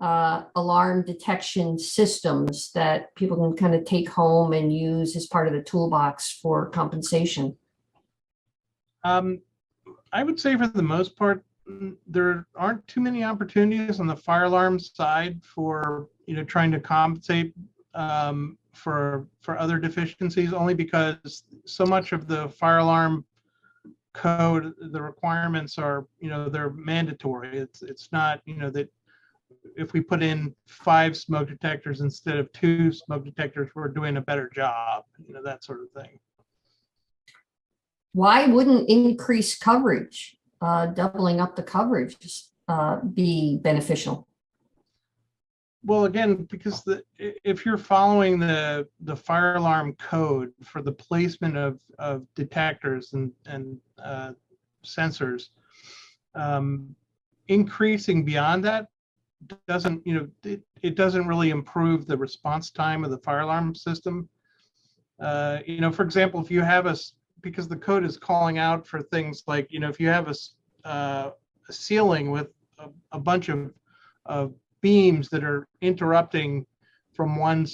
alarm detection systems that people can kind of take home and use as part of the toolbox for compensation? I would say for the most part, there aren't too many opportunities on the fire alarm side for trying to compensate for other deficiencies, only because so much of the fire alarm code, the requirements are they're mandatory. It's not that if we put in 5 smoke detectors instead of 2 smoke detectors, we're doing a better job, that sort of thing. Why wouldn't increased coverage, doubling up the coverage, be beneficial? Well, again, because if you're following the fire alarm code for the placement of detectors and sensors, increasing beyond that doesn't it doesn't really improve the response time of the fire alarm system. For example, if you have because the code is calling out for things like if you have a ceiling with a bunch of beams that are interrupting from one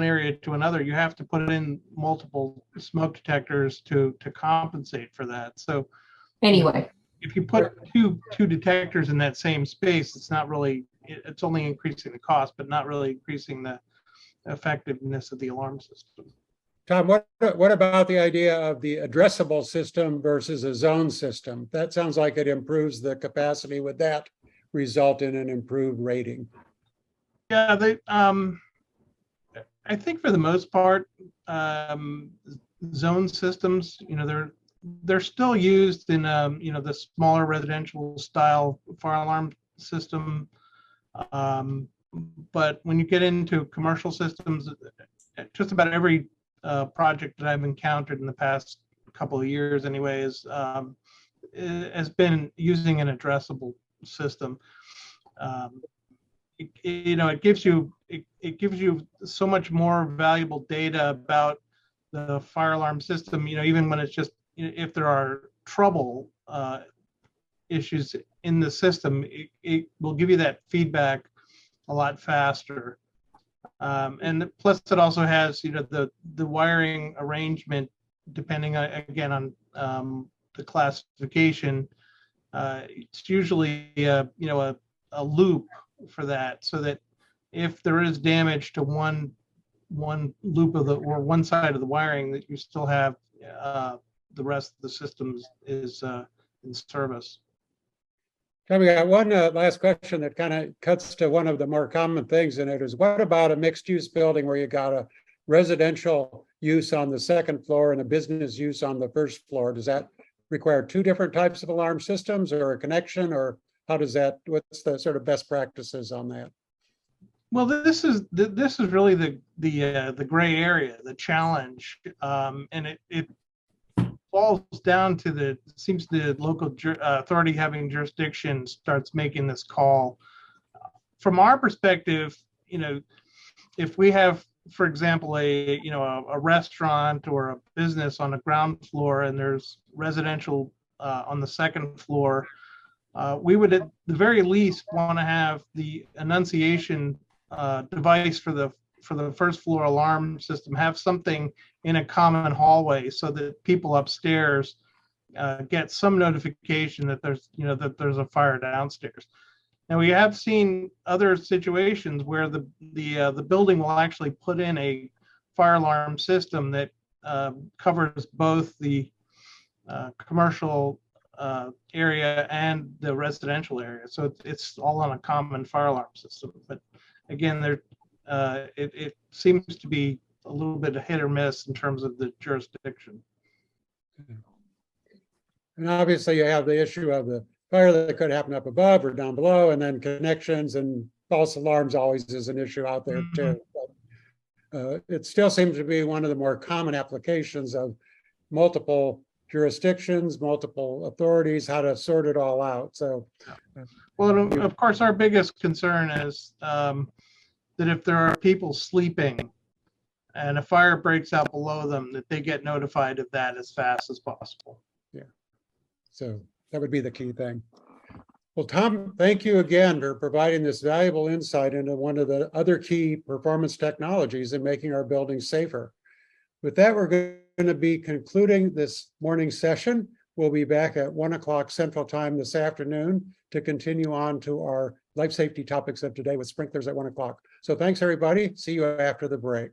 area to another, you have to put in multiple smoke detectors to compensate for that. So anyway, if you put two detectors in that same space, it's only increasing the cost, but not really increasing the effectiveness of the alarm system. Tom, what about the idea of the addressable system versus a zone system? That sounds like it improves the capacity. Would that result in an improved rating? Yeah, I think for the most part, zone systems, they're still used in the smaller residential style fire alarm system, but when you get into commercial systems, just about every project that I've encountered in the past couple of years, anyways, has been using an addressable system. It gives you so much more valuable data about the fire alarm system. Even when it's just if there are trouble issues in the system, it will give you that feedback a lot faster. And plus, it also has the wiring arrangement, depending on the classification. It's usually a loop for that, so that if there is damage to one loop of or one side of the wiring, that you still have the rest of the systems is in service. We got one last question that kind of cuts to one of the more common things in it is, what about a mixed use building where you got a residential use on the second floor and a business use on the first floor? Does that require 2 different types of alarm systems or a connection, or what's the sort of best practices on that? Well, this is really the gray area, the challenge, and it falls down to the local authority having jurisdiction starts making this call. From our perspective, if we have, for example, a restaurant or a business on the ground floor and there's residential on the second floor, we would at the very least want to have the annunciation device for the first floor alarm system have something in a common hallway, so that people upstairs get some notification that there's a fire downstairs. Now, we have seen other situations where the building will actually put in a fire alarm system that covers both the commercial area and the residential area. So it's all on a common fire alarm system. But again, it seems to be a little bit of hit or miss in terms of the jurisdiction. And obviously you have the issue of the fire that could happen up above or down below, and then connections and false alarms always is an issue out there too. But, it still seems to be one of the more common applications of multiple jurisdictions, multiple authorities, how to sort it all out. So, well, of course, our biggest concern is that if there are people sleeping and a fire breaks out below them, that they get notified of that as fast as possible. yeah. So that would be the key thing. Well, Tom, thank you again for providing this valuable insight into one of the other key performance technologies in making our buildings safer. With that, we're going to be concluding this morning session. We'll be back at 1 o'clock Central Time this afternoon to continue on to our life safety topics of today with sprinklers at 1 o'clock. So thanks, everybody. See you after the break.